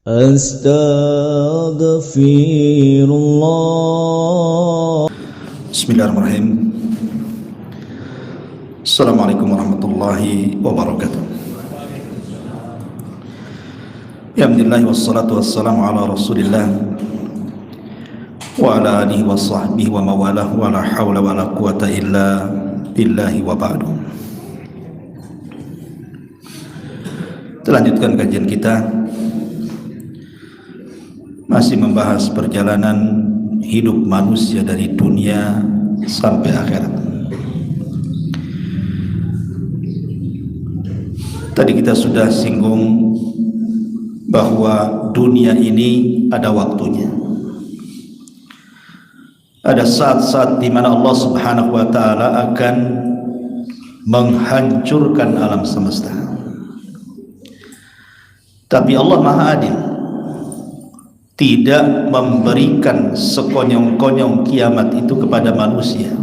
Astaghfirullah. Bismillahirrahmanirrahim. Assalamualaikum warahmatullahi wabarakatuh. Alhamdulillah wassalatu wassalamu ala Rasulillah wa ala alihi wa sahbihi wa mawalah wa la hawla wa la quwata illa billahi wa ba'du. Kita lanjutkan kajian kita, masih membahas perjalanan hidup manusia dari dunia sampai akhirat. Tadi kita sudah singgung bahwa dunia ini ada waktunya. Ada saat-saat di mana Allah Subhanahu wa taala akan menghancurkan alam semesta. Tapi Allah Maha Adil, tidak memberikan sekonyong-konyong kiamat itu kepada manusia.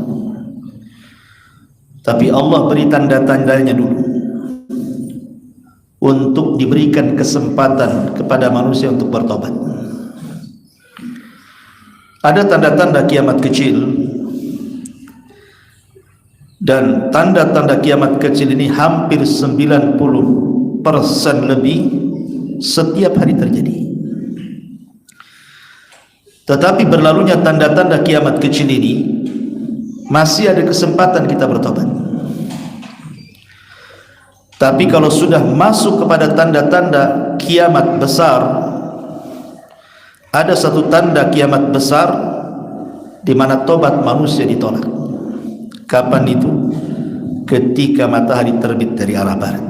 Tapi Allah beri tanda-tandanya dulu, untuk diberikan kesempatan kepada manusia untuk bertobat. Ada tanda-tanda kiamat kecil, dan tanda-tanda kiamat kecil ini hampir 90% lebih setiap hari terjadi. Tetapi berlalunya tanda-tanda kiamat kecil ini, masih ada kesempatan kita bertobat. Tapi kalau sudah masuk kepada tanda-tanda kiamat besar, ada satu tanda kiamat besar di mana tobat manusia ditolak. Kapan itu? Ketika matahari terbit dari arah barat.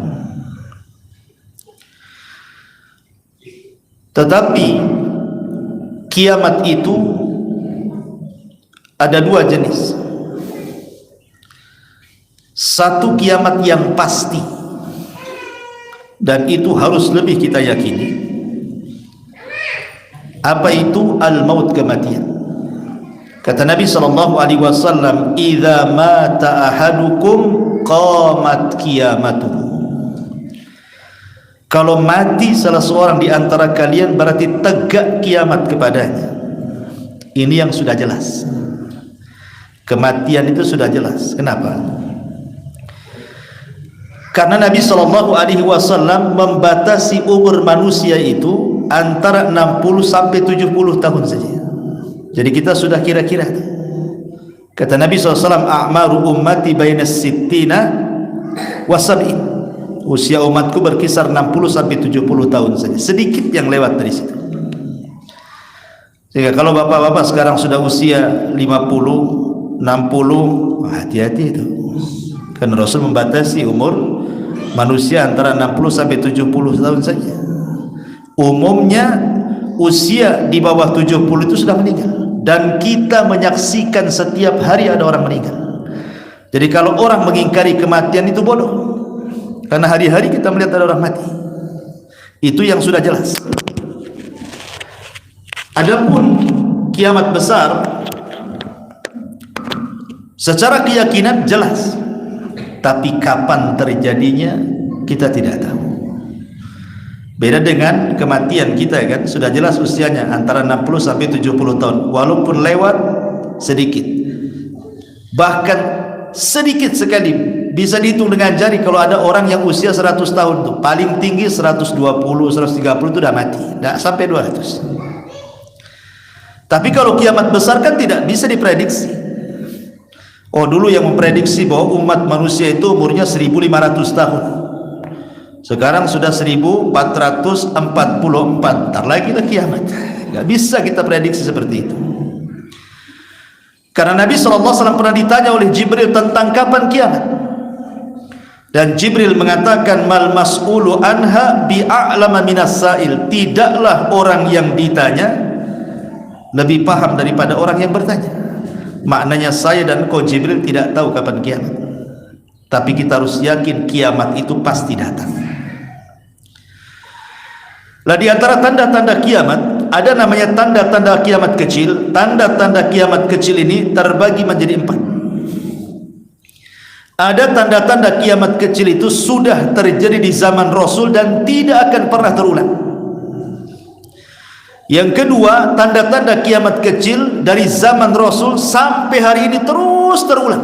Tetapi kiamat itu ada dua jenis. Satu kiamat yang pasti, dan itu harus lebih kita yakini. Apa itu? Al-maut, kematian. Kata Nabi SAW, "Idza mata ahadukum qamat qiyamatuhu." Kalau mati salah seorang di antara kalian, berarti tegak kiamat kepadanya. Ini yang sudah jelas. Kematian itu sudah jelas. Kenapa? Karena Nabi SAW membatasi umur manusia itu antara 60 sampai 70 tahun saja. Jadi kita sudah kira-kira. Kata Nabi SAW, "A'maru ummati bainas sittina wa sab'in." Usia umatku berkisar 60 sampai 70 tahun saja. Sedikit yang lewat dari situ. Sehingga kalau bapak-bapak sekarang sudah usia 50, 60, hati-hati itu. Karena Rasul membatasi umur manusia antara 60 sampai 70 tahun saja. Umumnya usia di bawah 70 itu sudah meninggal, dan kita menyaksikan setiap hari ada orang meninggal. Jadi kalau orang mengingkari kematian itu bodoh, karena hari-hari kita melihat ada orang mati. Itu yang sudah jelas. Adapun kiamat besar, secara keyakinan jelas, tapi kapan terjadinya kita tidak tahu. Beda dengan kematian kita, kan sudah jelas usianya antara 60 sampai 70 tahun, walaupun lewat sedikit, bahkan sedikit sekali bisa dihitung dengan jari. Kalau ada orang yang usia 100 tahun tuh, paling tinggi 120, 130 itu udah mati, tidak sampai 200. Tapi kalau kiamat besar kan tidak bisa diprediksi. Oh, dulu yang memprediksi bahwa umat manusia itu umurnya 1500 tahun. Sekarang sudah 1444. Ntar lagi lah kiamat. Gak bisa kita prediksi seperti itu. Karena Nabi SAW pernah ditanya oleh Jibril tentang kapan kiamat. Dan Jibril mengatakan, "Mal mas'ulu anha bi'a'lama minas sa'il." Tidaklah orang yang ditanya lebih paham daripada orang yang bertanya. Maknanya saya dan kau Jibril tidak tahu kapan kiamat, tapi kita harus yakin kiamat itu pasti datang. Lah, di antara tanda-tanda kiamat ada namanya tanda-tanda kiamat kecil. Tanda-tanda kiamat kecil ini terbagi menjadi 4. Ada tanda-tanda kiamat kecil itu sudah terjadi di zaman Rasul dan tidak akan pernah terulang. Yang kedua, tanda-tanda kiamat kecil dari zaman Rasul sampai hari ini terus terulang.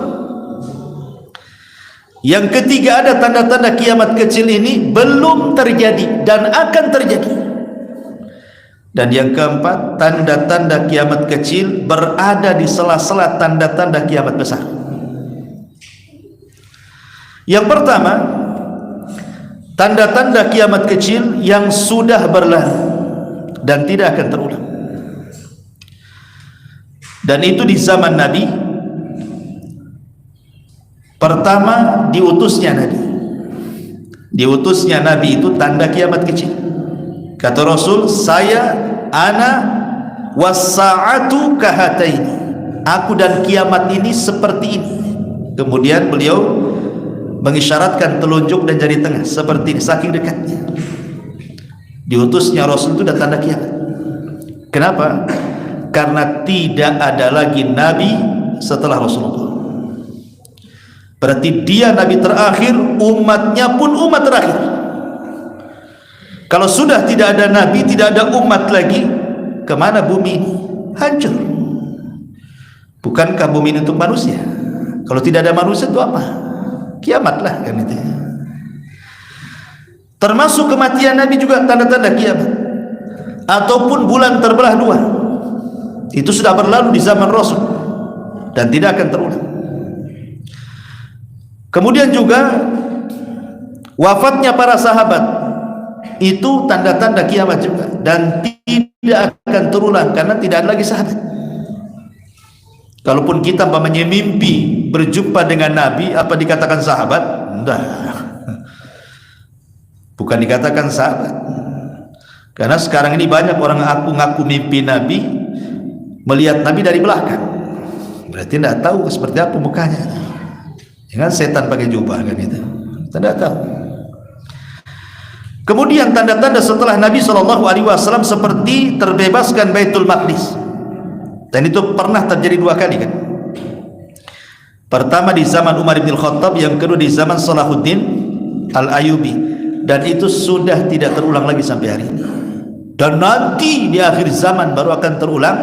Yang ketiga, ada tanda-tanda kiamat kecil ini belum terjadi dan akan terjadi. Dan yang keempat, tanda-tanda kiamat kecil berada di sela-sela tanda-tanda kiamat besar. Yang pertama, tanda-tanda kiamat kecil yang sudah berlalu dan tidak akan terulang. Dan itu di zaman Nabi. Pertama, diutusnya Nabi. Diutusnya Nabi itu tanda kiamat kecil. Kata Rasul, ana was-sa'atu kahataini. Aku dan kiamat ini seperti ini. Kemudian beliau mengisyaratkan telunjuk dan jari tengah seperti ini, saking dekatnya. Diutusnya Rasul itu tanda kiamat. Kenapa? Karena tidak ada lagi Nabi setelah Rasulullah. Berarti dia Nabi terakhir, umatnya pun umat terakhir. Kalau sudah tidak ada Nabi, tidak ada umat lagi, kemana bumi ini? Hancur. Bukankah bumi ini untuk manusia? Kalau tidak ada manusia itu apa? Kiamatlah kan itu. Termasuk kematian Nabi juga tanda-tanda kiamat. Ataupun bulan terbelah dua. Itu sudah berlalu di zaman Rasul dan tidak akan terulang. Kemudian juga wafatnya para sahabat, itu tanda-tanda kiamat juga, dan tidak akan terulang karena tidak ada lagi sahabat. Kalaupun kita umpamanya mimpi berjumpa dengan Nabi, apa dikatakan sahabat? Enggak. Bukan dikatakan sahabat. Karena sekarang ini banyak orang ngaku mimpi Nabi, melihat Nabi dari belakang. Berarti tidak tahu seperti apa mukanya. Ya kan, setan pakai jubah kan itu. Tidak tahu. Kemudian tanda-tanda setelah Nabi SAW seperti terbebaskan Baitul Maqdis. Dan itu pernah terjadi dua kali kan. Pertama di zaman Umar bin Khattab, yang kedua di zaman Salahuddin Al-Ayyubi. Dan itu sudah tidak terulang lagi sampai hari ini. Dan nanti di akhir zaman baru akan terulang,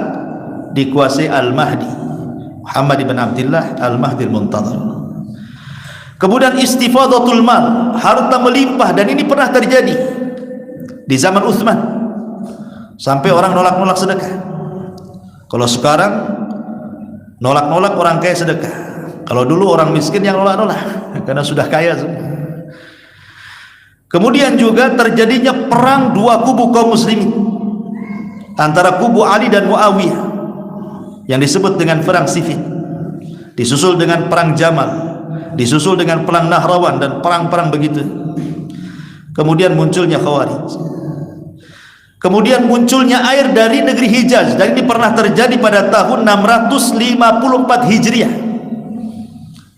dikuasai Al-Mahdi, Muhammad bin Abdullah Al-Mahdi Al-Muntadhar. Kemudian istifadatul mal, harta melimpah, dan ini pernah terjadi di zaman Utsman. Sampai orang nolak-nolak sedekah. Kalau sekarang nolak-nolak orang kaya sedekah. Kalau dulu orang miskin yang nolak-nolak karena sudah kaya semua. Kemudian juga terjadinya perang dua kubu kaum muslimin, antara kubu Ali dan Muawiyah, yang disebut dengan perang Siffin. Disusul dengan perang Jamal, disusul dengan perang Nahrawan, dan perang-perang begitu. Kemudian munculnya Khawarij. Kemudian munculnya air dari negeri Hijaz, dan ini pernah terjadi pada tahun 654 Hijriah.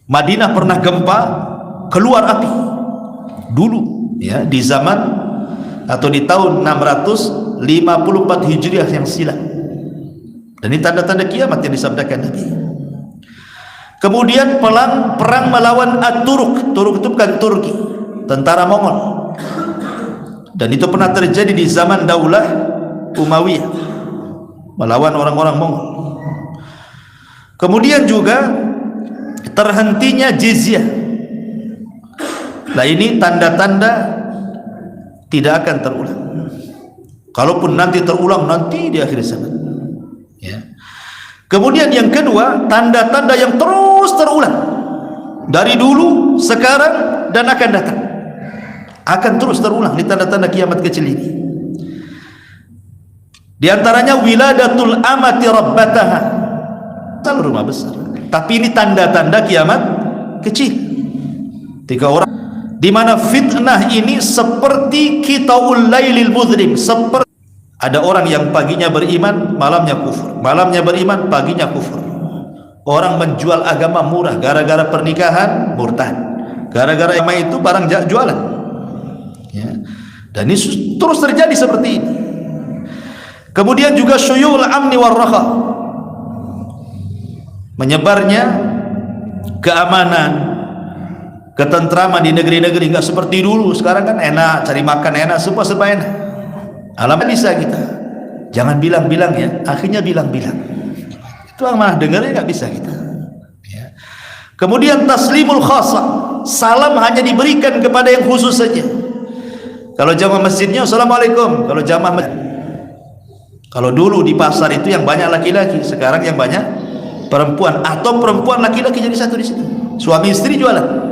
Madinah pernah gempa, keluar api dulu ya, di zaman atau di tahun 654 Hijriah yang silam. Dan ini tanda-tanda kiamat yang disabdakan Nabi. Kemudian perang melawan At-Turuk. Turuk itu bukan Turki, tentara Mongol. Dan itu pernah terjadi di zaman Daulah Umayyah, melawan orang-orang Mongol. Kemudian juga terhentinya jizyah. Nah, ini tanda-tanda tidak akan terulang. Kalaupun nanti terulang, nanti di akhir zaman ya. Kemudian yang kedua, tanda-tanda yang terus terulang dari dulu, sekarang, dan akan datang. Akan terus terulang di tanda-tanda kiamat kecil ini. Di antaranya wiladatul amati rabbataha, kalau rumah besar. Tapi ini tanda-tanda kiamat kecil. Tiga orang, di mana fitnah ini seperti qitaul lailil mudhlim, seperti ada orang yang paginya beriman, malamnya kufur, malamnya beriman, paginya kufur. Orang menjual agama murah gara-gara pernikahan, murtad. Gara-gara yang itu barang jualan ya. Dan ini terus terjadi seperti ini. Kemudian juga syuyul amni war raha, menyebarnya keamanan, ketentraman di negeri-negeri. Enggak seperti dulu. Sekarang kan enak, cari makan enak, semua serba enak. Alhamdulillah bisa kita. jangan bilang-bilang ya, akhirnya bilang-bilang. Itu malah dengarnya nggak bisa kita. Ya. Kemudian taslimul khassa, salam hanya diberikan kepada yang khusus saja. Kalau jamaah masjidnya assalamualaikum, kalau jamaah masjid. Kalau dulu di pasar itu yang banyak laki-laki, sekarang yang banyak perempuan, atau perempuan laki-laki jadi satu di situ. Suami istri jualan.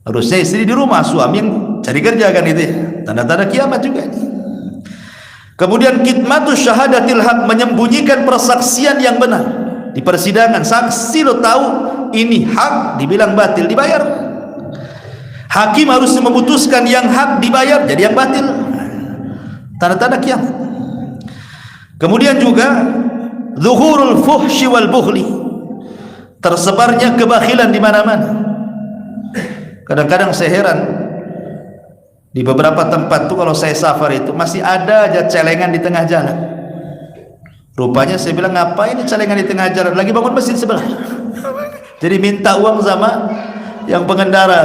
Harusnya istri di rumah, suami yang cari kerja kan itu ya. Tanda-tanda kiamat juga ini. Kemudian kitmatus syahadatil haq, menyembunyikan persaksian yang benar di persidangan. Saksi lo tahu ini hak, dibilang batil, dibayar. Hakim harus memutuskan yang hak dibayar, jadi yang batil. Tanda-tanda kiamat. Kemudian juga zuhurul fuhsyi wal bukhli, tersebarnya kebakhilan di mana-mana. Kadang-kadang saya heran di beberapa tempat tuh kalau saya safar itu masih ada aja celengan di tengah jalan. Rupanya saya bilang, ngapain ini celengan di tengah jalan? Lagi bangun masjid sebelah. Jadi minta uang sama yang pengendara.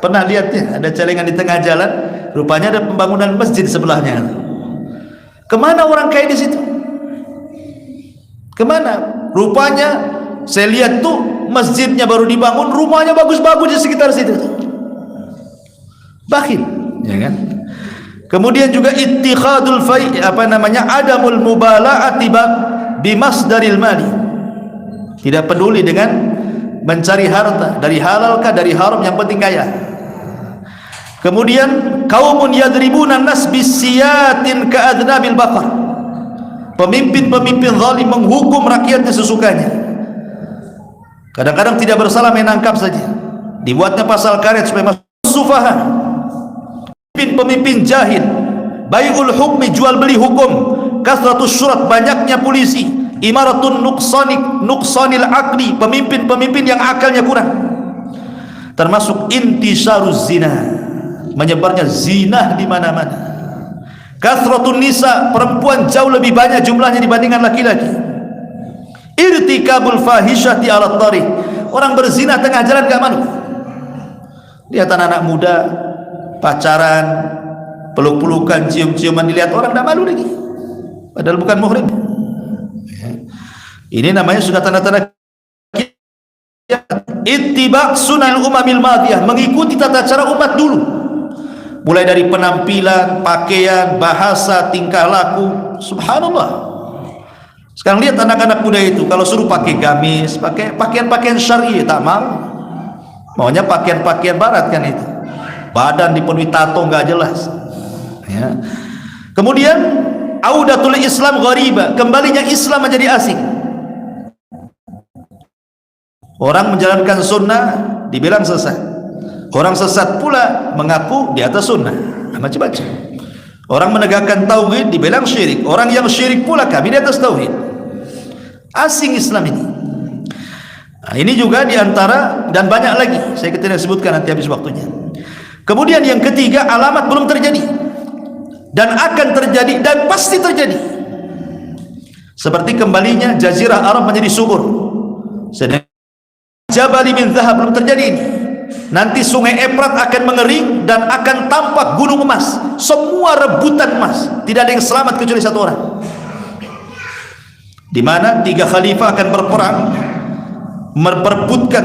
Pernah lihat ya, ada celengan di tengah jalan, rupanya ada pembangunan masjid sebelahnya. Kemana orang kaya di situ? Kemana? Rupanya saya lihat tuh masjidnya baru dibangun, rumahnya bagus-bagus di sekitar situ. Bakhil, ya kan? Kemudian juga ittikhadul adamul mubala'ati bimasdaril mali. Tidak peduli dengan mencari harta, dari halal kah dari haram, yang penting kaya. Kemudian kaumun yadribuna nas bisiyatin ka'adnabil baqar. Pemimpin-pemimpin zalim menghukum rakyatnya sesukanya. Kadang-kadang tidak bersalah menangkap saja. Dibuatnya pasal karet supaya masuk sufaha. Pemimpin jahil, bai'ul hukmi, jual beli hukum, kasratus syurat, banyaknya polisi, imaratun nuqsanil aqli, pemimpin-pemimpin yang akalnya kurang. Termasuk intisaruz zina, menyebarnya zina di mana-mana. Kasratun nisa, perempuan jauh lebih banyak jumlahnya dibandingkan laki-laki. Irtikabul fahishati ala tariq, orang berzina tengah jalan gak malu. Lihat anak-anak muda pacaran, peluk-pelukan, cium-ciuman, dilihat orang gak malu lagi, padahal bukan muhrim. Ini namanya sudah tanda-tanda ittiba sunanil umamil madiyah, mengikuti tata cara umat dulu, mulai dari penampilan, pakaian, bahasa, tingkah laku. Subhanallah. Sekarang lihat anak-anak muda itu, kalau suruh pakai gamis, pakai pakaian-pakaian syar'i, tak mau. Maunya pakaian-pakaian barat kan itu. Badan dipenuhi tato nggak jelas. Ya. Kemudian audatul Islam ghariba, kembalinya Islam menjadi asing. Orang menjalankan sunnah dibilang sesat. Orang sesat pula mengaku di atas sunnah. Macam-macam. Orang menegakkan tauhid dibilang syirik. Orang yang syirik pula kami di atas tauhid. Asing Islam ini. Nah, ini juga diantara, dan banyak lagi, saya tidak sebutkan, nanti habis waktunya. Kemudian yang ketiga, alamat belum terjadi dan akan terjadi dan pasti terjadi, seperti kembalinya Jazirah Arab menjadi subur. Sedang Jabali min Zahab belum terjadi ini. Nanti sungai Efrat akan mengering dan akan tampak gunung emas. Semua rebutan emas, tidak ada yang selamat kecuali satu orang. Di mana 3 khalifah akan berperang memperebutkan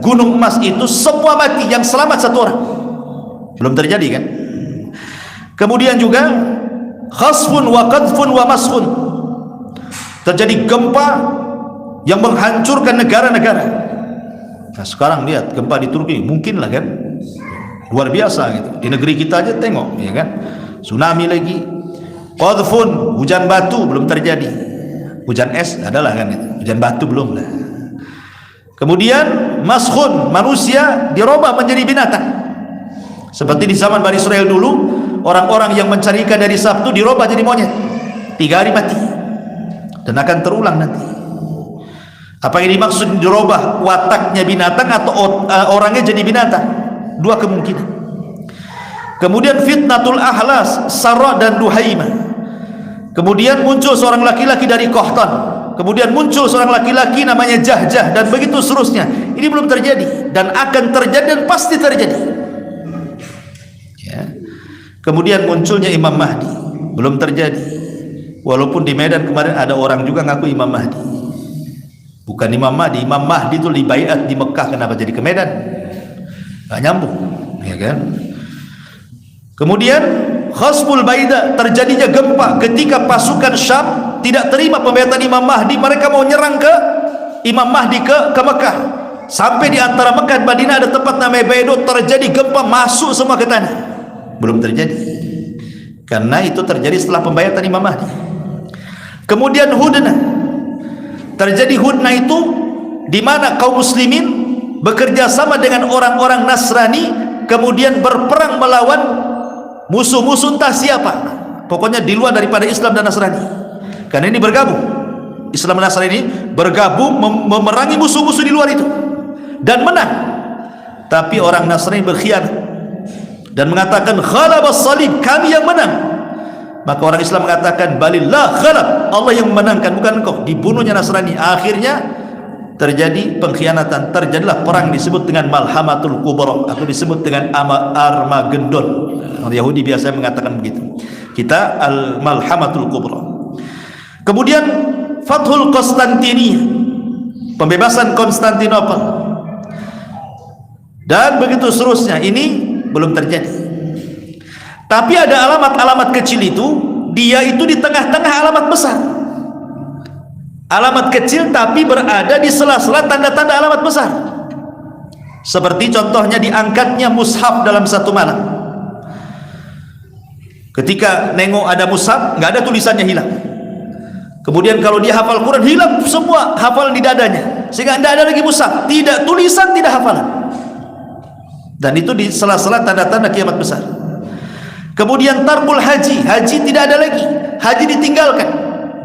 gunung emas itu, semua mati, yang selamat satu orang. Belum terjadi kan? Kemudian juga khasfun wa qadfun wa maskhun, terjadi gempa yang menghancurkan negara-negara. Nah, sekarang lihat gempa di Turki, mungkin lah kan, luar biasa gitu. Di negeri kita aja tengok, ya kan, tsunami lagi. Qadfun, hujan batu, belum terjadi. Hujan es adalah kan itu, hujan batu belum lah. Kemudian maskhun, manusia dirubah menjadi binatang. Seperti di zaman Bani Israel dulu, orang-orang yang mencari ikan dari Sabtu dirubah jadi monyet, 3 hari mati, dan akan terulang nanti. Apa yang dimaksud dirubah? Wataknya binatang atau orangnya jadi binatang? 2 kemungkinan. Kemudian fitnatul ahlas, Sarah dan Duhaimah. Kemudian muncul seorang laki-laki dari Qahtan, kemudian muncul seorang laki-laki namanya Jahjah, dan begitu seterusnya. Ini belum terjadi dan akan terjadi dan pasti terjadi. Ya. Kemudian munculnya Imam Mahdi, belum terjadi. Walaupun di Medan kemarin ada orang juga ngaku Imam Mahdi. Bukan Imam Mahdi. Imam Mahdi itu dibaiat di Mekah, kenapa jadi ke Medan? Nggak nyambung, ya kan? Kemudian Khasful Baida, terjadinya gempa ketika pasukan Syam tidak terima pembaiatan Imam Mahdi. Mereka mau nyerang ke Imam Mahdi ke Mekah. Sampai di antara Mekah dan Madinah ada tempat namanya Baido, terjadi gempa, masuk semua ke tanah. Belum terjadi, karena itu terjadi setelah pembaiatan Imam Mahdi. Kemudian Hudnah, terjadi Hudnah itu di mana kaum muslimin bekerja sama dengan orang-orang Nasrani, kemudian berperang melawan musuh-musuh entah siapa, pokoknya di luar daripada Islam dan Nasrani. Karena ini bergabung, Islam dan Nasrani ini bergabung memerangi musuh-musuh di luar itu dan menang. Tapi orang Nasrani berkhianat dan mengatakan khalabas salib, kami yang menang. Maka orang Islam mengatakan balillah khalab, Allah yang memenangkan, bukan engkau. Dibunuhnya Nasrani. Akhirnya terjadi pengkhianatan, terjadilah perang disebut dengan Malhamatul Kubra atau disebut dengan Armageddon. Orang Yahudi biasa mengatakan begitu. Kita Al-Malhamatul Kubra. Kemudian Fathul Konstantinia, pembebasan Konstantinopel, dan begitu seterusnya. Ini belum terjadi. Tapi ada alamat-alamat kecil itu, dia itu di tengah-tengah alamat besar. Alamat kecil tapi berada di sela-sela tanda-tanda alamat besar. Seperti contohnya diangkatnya mushaf dalam satu malam. Ketika nengok ada mushaf, nggak ada tulisannya, hilang. Kemudian kalau dia hafal Quran, hilang semua hafalan di dadanya, sehingga tidak ada lagi mushaf, tidak tulisan, tidak hafalan. Dan itu di sela-sela tanda-tanda kiamat besar. Kemudian tarbul haji, haji tidak ada lagi, haji ditinggalkan.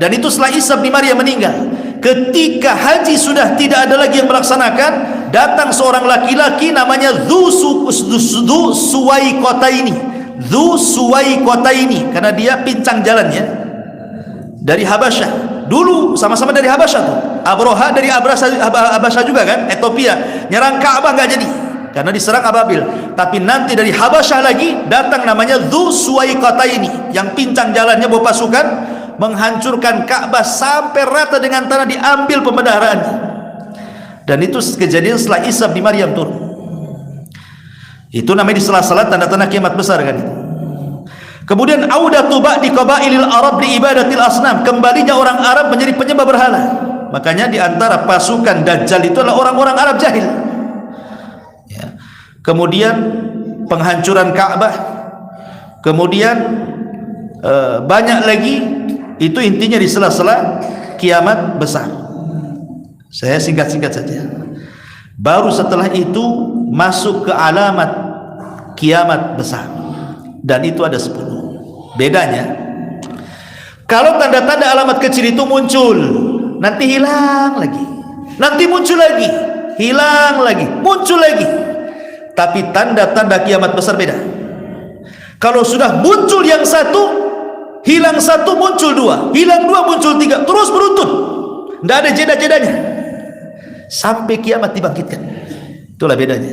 Dan itu setelah Isa bin Maryam meninggal. Ketika haji sudah tidak ada lagi yang melaksanakan, datang seorang laki-laki namanya Dzu Suwaikotaini, karena dia pincang jalannya dari Habasyah. Dulu sama-sama dari Habasyah tuh. Abroha dari Habasyah juga kan, Ethiopia. Nyerang Ka'bah nggak jadi karena diserang Ababil. Tapi nanti dari Habasyah lagi datang namanya Dzu Suwaikotaini, yang pincang jalannya bawa pasukan menghancurkan Ka'bah sampai rata dengan tanah, diambil pemeliharaannya. Dan itu kejadian setelah Isa bin Maryam turun. Itu namanya di sela-sela tanda-tanda kiamat besar kan itu. Kemudian audatu ba'di qabailil Arab li ibadatil asnam, kembalinya orang Arab menjadi penyembah berhala. Makanya di antara pasukan Dajjal itu adalah orang-orang Arab jahil. Ya. Kemudian penghancuran Ka'bah. Kemudian banyak lagi. Itu intinya di sela-sela kiamat besar. Saya singkat-singkat saja. Baru setelah itu masuk ke alamat kiamat besar, dan itu ada 10. Bedanya, kalau tanda-tanda alamat kecil itu muncul, nanti hilang lagi, nanti muncul lagi, hilang lagi, muncul lagi. Tapi tanda-tanda kiamat besar beda. Kalau sudah muncul yang satu, hilang satu, muncul dua, hilang dua, muncul tiga, terus beruntun, tidak ada jeda-jedanya sampai kiamat dibangkitkan. Itulah bedanya.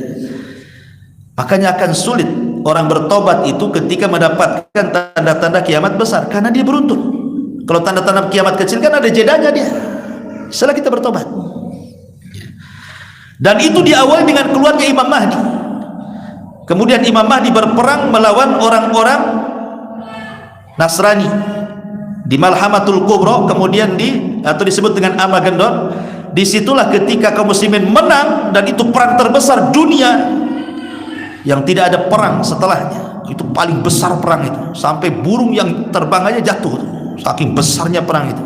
Makanya akan sulit orang bertobat itu ketika mendapatkan tanda-tanda kiamat besar, karena dia beruntun. Kalau tanda-tanda kiamat kecil kan ada jedanya dia setelah kita bertobat. Dan itu diawali dengan keluarnya Imam Mahdi. Kemudian Imam Mahdi berperang melawan orang-orang Nasrani di Malhamatul Kubra, kemudian atau disebut dengan Armageddon. Disitulah ketika kaum muslimin menang, dan itu perang terbesar dunia yang tidak ada perang setelahnya. Itu paling besar perang itu, sampai burung yang terbang aja jatuh, saking besarnya perang itu.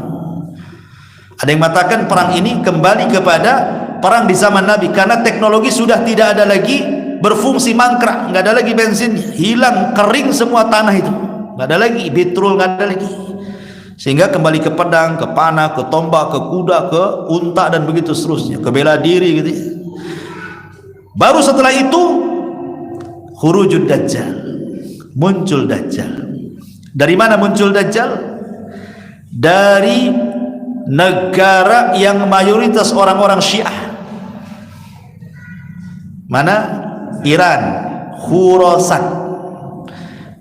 Ada yang mengatakan perang ini kembali kepada perang di zaman Nabi, karena teknologi sudah tidak ada lagi berfungsi, mangkrak, nggak ada lagi bensinnya, hilang, kering semua tanah itu, nggak ada lagi petrol, nggak ada lagi. Sehingga kembali ke pedang, ke panah, ke tombak, ke kuda, ke unta, dan begitu seterusnya, ke bela diri gitu ya. Baru setelah itu khurujud Dajjal, muncul Dajjal. Dari mana muncul Dajjal? Dari negara yang mayoritas orang-orang Syiah. Mana? Iran, Khurasan.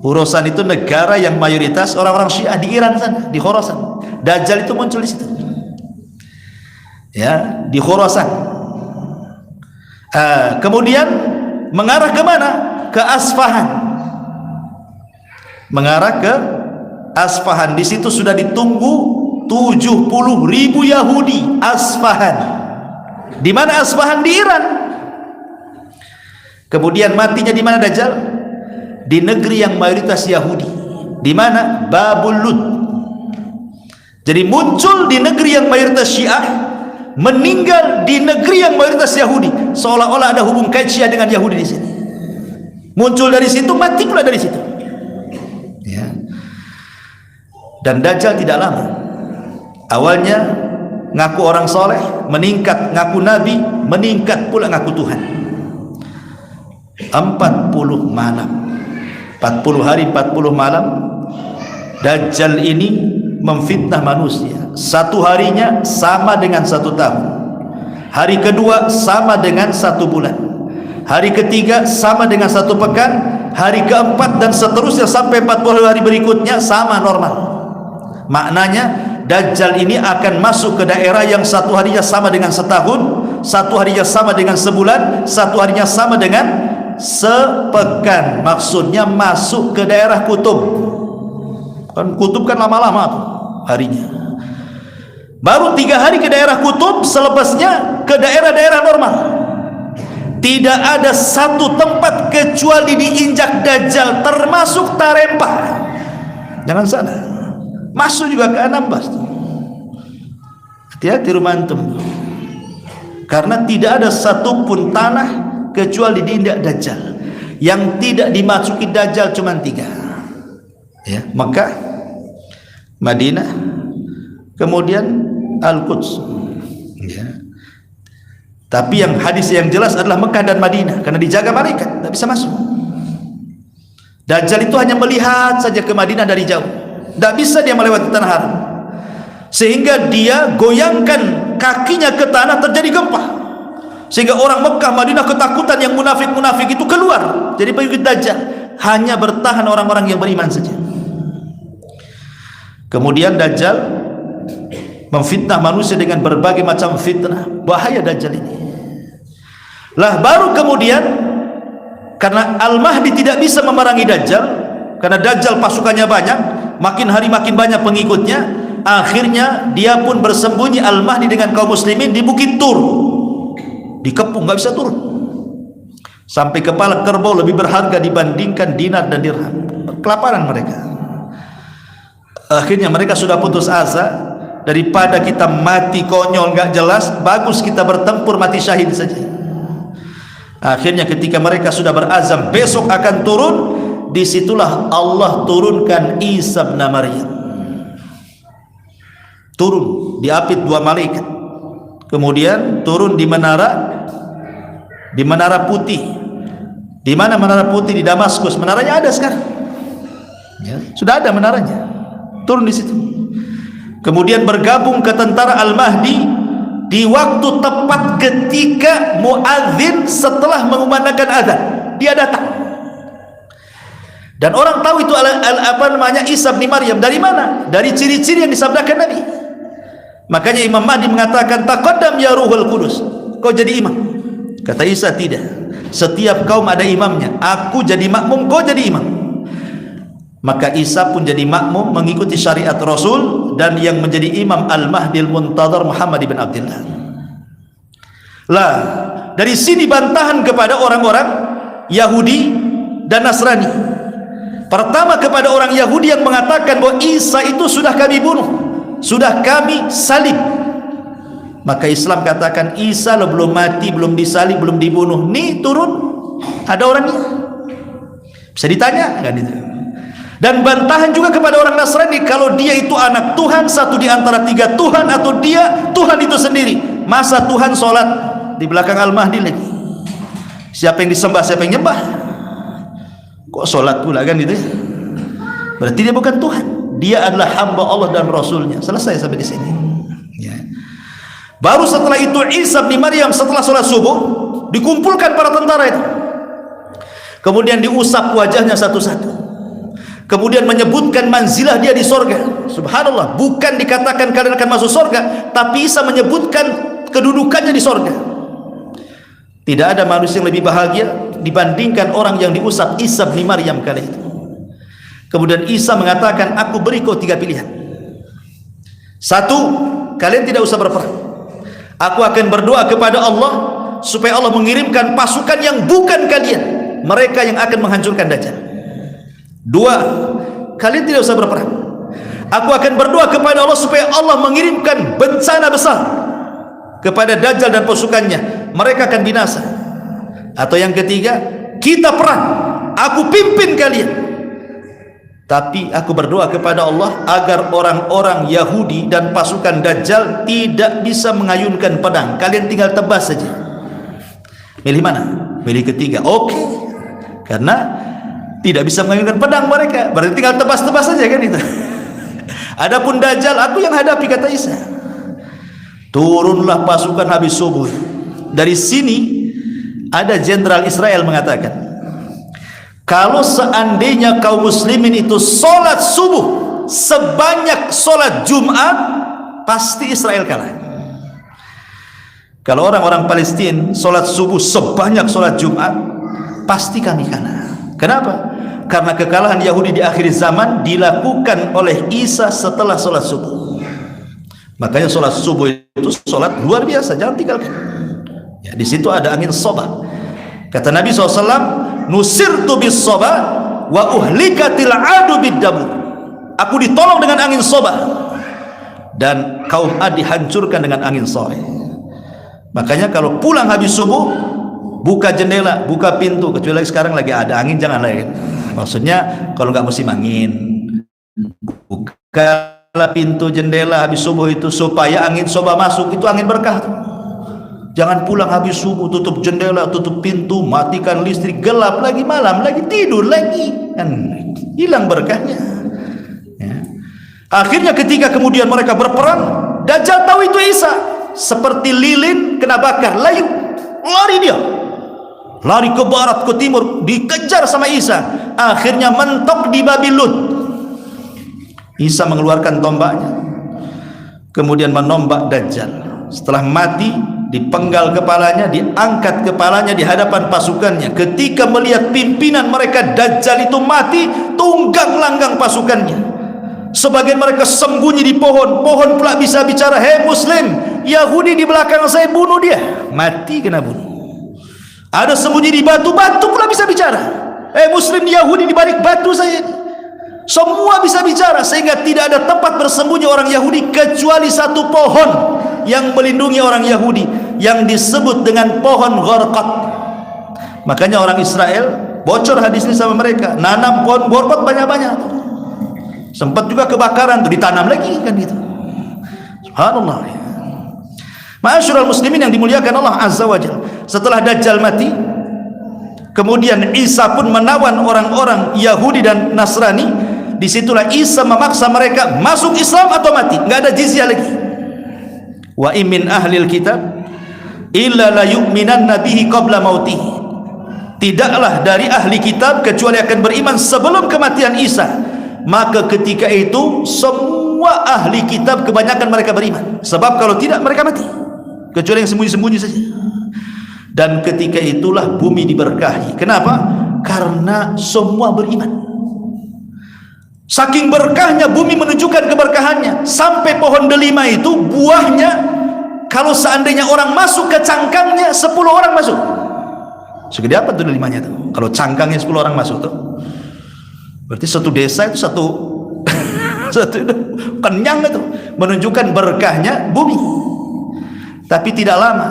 Khorasan itu negara yang mayoritas orang-orang Syiah di Iran sana, di Khorasan. Dajjal itu muncul di situ. Ya, di Khorasan. Kemudian mengarah ke mana? Ke Asfahan. Mengarah ke Asfahan. Di situ sudah ditunggu 70.000 Yahudi. Asfahan. Di mana Asfahan? Di Iran. Kemudian matinya di mana Dajjal? Di negeri yang mayoritas Yahudi. Di mana? Babul Lud. Jadi muncul di negeri yang mayoritas Syiah, meninggal di negeri yang mayoritas Yahudi. Seolah-olah ada hubung kait Syiah dengan Yahudi di sini. Muncul dari situ, mati pula dari situ. Ya. Dan Dajjal tidak lama. Awalnya ngaku orang soleh, meningkat ngaku nabi, meningkat pula ngaku Tuhan. 40 malam, 40 hari 40 malam Dajjal ini memfitnah manusia. Satu harinya sama dengan 1 tahun, hari kedua sama dengan 1 bulan, hari ketiga sama dengan 1 pekan, hari keempat dan seterusnya sampai 40 hari berikutnya sama normal. Maknanya Dajjal ini akan masuk ke daerah yang 1 harinya sama dengan setahun, 1 harinya sama dengan sebulan, 1 harinya sama dengan sepekan. Maksudnya masuk ke daerah kutub. Kan kutub kan lama-lama tuh harinya. Baru 3 hari ke daerah kutub, selepasnya ke daerah-daerah normal. Tidak ada satu tempat kecuali diinjak Dajjal, termasuk Tarempah. Jangan salah, masuk juga ke Anambas. Hati-hati rumah antum, karena tidak ada satupun tanah kecuali diinjak Dajjal. Yang tidak dimasuki Dajjal cuma 3, ya, Mekah, Madinah, kemudian Al-Quds, ya. Tapi yang hadis yang jelas adalah Mekah dan Madinah, karena dijaga malaikat, tidak bisa masuk. Dajjal itu hanya melihat saja ke Madinah dari jauh, tidak bisa dia melewati tanah haram, sehingga dia goyangkan kakinya ke tanah, terjadi gempa, sehingga orang Mekah, Madinah ketakutan. Yang munafik-munafik itu keluar jadi pengikut Dajjal. Hanya bertahan orang-orang yang beriman saja. Kemudian Dajjal memfitnah manusia dengan berbagai macam fitnah. Bahaya Dajjal ini. Lah baru kemudian, karena Al-Mahdi tidak bisa memerangi Dajjal, karena Dajjal pasukannya banyak, makin hari makin banyak pengikutnya, akhirnya dia pun bersembunyi Al-Mahdi dengan kaum muslimin di Bukit Tur. Dikepung, nggak bisa turun. Sampai kepala kerbau lebih berharga dibandingkan dinar dan dirham. Kelaparan mereka. Akhirnya mereka sudah putus asa. Daripada kita mati konyol nggak jelas, bagus kita bertempur mati syahid saja. Akhirnya ketika mereka sudah berazam besok akan turun, disitulah Allah turunkan Isa bin Maryam. Turun diapit 2 malaikat. Kemudian turun di menara putih. Di mana menara putih? Di Damaskus. Menaranya ada sekarang, ya, sudah ada menaranya. Turun di situ. Kemudian bergabung ke tentara Al-Mahdi di waktu tepat ketika muadzin setelah mengumandangkan azan, dia datang. Dan orang tahu itu Isa bin Maryam. Dari mana? Dari ciri-ciri yang disabdakan Nabi. Makanya Imam Mahdi mengatakan, taqaddam ya Ruhul Qudus, kau jadi imam. Kata Isa, tidak, setiap kaum ada imamnya, aku jadi makmum, kau jadi imam. Maka Isa pun jadi makmum mengikuti syariat Rasul, dan yang menjadi imam Al-Mahdi Al-Muntadhar Muhammad ibn Abdullah. Lah dari sini bantahan kepada orang-orang Yahudi dan Nasrani. Pertama kepada orang Yahudi yang mengatakan bahwa Isa itu sudah kami bunuh, sudah kami salib. Maka Islam katakan Isa lo belum mati, belum disalib, belum dibunuh. Nih turun, ada orangnya. Bisa ditanya kan itu. Dan bantahan juga kepada orang Nasrani, kalau dia itu anak Tuhan, satu di antara 3 Tuhan, atau dia Tuhan itu sendiri. Masa Tuhan sholat di belakang Al-Mahdi lagi? Siapa yang disembah, siapa yang nyembah? Kok sholat pula kan itu? Berarti dia bukan Tuhan. Dia adalah hamba Allah dan Rasulnya. Selesai sampai di sini. Ya. Baru setelah itu Isa bin Maryam setelah sholat subuh dikumpulkan para tentara itu. Kemudian diusap wajahnya satu-satu. kemudian menyebutkan manzilah dia di sorga. Subhanallah, bukan dikatakan kalian akan masuk sorga, tapi Isa menyebutkan kedudukannya di sorga. Tidak ada manusia yang lebih bahagia dibandingkan orang yang diusap Isa bin Maryam kali itu. Kemudian Isa mengatakan, aku beri kau 3 pilihan. 1, kalian tidak usah berperang. Aku akan berdoa kepada Allah supaya Allah mengirimkan pasukan yang bukan kalian, mereka yang akan menghancurkan Dajjal. 2, kalian tidak usah berperang. Aku akan berdoa kepada Allah supaya Allah mengirimkan bencana besar kepada Dajjal dan pasukannya, mereka akan binasa. Atau yang ketiga, kita perang, aku pimpin kalian, tapi aku berdoa kepada Allah agar orang-orang Yahudi dan pasukan Dajjal tidak bisa mengayunkan pedang, kalian tinggal tebas saja. Milih mana? Milih ketiga. Oke, karena tidak bisa mengayunkan pedang mereka, berarti tinggal tebas-tebas saja kan itu. Adapun Dajjal aku yang hadapi, kata Isa. Turunlah pasukan habis subuh. Dari sini ada jenderal Israel mengatakan, kalau seandainya kaum muslimin itu sholat subuh sebanyak sholat Jumat, pasti Israel kalah. Kalau orang-orang Palestina sholat subuh sebanyak sholat Jumat, pasti kami kalah. Kenapa? Karena kekalahan Yahudi di akhir zaman dilakukan oleh Isa setelah sholat subuh. Makanya sholat subuh itu sholat luar biasa, jangan tinggalkan. Ya, di situ ada angin soba. Kata Nabi SAW, nusirtu bis soba wa uhlikatil adu biddabu. Aku ditolong dengan angin soba dan kaum Ad dihancurkan dengan angin sore. Makanya kalau pulang habis subuh, buka jendela, buka pintu, kecuali sekarang lagi ada angin, jangan lagi. Maksudnya kalau nggak musim angin, bukalah pintu jendela habis subuh itu supaya angin soba masuk, itu angin berkah. Jangan pulang habis subuh, tutup jendela, tutup pintu, matikan listrik, gelap lagi, malam lagi, tidur lagi, kan hilang berkahnya. Ya. Akhirnya ketika kemudian mereka berperang, Dajjal tahu itu Isa, seperti lilin kena bakar, layu, lari dia, lari ke barat, ke timur, dikejar sama Isa. Akhirnya mentok di Babi Lut. Isa mengeluarkan tombaknya, kemudian menombak Dajjal. Setelah mati, dipenggal kepalanya, diangkat kepalanya di hadapan pasukannya. Ketika melihat pimpinan mereka Dajjal itu mati, tunggang langgang pasukannya. Sebagian mereka sembunyi di pohon, pohon pula bisa bicara, hei muslim, Yahudi di belakang saya, bunuh dia. Mati kena bunuh. Ada sembunyi di batu, batu pula bisa bicara, hei muslim, Yahudi di balik batu saya. Semua bisa bicara, sehingga tidak ada tempat bersembunyi orang Yahudi kecuali satu pohon yang melindungi orang Yahudi, yang disebut dengan pohon Gharqad. Makanya orang Israel bocor hadis ini sama mereka, nanam pohon Gharqad banyak-banyak. Sempat juga kebakaran, tuh ditanam lagi kan gitu. Subhanallah. Ma'asyiral muslimin yang dimuliakan Allah Azza wa Jalla. Setelah Dajjal mati, kemudian Isa pun menawan orang-orang Yahudi dan Nasrani. Disitulah Isa memaksa mereka masuk Islam atau mati, nggak ada jizyah lagi. Wa imin ahlil kitab illa la yu'minanna bihi qabla mautihi. Tidaklah dari ahli kitab kecuali akan beriman sebelum kematian Isa. Maka ketika itu semua ahli kitab kebanyakan mereka beriman, sebab kalau tidak mereka mati, kecuali yang sembunyi-sembunyi saja. Dan ketika itulah bumi diberkahi. Kenapa? Karena semua beriman. Saking berkahnya bumi menunjukkan keberkahannya, sampai pohon delima itu buahnya, kalau seandainya orang masuk ke cangkangnya, 10 orang masuk. Segede apa tuh delimanya tuh? Kalau cangkangnya 10 orang masuk tuh, berarti satu desa itu satu kenyang itu, menunjukkan berkahnya bumi. Tapi tidak lama,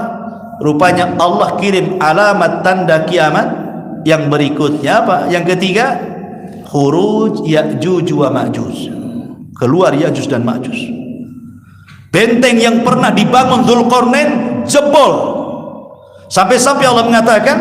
rupanya Allah kirim alamat tanda kiamat yang berikutnya. Apa? Yang ketiga, khuruj Ya'juj wa Ma'juj, keluar Ya'juj dan Ma'juj. Benteng yang pernah dibangun Dzulqarnain jebol, sampai-sampai Allah mengatakan,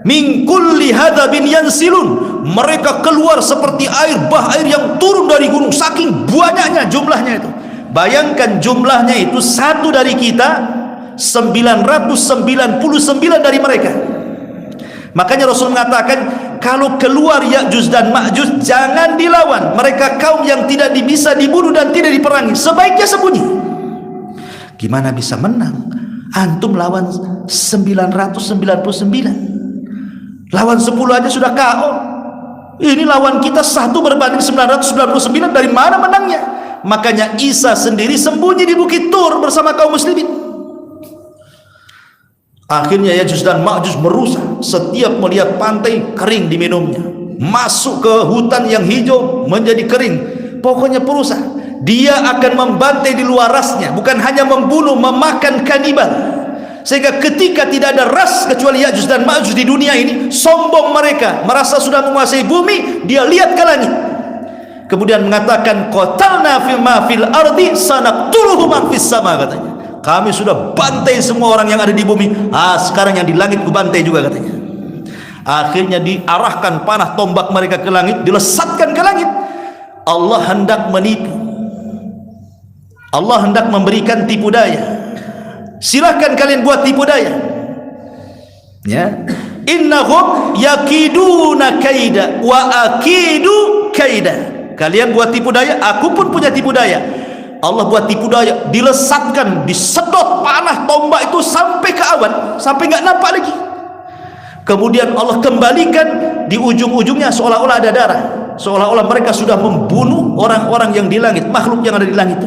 min kulli hadabin yansilun, mereka keluar seperti air, bah air yang turun dari gunung, saking banyaknya jumlahnya itu. Bayangkan jumlahnya itu, satu dari kita, 999 dari mereka. Makanya Rasul mengatakan, kalau keluar Ya'juj dan Ma'juj jangan dilawan. Mereka kaum yang tidak bisa dibunuh dan tidak diperangi, sebaiknya sembunyi. Gimana bisa menang? Antum lawan 999, lawan 10 aja sudah KO. Ini lawan kita 1 berbanding 999, dari mana menangnya? Makanya Isa sendiri sembunyi di Bukit Tur bersama kaum muslimin. Akhirnya Ya'juj dan Ma'juj merusak. Setiap melihat pantai kering diminumnya, masuk ke hutan yang hijau menjadi kering. Pokoknya perusak. Dia akan membantai di luar rasnya, bukan hanya membunuh, memakan kanibal. Sehingga ketika tidak ada ras kecuali Ya'juj dan Ma'juj di dunia ini, sombong mereka, merasa sudah menguasai bumi. Dia lihat ke langit, kemudian mengatakan, qatalna ma fil ardi sanaqtuluhu man fis sama, katanya. Kami sudah bantai semua orang yang ada di bumi. Sekarang yang di langit ku bantai juga, katanya. Akhirnya diarahkan panah tombak mereka ke langit, dilesatkan ke langit. Allah hendak menipu, Allah hendak memberikan tipu daya. Silahkan kalian buat tipu daya, ya. Innahum yakiduna kaida wa akidu kaida. Kalian buat tipu daya, aku pun punya tipu daya. Allah buat tipu daya, dilesatkan, disedot panah tombak itu sampai ke awan, sampai nggak nampak lagi. Kemudian Allah kembalikan, di ujung-ujungnya seolah-olah ada darah, seolah-olah mereka sudah membunuh orang-orang yang di langit, makhluk yang ada di langit itu.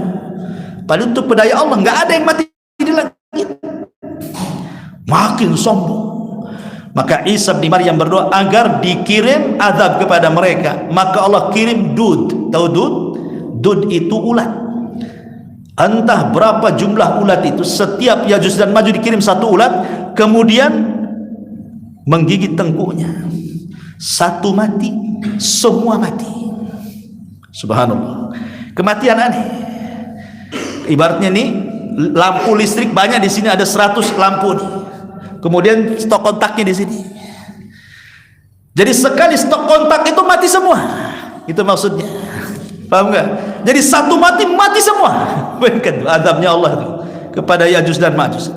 Padahal untuk pedaya Allah nggak ada yang mati di langit. Makin sombong. Maka Isa bin Maryam berdoa agar dikirim azab kepada mereka. Maka Allah kirim dud. Tahu dud? Dud itu ulat. Entah berapa jumlah ulat itu. Setiap Ya'juj dan Ma'juj dikirim satu ulat, kemudian menggigit tengkuknya. Satu mati, semua mati. Subhanallah. Kematian aneh. Ibaratnya nih, lampu listrik banyak di sini, ada 100 lampu nih. Kemudian stok kontaknya di sini. Jadi sekali stok kontak itu mati semua. Itu maksudnya. Paham enggak? Jadi satu mati, mati semua. Bukan azabnya Allah itu kepada Ya'juj dan Ma'juj.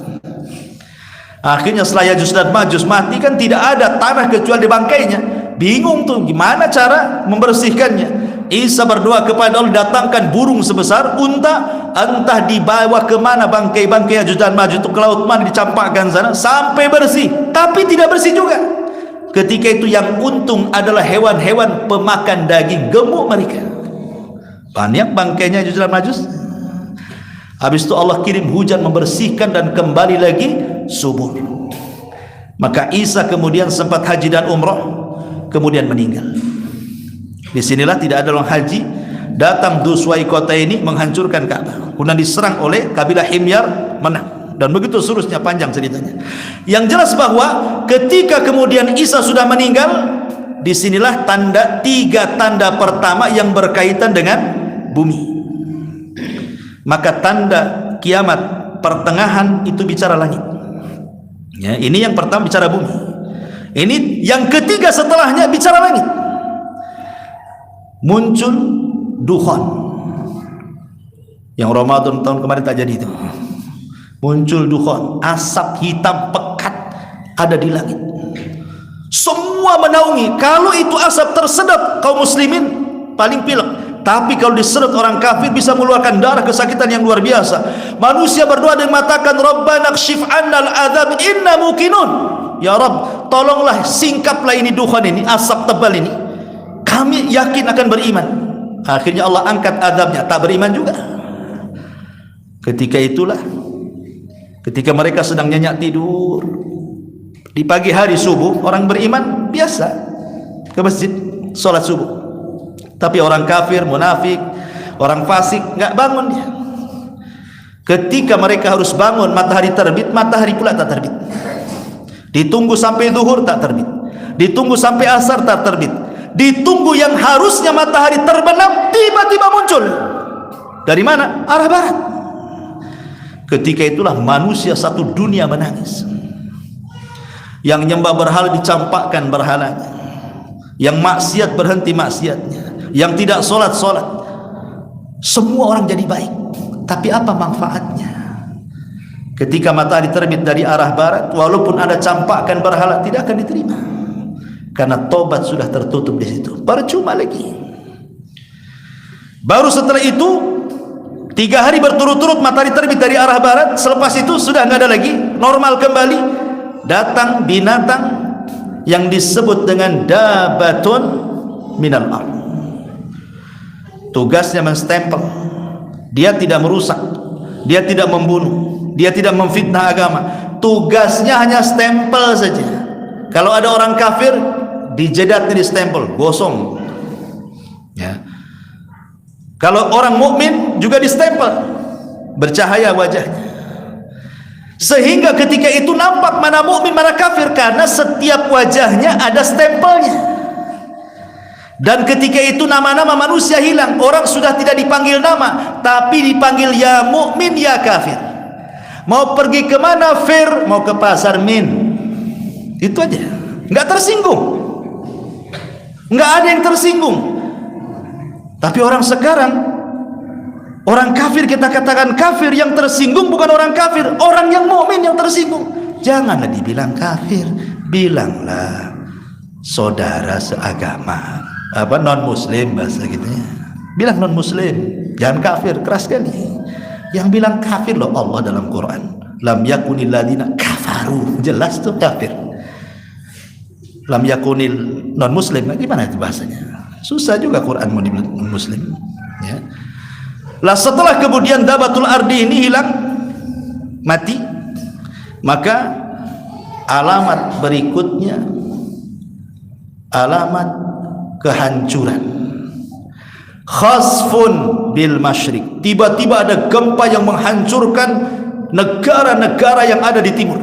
Akhirnya setelah Ya'juj dan Ma'juj mati, kan tidak ada tanah kecuali bangkainya. Bingung tuh gimana cara membersihkannya. Isa berdoa kepada Allah, datangkan burung sebesar unta, entah dibawa kemana bangkai-bangkai Ya'juj dan Ma'juj itu, ke laut mana, dicampakkan sana sampai bersih. Tapi tidak bersih juga. Ketika itu yang untung adalah hewan-hewan pemakan daging, gemuk mereka. Banyak bangkainya Ya'juj dan Ma'juj. Habis itu Allah kirim hujan membersihkan dan kembali lagi subur. Maka Isa kemudian sempat haji dan umrah, kemudian meninggal. Disinilah tidak ada orang haji datang Duswai kota ini menghancurkan Ka'bah. Kemudian diserang oleh kabilah Himyar, menang. Dan begitu seterusnya, panjang ceritanya. Yang jelas bahwa ketika kemudian Isa sudah meninggal, disinilah tiga tanda pertama yang berkaitan dengan bumi. Maka tanda kiamat pertengahan itu bicara langit, ya, ini yang pertama bicara bumi. Ini yang ketiga setelahnya bicara langit. Muncul dukhan. Yang Ramadan tahun kemarin tak jadi itu. Muncul dukhan, asap hitam pekat ada di langit. Semua menaungi. Kalau itu asap tersedot kaum muslimin paling pilek. Tapi kalau disedot orang kafir bisa mengeluarkan darah, kesakitan yang luar biasa. Manusia berdoa dan mengatakan, Rabbana kshif 'annal adzab inna muqinun. Ya Rabb, tolonglah singkaplah ini dukhan ini, asap tebal ini. Kami yakin akan beriman. Akhirnya Allah angkat azabnya, tak beriman juga. Ketika itulah, ketika mereka sedang nyenyak tidur di pagi hari subuh, orang beriman biasa ke masjid sholat subuh. Tapi orang kafir, munafik, orang fasik nggak bangun dia. Ketika mereka harus bangun, matahari terbit, matahari pula tak terbit. Ditunggu sampai zuhur tak terbit. Ditunggu sampai asar tak terbit. Ditunggu yang harusnya matahari terbenam, tiba-tiba muncul. Dari mana? Arah barat. Ketika itulah manusia satu dunia menangis. Yang nyembah berhala dicampakkan berhalanya. Yang maksiat berhenti maksiatnya. Yang tidak sholat. Semua orang jadi baik. Tapi apa manfaatnya? Ketika matahari terbit dari arah barat, walaupun ada campakkan berhala, tidak akan diterima. karena tobat sudah tertutup di situ. Percuma lagi. Baru setelah itu 3 hari berturut-turut matahari terbit dari arah barat, selepas itu sudah nggak ada lagi, normal kembali. Datang binatang yang disebut dengan dabatun minal ard. Tugasnya menstempel. Dia tidak merusak, dia tidak membunuh, dia tidak memfitnah agama. Tugasnya hanya stempel saja. Kalau ada orang kafir, dijedatnya di stempel, gosong. Ya. Kalau orang mukmin juga distempel, bercahaya wajahnya. Sehingga ketika itu nampak mana mukmin mana kafir, karena setiap wajahnya ada stempelnya. Dan ketika itu nama-nama manusia hilang, orang sudah tidak dipanggil nama, tapi dipanggil ya mukmin ya kafir. Mau pergi kemana Fir? Mau ke pasar Min. Itu aja, nggak tersinggung, nggak ada yang tersinggung. Tapi orang sekarang, orang kafir kita katakan kafir, yang tersinggung bukan orang kafir, orang yang mukmin yang tersinggung. Janganlah dibilang kafir, bilanglah saudara seagama, apa non muslim bahasa gitu ya. Bilang non muslim, jangan kafir, keras sekali. Yang bilang kafir loh Allah dalam Quran. Lam yakunil ladina kafaru, jelas tuh kafir. Lam yakunil non muslim, gimana itu bahasanya? Susah juga Quran mau dibilang muslim, ya. Lah setelah kemudian dabatul ardi ini hilang, mati, maka alamat berikutnya alamat kehancuran. Khasfun bil masyriq. Tiba-tiba ada gempa yang menghancurkan negara-negara yang ada di timur.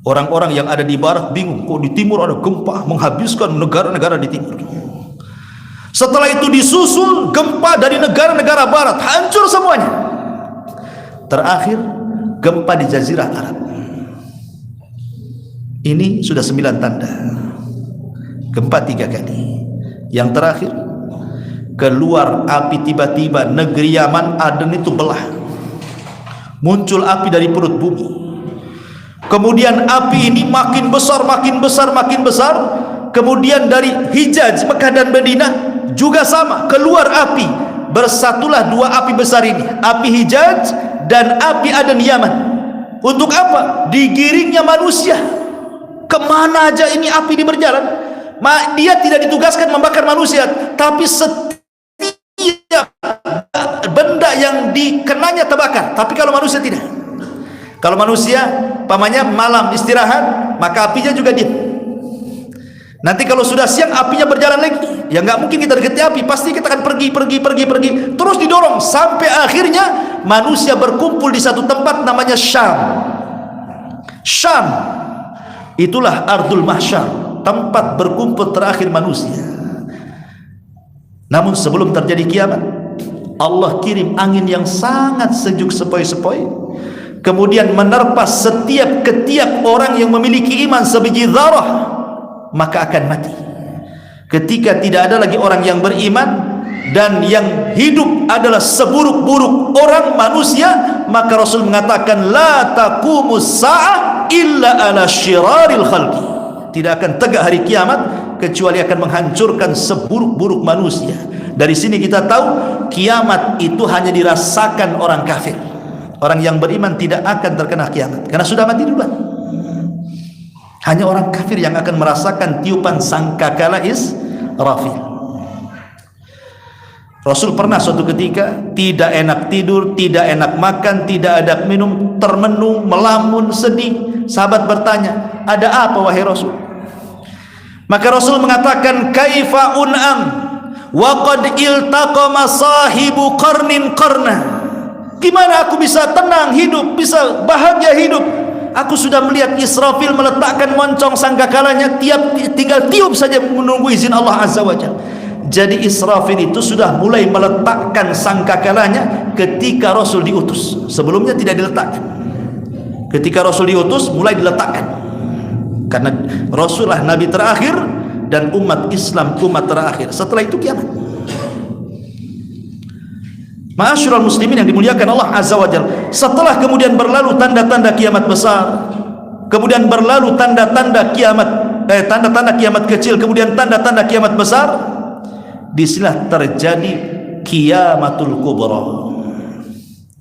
Orang-orang yang ada di barat bingung, kok di timur ada gempa menghabiskan negara-negara di timur. Setelah itu disusul gempa dari negara-negara barat, hancur semuanya. Terakhir gempa di Jazirah Arab. Ini sudah 9 tanda. Gempa 3 kali. Yang terakhir keluar api tiba-tiba, negeri Yaman Aden itu belah. Muncul api dari perut bumi. Kemudian api ini makin besar, makin besar, makin besar. Kemudian dari Hijaz, Mekah dan Madinah juga sama, keluar api. Bersatulah 2 api besar ini, api Hijaz dan api Aden Yaman. Untuk apa? Digiringnya manusia. Kemana aja ini api ini berjalan. Dia tidak ditugaskan membakar manusia, tapi setiap benda yang dikenanya terbakar. Tapi kalau manusia tidak. Kalau manusia pamannya malam istirahat, maka apinya juga diam. Nanti kalau sudah siang apinya berjalan lagi. Ya nggak mungkin kita dekati api, pasti kita akan pergi, terus didorong sampai akhirnya manusia berkumpul di satu tempat namanya Syam. Syam itulah Ardul Mahsyar, tempat berkumpul terakhir manusia. Namun sebelum terjadi kiamat, Allah kirim angin yang sangat sejuk sepoi-sepoi, kemudian menerpa ketiap orang yang memiliki iman sebiji dzarah, maka akan mati. Ketika tidak ada lagi orang yang beriman dan yang hidup adalah seburuk-buruk orang manusia, maka Rasul mengatakan la taqumus sa'ah illa ala syiraril khalqi. Tidak akan tegak hari kiamat kecuali akan menghancurkan seburuk-buruk manusia. Dari sini kita tahu kiamat itu hanya dirasakan orang kafir. Orang yang beriman tidak akan terkena kiamat karena sudah mati duluan. Hanya orang kafir yang akan merasakan tiupan sangkakala Israfil. Rasul pernah suatu ketika tidak enak tidur, tidak enak makan, tidak ada minum, termenung, melamun, sedih. Sahabat bertanya, ada apa wahai Rasul? Maka Rasul mengatakan, kaifa un'am wa qad iltaqama sahibu qarnin qarna. Gimana aku bisa tenang hidup, bisa bahagia hidup? Aku sudah melihat Israfil meletakkan moncong sangkakalanya, tinggal tiup saja menunggu izin Allah Azza wa Jalla. Jadi Israfil itu sudah mulai meletakkan sangkakalanya ketika Rasul diutus. Sebelumnya tidak diletakkan. Ketika Rasul diutus mulai diletakkan. Karena Rasulullah Nabi terakhir dan umat Islam umat terakhir. Setelah itu kiamat. Ma'asyiral muslimin yang dimuliakan Allah Azza wa Jalla, setelah kemudian berlalu tanda-tanda kiamat besar, kemudian berlalu tanda-tanda kiamat tanda-tanda kiamat kecil, kemudian tanda-tanda kiamat besar. Disinilah terjadi kiamatul kubra.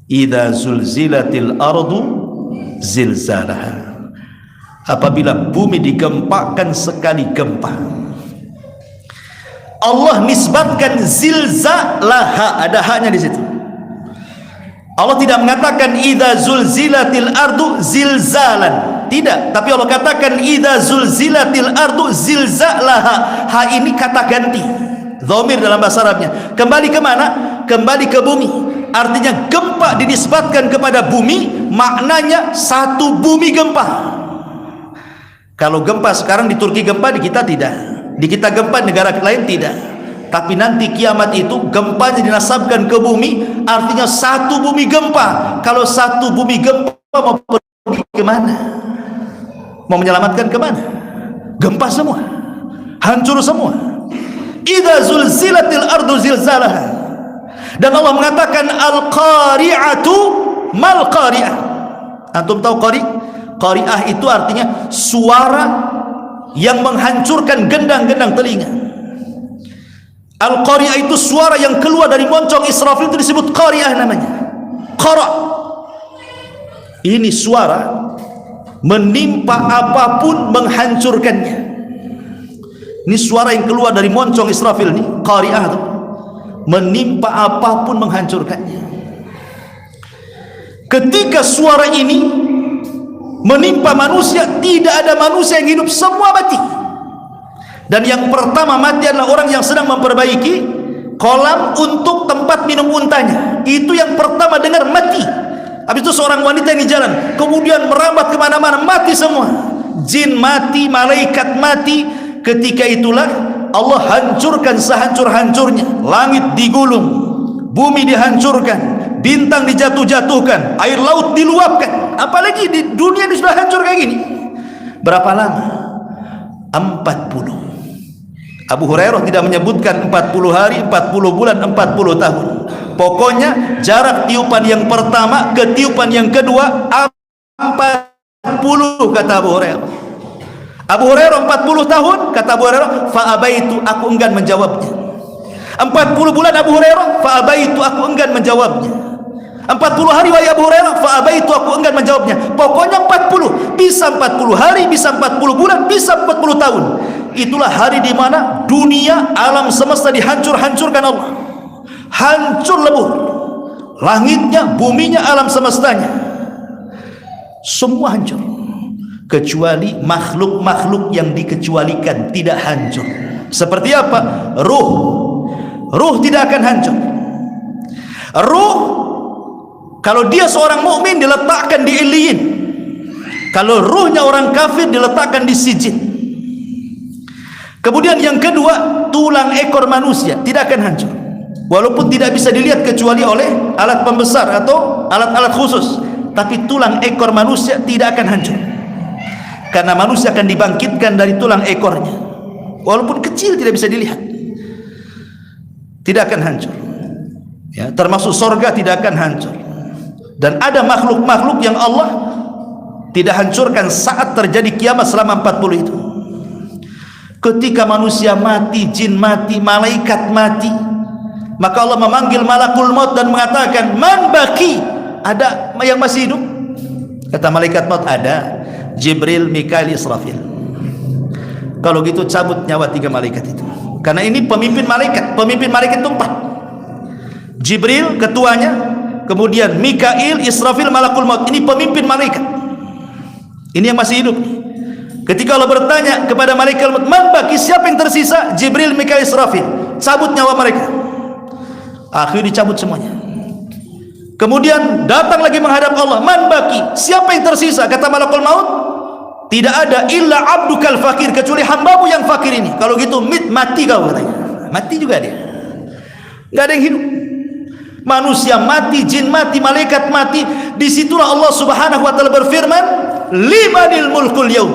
Idza zulzilatil ardu zilzalaha. Apabila bumi digempakan sekali gempa. Allah nisbatkan zilzalaha, ada haknya di situ. Allah tidak mengatakan idza zulzilatil ardu zilzalan, tidak, tapi Allah katakan idza zulzilatil ardu zilzalaha. Ha ini kata ganti, dhamir dalam bahasa Arabnya. Kembali ke mana? Kembali ke bumi. Artinya gempa dinisbatkan kepada bumi, maknanya satu bumi gempa. Kalau gempa sekarang di Turki gempa, di kita tidak. Di kita gempa, negara lain tidak. Tapi nanti kiamat itu gempanya dinasabkan ke bumi, artinya satu bumi gempa. Kalau satu bumi gempa mau pergi kemana? Mau menyelamatkan kemana? Gempa semua, hancur semua. Idza zulzilatil ardu zilzalaha. Dan Allah mengatakan al-qari'atu mal qari'ah. Antum tahu qari'ah itu artinya suara yang menghancurkan gendang-gendang telinga. Al-qari'ah itu suara yang keluar dari moncong Israfil, itu disebut qari'ah namanya. Qara'. Ini suara menimpa apapun menghancurkannya. Ini suara yang keluar dari moncong Israfil ini, qari'ah itu. Menimpa apapun menghancurkannya. Ketika suara ini menimpa manusia, tidak ada manusia yang hidup, semua mati. Dan yang pertama mati adalah orang yang sedang memperbaiki kolam untuk tempat minum untanya. Itu yang pertama dengar mati. Habis itu seorang wanita yang di jalan, kemudian merambat kemana-mana, mati semua. Jin mati, malaikat mati. Ketika itulah Allah hancurkan sehancur-hancurnya. Langit digulung, bumi dihancurkan, bintang dijatuh-jatuhkan, air laut diluapkan. Apalagi di dunia ini sudah hancur kayak gini. Berapa lama? 40. Abu Hurairah tidak menyebutkan 40 hari, 40 bulan, 40 tahun. Pokoknya jarak tiupan yang pertama ke tiupan yang kedua 40, kata Abu Hurairah. Abu Hurairah 40 tahun, kata Abu Hurairah, fa'abaitu, aku enggan menjawabnya. 40 bulan Abu Hurairah, fa'abaitu, aku enggan menjawabnya. 40 hari wahai Abu Hurairah, fa'abaitu, aku enggan menjawabnya. Pokoknya 40, bisa 40 hari, bisa 40 bulan, bisa 40 tahun. Itulah hari di mana dunia, alam semesta dihancur-hancurkan Allah. Hancur lebur. Langitnya, buminya, alam semestanya. Semua hancur. Kecuali makhluk-makhluk yang dikecualikan tidak hancur. Seperti apa? Ruh. Ruh tidak akan hancur. Ruh, kalau dia seorang mukmin diletakkan di Iliyin. Kalau ruhnya orang kafir diletakkan di Sijin. Kemudian yang kedua, tulang ekor manusia tidak akan hancur. Walaupun tidak bisa dilihat kecuali oleh alat pembesar atau alat-alat khusus. Tapi tulang ekor manusia tidak akan hancur. Karena manusia akan dibangkitkan dari tulang ekornya. Walaupun kecil tidak bisa dilihat. Tidak akan hancur. Ya, termasuk sorga tidak akan hancur. Dan ada makhluk-makhluk yang Allah tidak hancurkan saat terjadi kiamat selama 40 itu. Ketika manusia mati, jin mati, malaikat mati, maka Allah memanggil malakul maut dan mengatakan, man baki? Ada yang masih hidup? Kata malaikat maut, ada. Jibril, Mikail, Israfil. Kalau gitu cabut nyawa 3 malaikat itu. Karena ini pemimpin malaikat. Pemimpin malaikat itu 4. Jibril ketuanya, kemudian Mikail, Israfil, malakul maut. Ini pemimpin malaikat. Ini yang masih hidup. Ketika Allah bertanya kepada malaikat maut, man baki, siapa yang tersisa? Jibril, Mikail, Israfil. Cabut nyawa mereka. Akhirnya dicabut semuanya. Kemudian datang lagi menghadap Allah, man baki, siapa yang tersisa? Kata malakul maut, tidak ada illa abdukal fakir, kecuali hambamu yang fakir ini. Kalau gitu mati kau, katanya. Mati juga dia. Enggak ada yang hidup. Manusia mati, jin mati, malaikat mati. Disitulah Allah Subhanahu wa taala berfirman, limanil mulkul yaum.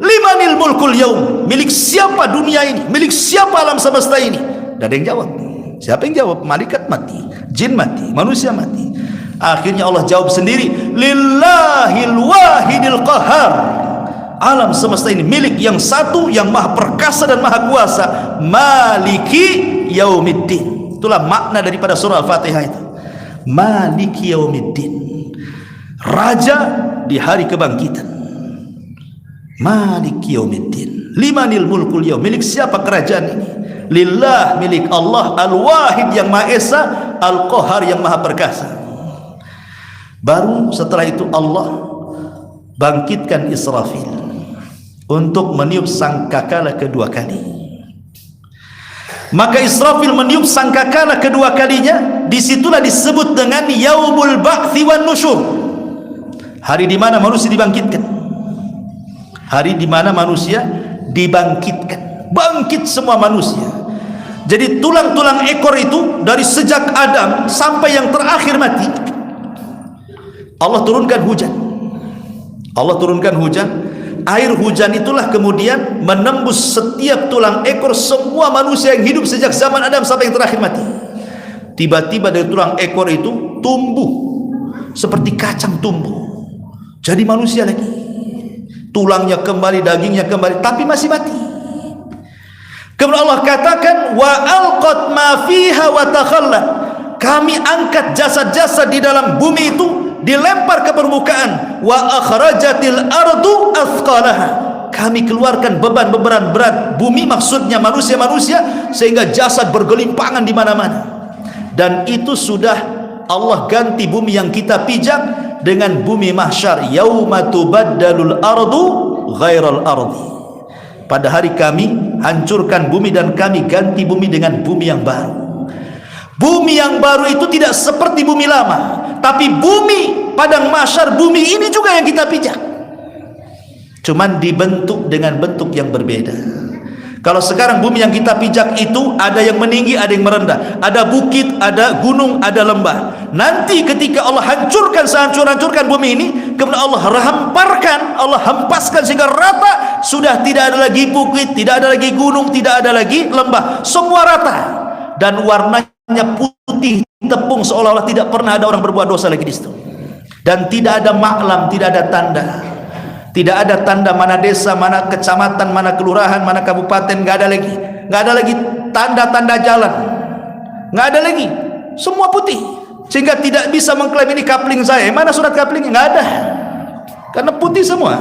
Limanil mulkul yaum. Milik siapa dunia ini? Milik siapa alam semesta ini? Tidak ada yang jawab. Siapa yang jawab? Malaikat mati, jin mati, manusia mati. Akhirnya Allah jawab sendiri, lillahil wahidil qahar. alam semesta ini milik yang satu yang maha perkasa dan maha kuasa, maliki yaumiddin. Itulah makna daripada surah Al-Fatihah itu, maliki yaumiddin, raja di hari kebangkitan. Maliki yaumiddin, limanil mulkul yaum, milik siapa kerajaan ini? Lillah, milik Allah, Al-Wahid yang Maha Esa, Al-Qahar yang Maha Perkasa. Baru setelah itu Allah bangkitkan Israfil untuk meniup sangkakala kedua kali. Maka Israfil meniup sangkakala kedua kalinya, disitulah disebut dengan Yaumul Ba'thi wan Nusyur, hari di mana manusia dibangkitkan. Hari di mana manusia dibangkitkan, bangkit semua manusia. Jadi tulang-tulang ekor itu dari sejak Adam sampai yang terakhir mati, Allah turunkan hujan. Allah turunkan hujan. Air hujan itulah kemudian menembus setiap tulang ekor semua manusia yang hidup sejak zaman Adam sampai yang terakhir mati. Tiba-tiba dari tulang ekor itu tumbuh seperti kacang tumbuh, jadi manusia lagi. Tulangnya kembali, dagingnya kembali, tapi masih mati. Kemudian Allah katakan, wa alqat ma fiha wa takhallat. Kami angkat jasad-jasad di dalam bumi itu, dilempar ke permukaan. Wa akhrajatil ardu athqalaha. Kami keluarkan beban-beban berat bumi, maksudnya manusia-manusia, sehingga jasad bergelimpangan di mana-mana. Dan itu sudah Allah ganti bumi yang kita pijak dengan bumi mahsyar, yauma tubaddalul ardu ghairal ardi. Pada hari kami hancurkan bumi dan kami ganti bumi dengan bumi yang baru. Bumi yang baru itu tidak seperti bumi lama, tapi bumi padang mahsyar, bumi ini juga yang kita pijak, cuman dibentuk dengan bentuk yang berbeda. Kalau sekarang bumi yang kita pijak itu ada yang meninggi, ada yang merendah, ada bukit, ada gunung, ada lembah. Nanti ketika Allah hancurkan sehancur-hancurkan bumi ini, kemudian Allah hamparkan, Allah hempaskan sehingga rata, sudah tidak ada lagi bukit, tidak ada lagi gunung, tidak ada lagi lembah, semua rata dan warnanya putih tepung, seolah-olah tidak pernah ada orang berbuat dosa lagi di situ. Dan tidak ada maklam, tidak ada tanda. Tidak ada tanda mana desa, mana kecamatan, mana kelurahan, mana kabupaten, nggak ada lagi. Nggak ada lagi tanda-tanda jalan, nggak ada lagi, semua putih. Sehingga tidak bisa mengklaim ini kapling saya. Mana surat kaplingnya? Nggak ada, karena putih semua.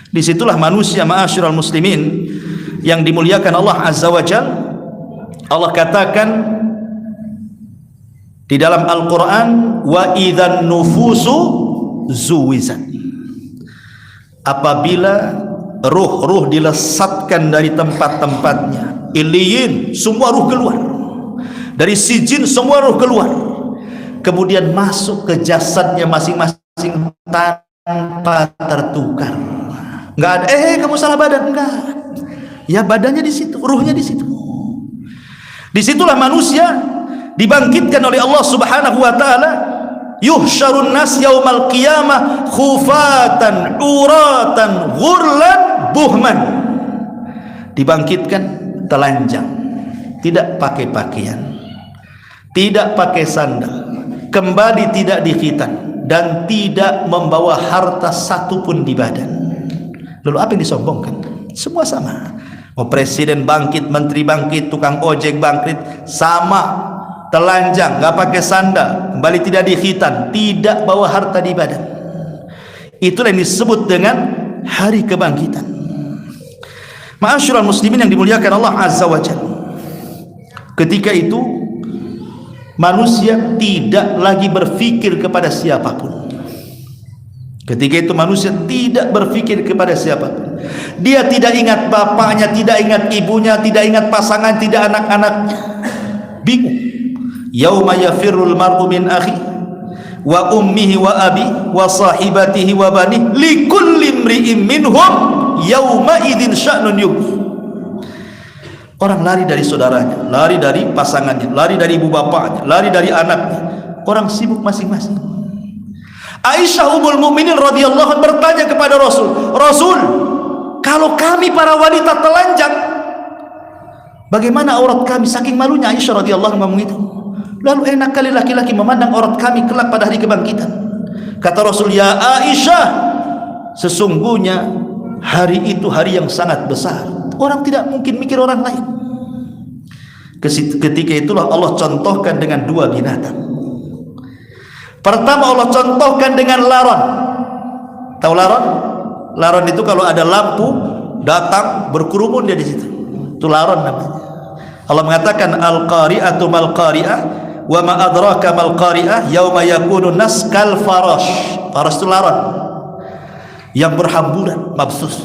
Disitulah manusia, ma'asyiral muslimin yang dimuliakan Allah Azza wa Jalla. Allah katakan di dalam Al-Quran, wa idzan nufusu zuwizat. Apabila ruh-ruh dilesatkan dari tempat-tempatnya, iliyin, semua ruh keluar. Dari sijin semua ruh keluar, kemudian masuk ke jasadnya masing-masing tanpa tertukar. Enggak ada, kamu salah badan, enggak. Ya badannya di situ, ruhnya di situ. Disitulah manusia dibangkitkan oleh Allah Subhanahu wa taala. Yuhsyarun nas yaumal qiyamah khufatan uratan ghurlan buhman. Dibangkitkan telanjang, tidak pakai pakaian, tidak pakai sandal, kembali tidak dikhitan, dan tidak membawa harta satupun di badan. Lalu apa yang disombongkan? Semua sama. Mau presiden bangkit, menteri bangkit, tukang ojek bangkit, sama. Telanjang, nggak pakai sandal, kembali tidak dikhitan, tidak bawa harta di badan. Itulah yang disebut dengan hari kebangkitan. Ma'asyiral muslimin yang dimuliakan Allah Azza wa Jalla. Ketika itu manusia tidak lagi berpikir kepada siapapun. Ketika itu manusia tidak berpikir kepada siapapun. Dia tidak ingat bapaknya, tidak ingat ibunya, tidak ingat pasangan, tidak anak-anaknya. Bingung. Yauma yafirrul mar'u min akhi wa ummihi wa abi wa sahibatihi wa bani likulli imri'in minhum yauma idzin sya'nun yughni. Orang lari dari saudaranya, lari dari pasangannya, lari dari ibu bapaknya, lari dari anaknya. Orang sibuk masing-masing. Aisyah ummul mukminin radhiyallahu anha bertanya kepada Rasul, "Rasul, kalau kami para wanita telanjang, bagaimana aurat kami?" Saking malunya Aisyah radhiyallahu anha ngomong itu. Lalu enak kali laki-laki memandang aurat kami kelak pada hari kebangkitan. Kata Rasul, "Ya Aisyah, sesungguhnya Hari itu hari yang sangat besar. Orang tidak mungkin mikir orang lain. Ketika itulah Allah contohkan dengan dua binatang. Pertama Allah contohkan dengan laron. Tahu laron? Laron itu kalau ada lampu datang berkerumun dia di situ. Itu laron namanya. Allah mengatakan al-qari'atu mal qari'ah wa ma adraka mal qari'ah yauma yakunu nas kal farash. Farash itu laron yang berhamburan, mabsus.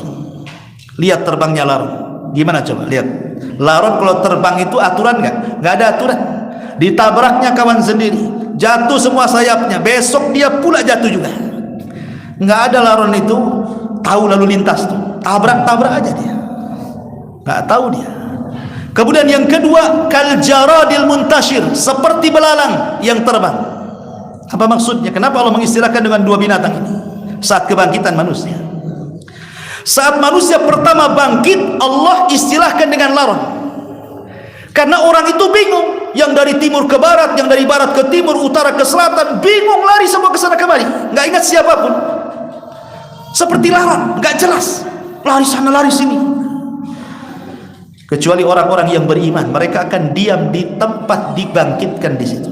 Lihat terbangnya laron. Gimana coba lihat. Laron kalau terbang itu aturan enggak? Enggak ada aturan. Ditabraknya kawan sendiri, jatuh semua sayapnya, besok dia pula jatuh juga. Enggak ada laron itu tahu lalu lintas tuh. Tabrak-tabrak aja dia. Enggak tahu dia. Kemudian yang kedua, kal jaradil muntashir, seperti belalang yang terbang. Apa maksudnya? Kenapa Allah mengistilahkan dengan dua binatang ini saat kebangkitan manusia? Saat manusia pertama bangkit, Allah istilahkan dengan laron. Karena orang itu bingung, yang dari timur ke barat, yang dari barat ke timur, utara ke selatan, bingung, lari semua ke sana kemari, nggak ingat siapapun. Seperti laron, nggak jelas, lari sana lari sini. Kecuali orang-orang yang beriman, mereka akan diam di tempat dibangkitkan di situ.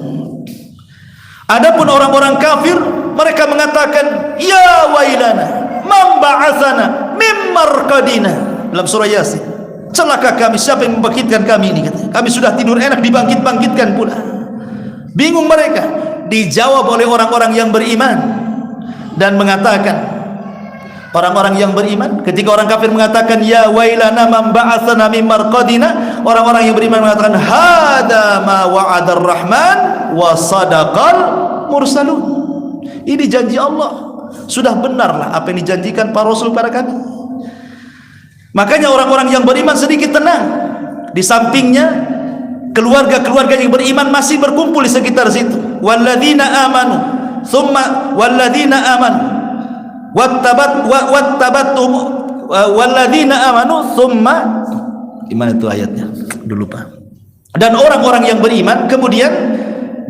Adapun orang-orang kafir, mereka mengatakan, ya wailana, man ba'atsana mim marqadina. Dalam surah Yasin, celaka kami, siapa yang membangkitkan kami ini? Kami sudah tidur enak, dibangkit-bangkitkan pula. Bingung mereka. Dijawab oleh orang-orang yang beriman dan mengatakan, orang-orang yang beriman, ketika orang kafir mengatakan ya wailana man ba'atsana mim marqadina, orang-orang yang beriman mengatakan hada ma wa'adar rahman wa sadaqal mursalun. Ini janji Allah, sudah benarlah apa yang dijanjikan para rasul kepada kami. Makanya orang-orang yang beriman sedikit tenang. Di sampingnya keluarga-keluarga yang beriman masih berkumpul di sekitar situ. Walladzina amanu thumma walladzina amanu wattabatum walladzina amanu thumma, gimana itu ayatnya? Dulu lupa. Dan orang-orang yang beriman kemudian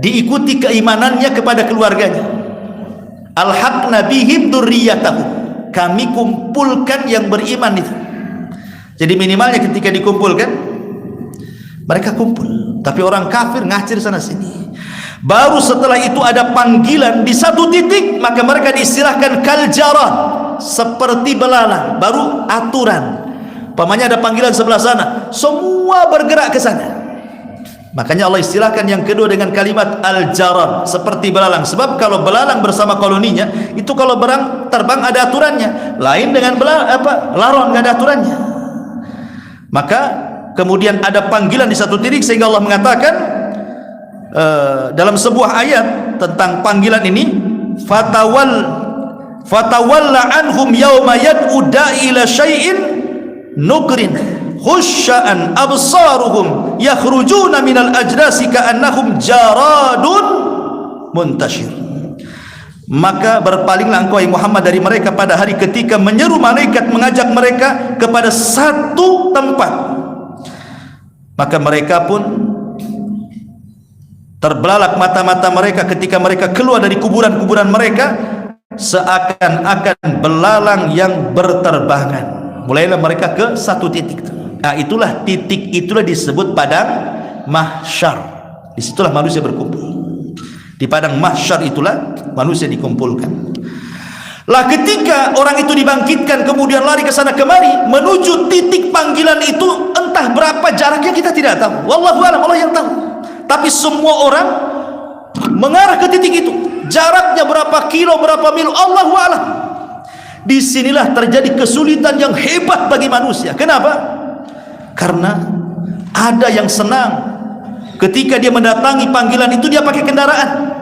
diikuti keimanannya kepada keluarganya. Alhaqna bihim dzurriyyatahum. Kami kumpulkan yang beriman itu. Jadi minimalnya ketika dikumpulkan mereka kumpul. Tapi orang kafir ngacir sana sini. Baru setelah itu ada panggilan di satu titik, maka mereka diistilahkan kal jarad, seperti belalang. Baru aturan. Pamannya ada panggilan sebelah sana, semua bergerak ke sana. Makanya Allah istilahkan yang kedua dengan kalimat al-jarad, seperti belalang. Sebab kalau belalang bersama koloninya, itu kalau terbang ada aturannya. Lain dengan laron nggak ada aturannya. Maka kemudian ada panggilan di satu titik sehingga Allah mengatakan dalam sebuah ayat tentang panggilan ini, fatawalla anhum yawma yad'u da'i ila syai'in nukrin khusya'an absaruhum yakhrujuna minal ajdasi ka'annahum jaradun muntashir. Maka berpalinglah engkau Muhammad dari mereka pada hari ketika menyeru malaikat mengajak mereka kepada satu tempat, maka mereka pun terbelalak mata-mata mereka ketika mereka keluar dari kuburan-kuburan mereka seakan-akan belalang yang berterbangan. Mulailah mereka ke satu titik. Nah, itulah titik, itulah disebut padang mahsyar. Disitulah manusia berkumpul. Di padang mahsyar itulah manusia dikumpulkan. Lah ketika orang itu dibangkitkan kemudian lari ke sana kemari menuju titik panggilan itu, entah berapa jaraknya kita tidak tahu. Wallahu a'lam, Allah yang tahu. Tapi semua orang mengarah ke titik itu. Jaraknya berapa kilo, berapa mil, Allahu a'lam. Disinilah terjadi kesulitan yang hebat bagi manusia. Kenapa? Karena ada yang senang ketika dia mendatangi panggilan itu, dia pakai kendaraan.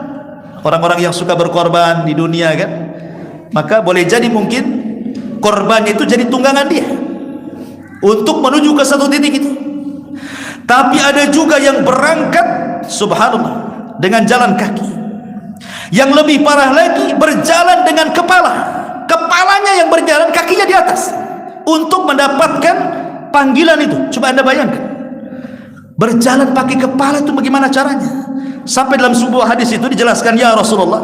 Orang-orang yang suka berkorban di dunia kan, maka boleh jadi mungkin korbannya itu jadi tunggangan dia untuk menuju ke satu titik itu. Tapi ada juga yang berangkat, subhanallah, dengan jalan kaki. Yang lebih parah lagi, berjalan dengan kepalanya yang berjalan, kakinya di atas untuk mendapatkan panggilan itu. Coba Anda bayangkan, berjalan pakai kepala itu bagaimana caranya? Sampai dalam sebuah hadis itu dijelaskan, ya Rasulullah,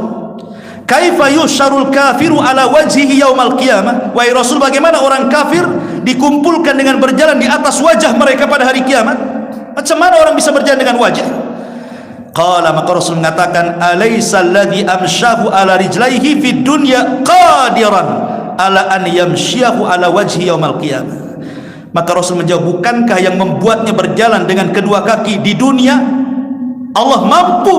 Kaifa yusyarul kafiru ala wajhihi yaumal qiyamah? Wahai Rasul, bagaimana orang kafir dikumpulkan dengan berjalan di atas wajah mereka pada hari kiamat? Macam mana orang bisa berjalan dengan wajah? Qala, maka Rasul mengatakan, alaysa alladhi amshahu ala rijlaihi fid dunya qadiran ala an yamshiyahu ala wajhi yaumal qiyamah? Maka Rasul menjawab, bukankah yang membuatnya berjalan dengan kedua kaki di dunia, Allah mampu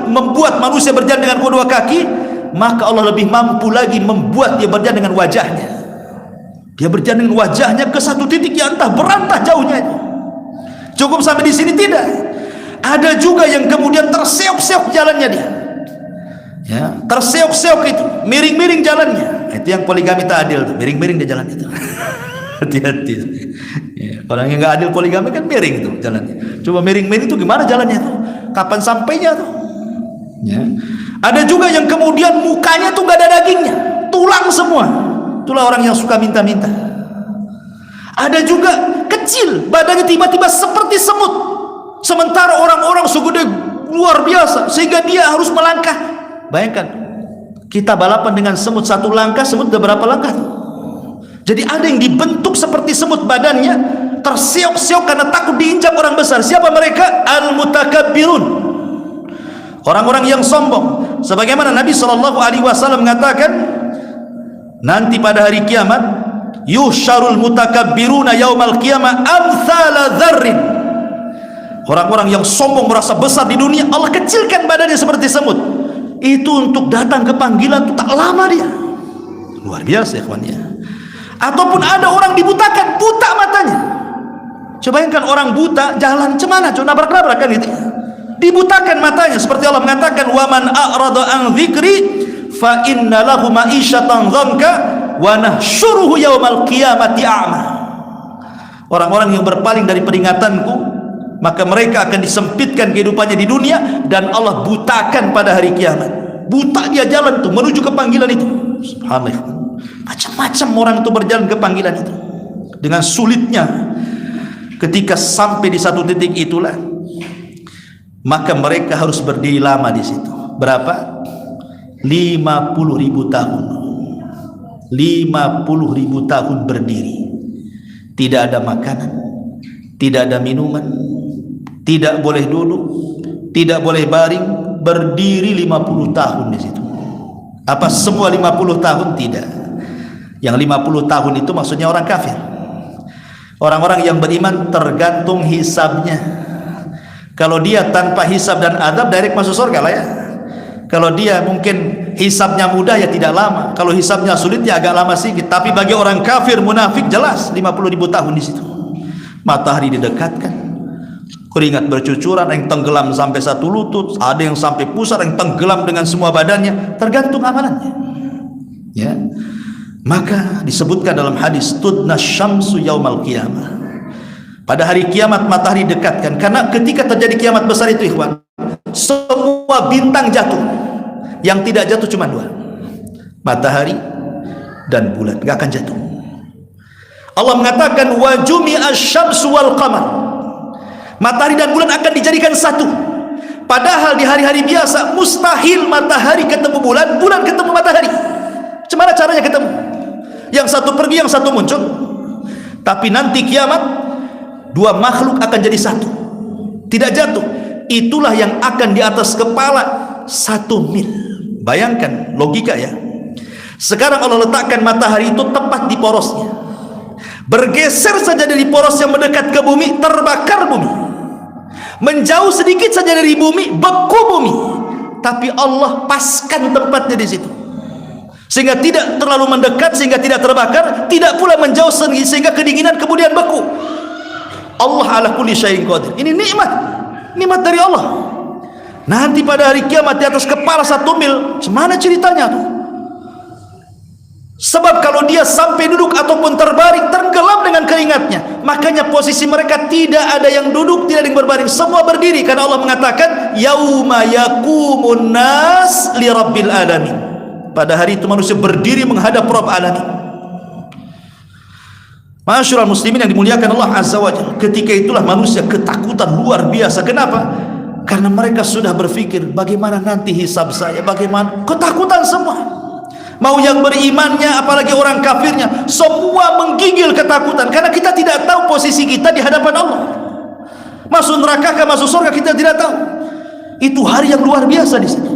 membuat manusia berjalan dengan kedua kaki, maka Allah lebih mampu lagi membuat dia berjalan dengan wajahnya. Dia berjalan dengan wajahnya ke satu titik yang entah berantah jauhnya. Cukup sampai di sini? Tidak. Ada juga yang kemudian terseok-seok jalannya dia, ya, terseok-seok itu, miring-miring jalannya. Itu yang poligami tak adil tuh, miring-miring dia jalan itu. Hati-hati. Ya, orang yang nggak adil poligami kan miring itu jalannya. Coba miring-miring itu gimana jalannya tuh? Kapan sampainya tuh? Ya. Ada juga yang kemudian mukanya tuh gak ada dagingnya, tulang semua. Itulah orang yang suka minta-minta. Ada juga kecil, badannya tiba-tiba seperti semut, sementara orang-orang segede luar biasa sehingga dia harus melangkah. Bayangkan, kita balapan dengan semut, satu langkah semut udah berapa langkah? Jadi ada yang dibentuk seperti semut badannya, terseok-seok karena takut diinjak orang besar. Siapa mereka? Al-mutakabbirun, orang-orang yang sombong. Sebagaimana Nabi SAW mengatakan, nanti pada hari kiamat, yusyarul mutakabbiruna yaumal qiyamah amthala dzarrin. Orang-orang yang sombong merasa besar di dunia, Allah kecilkan badannya seperti semut. Itu untuk datang ke panggilan itu tak lama dia. Luar biasa ikhwannya. Ataupun ada orang dibutakan, buta matanya. Coba bayangkan orang buta jalan cemana, cuma nabrak-nabrak kan gitu. Dibutakan matanya, seperti Allah mengatakan, wa man a'rada an dzikri fa inna lahu ma'isyatan dhanka wa nahsyuruhu yaumal qiyamati a'ma. Orang-orang yang berpaling dari peringatanku, maka mereka akan disempitkan kehidupannya di dunia dan Allah butakan pada hari kiamat. Buta dia jalan tuh menuju ke panggilan itu. Subhanallah. Macam-macam orang itu berjalan ke panggilan itu. Dengan sulitnya ketika sampai di satu titik itulah, maka mereka harus berdiri lama di situ. Berapa? 50.000 tahun. 50.000 tahun berdiri. Tidak ada makanan, tidak ada minuman, tidak boleh duduk, tidak boleh baring, berdiri 50 tahun di situ. Apa semua 50 tahun? Tidak. Yang 50 tahun itu maksudnya orang kafir. Orang-orang yang beriman tergantung hisabnya. Kalau dia tanpa hisab dan adab, direct masuk surga lah ya. Kalau dia mungkin hisabnya mudah, ya tidak lama. Kalau hisabnya sulit, ya agak lama sedikit. Tapi bagi orang kafir munafik jelas 50.000 tahun di situ. Matahari didekatkan, keringat bercucuran, yang tenggelam sampai satu lutut, ada yang sampai pusar, yang tenggelam dengan semua badannya, tergantung amalannya. Ya. Maka disebutkan dalam hadis, tudna syamsu yaumal qiyamah. Pada hari kiamat matahari dekatkan, karena ketika terjadi kiamat besar itu ikhwan, semua bintang jatuh. Yang tidak jatuh cuma dua, matahari dan bulan, gak akan jatuh. Allah mengatakan wa jumi'a syamsu wal qamar, matahari dan bulan akan dijadikan satu. Padahal di hari-hari biasa mustahil matahari ketemu bulan, bulan ketemu matahari. Gimana caranya ketemu? Yang satu pergi, yang satu muncul. Tapi nanti kiamat dua makhluk akan jadi satu, tidak jatuh. Itulah yang akan di atas kepala 1 mil. Bayangkan logika ya. Sekarang Allah letakkan matahari itu tepat di porosnya. Bergeser saja dari poros yang mendekat ke bumi, terbakar bumi. Menjauh sedikit saja dari bumi, beku bumi. Tapi Allah paskan tempatnya di situ, sehingga tidak terlalu mendekat, sehingga tidak terbakar, tidak pula menjauh sehingga kedinginan kemudian beku. Allah ala kulli syai'in qadir. Ini nikmat dari Allah. Nanti pada hari kiamat di atas kepala 1 mil, semana ceritanya tuh? Sebab kalau dia sampai duduk ataupun terbaring, tenggelam dengan keringatnya. Makanya posisi mereka tidak ada yang duduk, tidak ada yang berbaring, semua berdiri, karena Allah mengatakan yauma yaqumun nas li rabbil alamin. Pada hari itu manusia berdiri menghadap Rabb alamin. Masyaallah muslimin yang dimuliakan Allah Azza wa Jalla, ketika itulah manusia ketakutan luar biasa. Kenapa? Karena mereka sudah berpikir bagaimana nanti hisab saya, bagaimana, ketakutan semua. Mau yang berimannya apalagi orang kafirnya, semua menggigil ketakutan karena kita tidak tahu posisi kita di hadapan Allah. Masuk neraka ke masuk surga kita tidak tahu. Itu hari yang luar biasa di situ.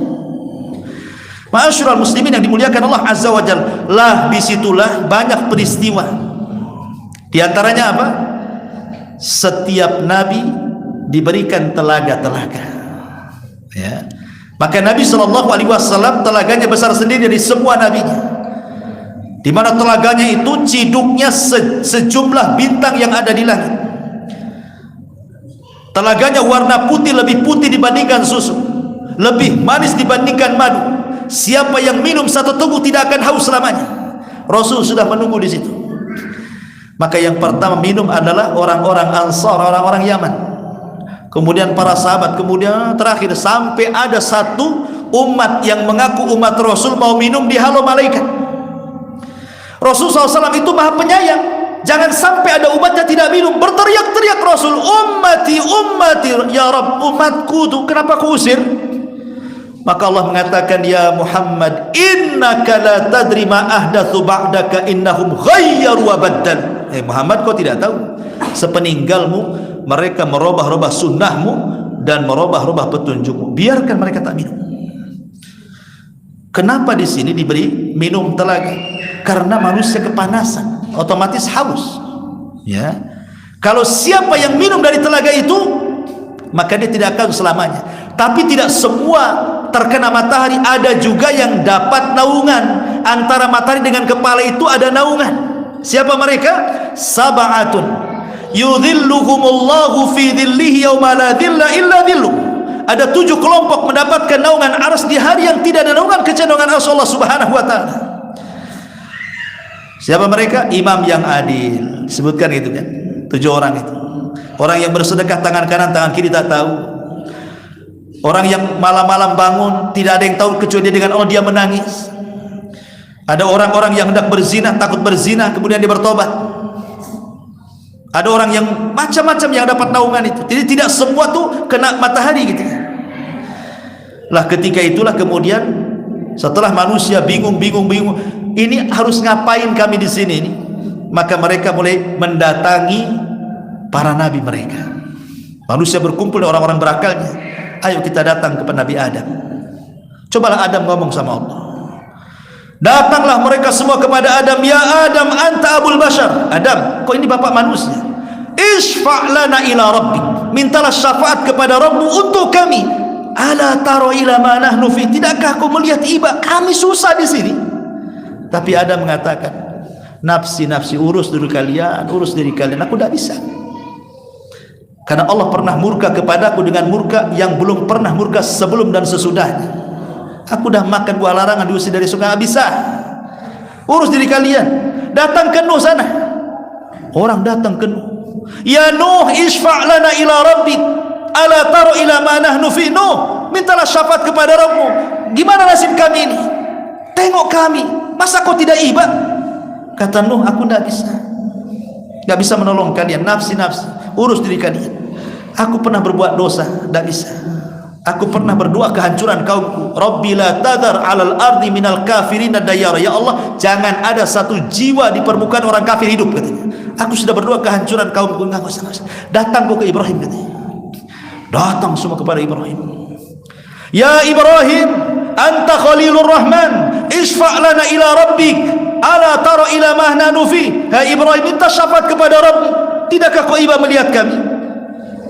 Ma'asyiral muslimin yang dimuliakan Allah Azza wa Jalla, lah disitulah banyak peristiwa. Di antaranya apa? Setiap nabi diberikan telaga-telaga. Ya. Maka Nabi SAW telaganya besar sendiri dari semua nabinya. Di mana telaganya itu ciduknya sejumlah bintang yang ada di langit. Telaganya warna putih, lebih putih dibandingkan susu, lebih manis dibandingkan madu. Siapa yang minum satu teguk tidak akan haus selamanya. Rasul sudah menunggu di situ. Maka yang pertama minum adalah orang-orang Ansar, orang-orang Yaman. Kemudian para sahabat, kemudian terakhir sampai ada satu umat yang mengaku umat Rasul mau minum di halau malaikat. Rasul SAW itu maha penyayang. Jangan sampai ada umatnya tidak minum. Berteriak-teriak Rasul, ummati, ummati, ya Rabb, umatku tuh kenapa kau usir? Maka Allah mengatakan, ya Muhammad, innaka la tadri ma ahdatsu ba'daka innahum ghayyaru wa baddal. Muhammad, kau tidak tahu sepeninggalmu mereka merubah-rubah sunnahmu dan merubah-rubah petunjukmu. Biarkan mereka tak minum. Kenapa di sini diberi minum telaga? Karena manusia kepanasan, otomatis haus. Ya, kalau siapa yang minum dari telaga itu, maka dia tidak akan selamanya. Tapi tidak semua terkena matahari, ada juga yang dapat naungan. Antara matahari dengan kepala itu ada naungan. Siapa mereka? Sab'atun yudhilluhumullahu fi dhillihi yawma la dhilla illa dhilluh. Ada 7 kelompok mendapatkan naungan arsy di hari yang tidak ada naungan kecuali naungan arsy Allah Subhanahu wa taala. Siapa mereka? Imam yang adil. Sebutkan itu kan. 7 orang itu. Orang yang bersedekah tangan kanan, tangan kiri tak tahu. Orang yang malam-malam bangun tidak ada yang tahu kecuali dia dengan dia menangis. Ada orang-orang yang hendak berzina, takut berzina, kemudian dia bertobat. Ada orang yang macam-macam yang dapat naungan itu. Jadi tidak semua tuh kena matahari gitu. Lah ketika itulah kemudian setelah manusia bingung, ini harus ngapain kami di sini ini? Maka mereka mulai mendatangi para nabi mereka. Manusia berkumpul dengan orang-orang berakalnya. Ayo kita datang kepada Nabi Adam. Cobalah Adam ngomong sama Allah. Datanglah mereka semua kepada Adam. Ya Adam, anta abul bashar. Adam, kau ini bapak manusia. Isfa' lana ila rabbik. Mintalah syafaat kepada Rabbmu untuk kami. Ala taro ila ma nahnu fi. Tidakkah kau melihat iba kami susah di sini? Tapi Adam mengatakan, nafsi, urus diri kalian, aku tidak bisa. Karena Allah pernah murka kepadaku dengan murka yang belum pernah murka sebelum dan sesudahnya. Aku dah makan buah larangan, diusir dari surga, tidak bisa. Urus diri kalian. Datang ke Nuh sana. Orang datang ke Nuh. Ya Nuh, isfa' lana ila rabbik. Ala taro ila ma nahnu fi. Nuh, mintalah syafaat kepada Rabbmu. Gimana nasib kami ini? Tengok kami. Masa kau tidak iba? Kata Nuh, aku tidak bisa. Tidak bisa menolong kalian. Nafsi, urus diri kalian. Aku pernah berbuat dosa, tidak bisa. Aku pernah berdoa kehancuran kaumku. Rabbi la tadar alal ardi minal kafirina dayara. Ya Allah, jangan ada satu jiwa di permukaan orang kafir hidup, katanya. Aku sudah berdoa kehancuran kaumku. Enggak usah. Datang kau ke Ibrahim, katanya. Datang semua kepada Ibrahim. Ya Ibrahim, anta khalilur rahman, isfa' lana ila rabbik. Ala tara ila ma nahnu fi. Hai Ibrahim, minta syafaat kepada Rabb. Tidakkah kau iba melihat kami?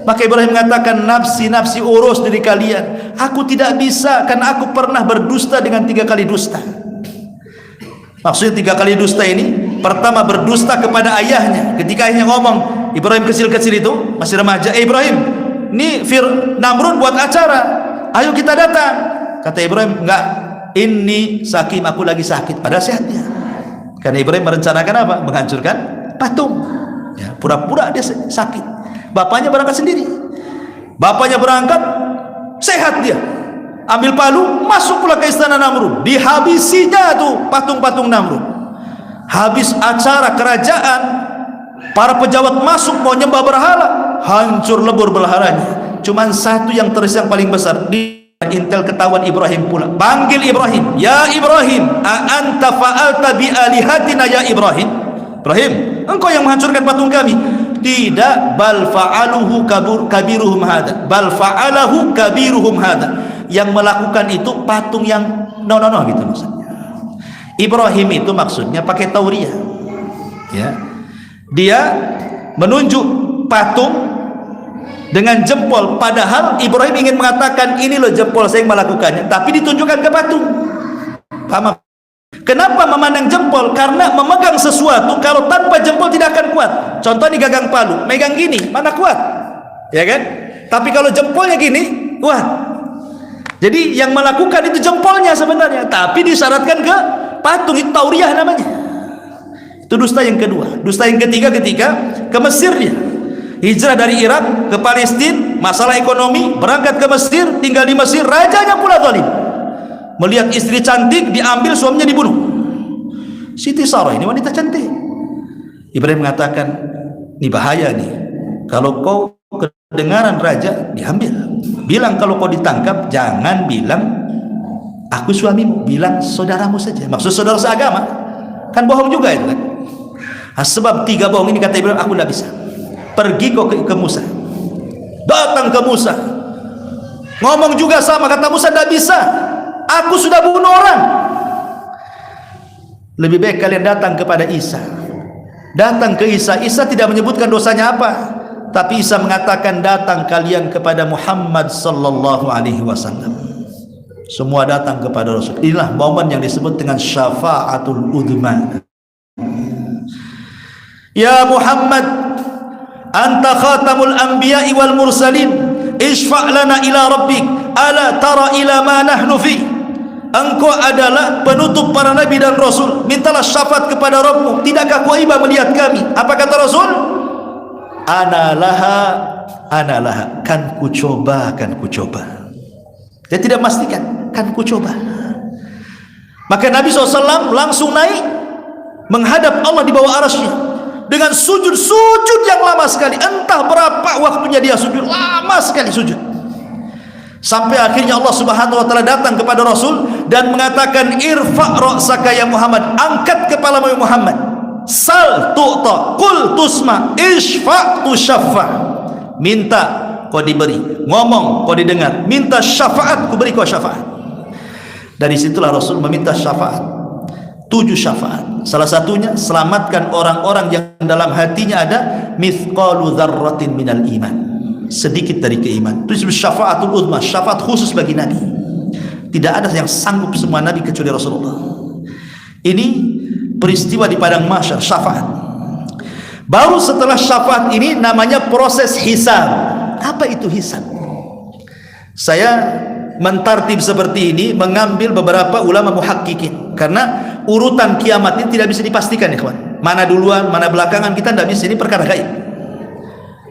Maka Ibrahim mengatakan, nafsi, urus diri kalian. Aku tidak bisa, karena aku pernah berdusta dengan 3 kali dusta. Maksudnya 3 kali dusta ini, pertama berdusta kepada ayahnya. Ketika ayahnya ngomong, Ibrahim kecil-kecil itu masih remaja, Ibrahim, ini Namrud buat acara, ayo kita datang. Kata Ibrahim, enggak, ini sakim, aku lagi sakit. Padahal sehatnya. Karena Ibrahim merencanakan apa? Menghancurkan patung. Ya, pura-pura dia sakit. Bapaknya berangkat sendiri. Bapaknya berangkat, sehat dia. Ambil palu, masuk pula ke istana Namrud. Dihabisinya tuh patung-patung Namrud. Habis acara kerajaan, para pejabat masuk mau nyembah berhala, hancur lebur berhalanya. cuman satu yang terus yang paling besar. Di intel ketahuan Ibrahim pula, panggil Ibrahim, ya Ibrahim, anta fa'alta bi alihatina ya Ibrahim. Ibrahim, engkau yang menghancurkan patung kami. Tidak, bal fa'aluhu kabiruhum hada, bal fa'alahu kabiruhum hada. Yang melakukan itu patung yang no gitu maksudnya. Ibrahim itu maksudnya pakai tauriah, ya. Dia menunjuk patung dengan jempol, padahal Ibrahim ingin mengatakan ini loh jempol saya yang melakukannya, tapi ditunjukkan ke patung. Paham? Kenapa memandang jempol? Karena memegang sesuatu kalau tanpa jempol tidak akan kuat. Contoh di gagang palu, megang gini mana kuat, ya kan? Tapi kalau jempolnya gini kuat. Jadi yang melakukan itu jempolnya sebenarnya, tapi disyaratkan ke patung. Itu tauriah namanya. Itu dusta yang kedua. Dusta yang ketiga ketika ke Mesir dia hijrah dari Irak ke Palestina, masalah ekonomi, berangkat ke Mesir, tinggal di Mesir, rajanya pula zalim. Melihat istri cantik diambil, suaminya dibunuh. Siti Sarah ini wanita cantik. Ibrahim mengatakan, ini bahaya nih, kalau kau kedengaran raja diambil. Bilang kalau kau ditangkap, jangan bilang aku suamimu, bilang saudaramu saja. Maksud saudara seagama, kan bohong juga itu kan. Nah, sebab 3 bohong ini kata Ibrahim, aku tidak bisa. Pergi kau ke Musa, datang ke Musa, ngomong juga sama, kata Musa tidak bisa, aku sudah bunuh orang. Lebih baik kalian datang kepada Isa. Datang ke Isa. Isa tidak menyebutkan dosanya apa, tapi Isa mengatakan datang kalian kepada Muhammad sallallahu alaihi wasallam. Semua datang kepada Rasul. Inilah momen yang disebut dengan syafa'atul udhma. Ya Muhammad, anta khatamul anbiya'i wal mursalin, ishfa' lana ila rabbik, ala tara ila ma nahnu fi. Engkau adalah penutup para nabi dan rasul, mintalah syafaat kepada Rabbmu, tidakkah kau iba melihat kami? Apa kata Rasul? Ana laha, kan ku coba. Dia tidak memastikan, kan ku coba. Maka Nabi SAW langsung naik menghadap Allah di bawah arasy dengan sujud yang lama sekali. Entah berapa waktunya dia sujud, lama sekali sujud, sampai akhirnya Allah Subhanahu wa taala datang kepada Rasul dan mengatakan, irfa' ra'saka ya Muhammad, angkat kepalamu ya Muhammad, sal tu'ta, qul tusma, ishfa' tusyaffa, minta kau diberi, ngomong kau didengar, minta syafaat ku beri kau syafaat. Dari situlah Rasul meminta syafaat, 7 syafaat. Salah satunya, selamatkan orang-orang yang dalam hatinya ada mithqalu dzarratin minal iman, sedikit dari keiman. Itu disebut syafaatul uzma, syafaat khusus bagi Nabi. Tidak ada yang sanggup semua Nabi kecuali Rasulullah. Ini peristiwa di padang mahsyar, syafaat. Baru setelah syafaat ini namanya proses hisab. Apa itu hisab? Saya mentartib seperti ini mengambil beberapa ulama muhakkikin, karena urutan kiamat ini tidak bisa dipastikan ya kawan. Mana duluan, mana belakangan, kita tidak bisa, ini perkara gaib.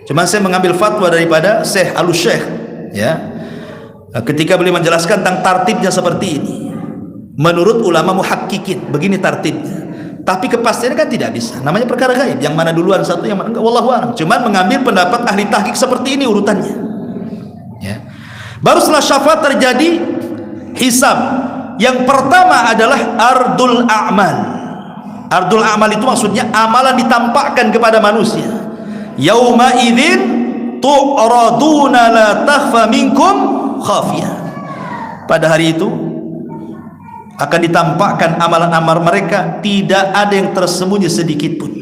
Cuma saya mengambil fatwa daripada Syekh Al-Syekh, ya, ketika beliau menjelaskan tentang tartibnya seperti ini. Menurut ulama muhakkikin begini tartibnya, tapi kepastiannya kan tidak bisa, namanya perkara gaib, yang mana duluan satu, yang mana enggak, wallahu a'lam. Cuma mengambil pendapat ahli tahqiq seperti ini urutannya, ya. Baru setelah syafaat terjadi hisab. Yang pertama adalah ardul a'mal. Ardul a'mal itu maksudnya amalan ditampakkan kepada manusia. Yauma idzin tu'raduna la takhfa minkum khafiyah. Pada hari itu akan ditampakkan amalan-amal mereka, tidak ada yang tersembunyi sedikit pun.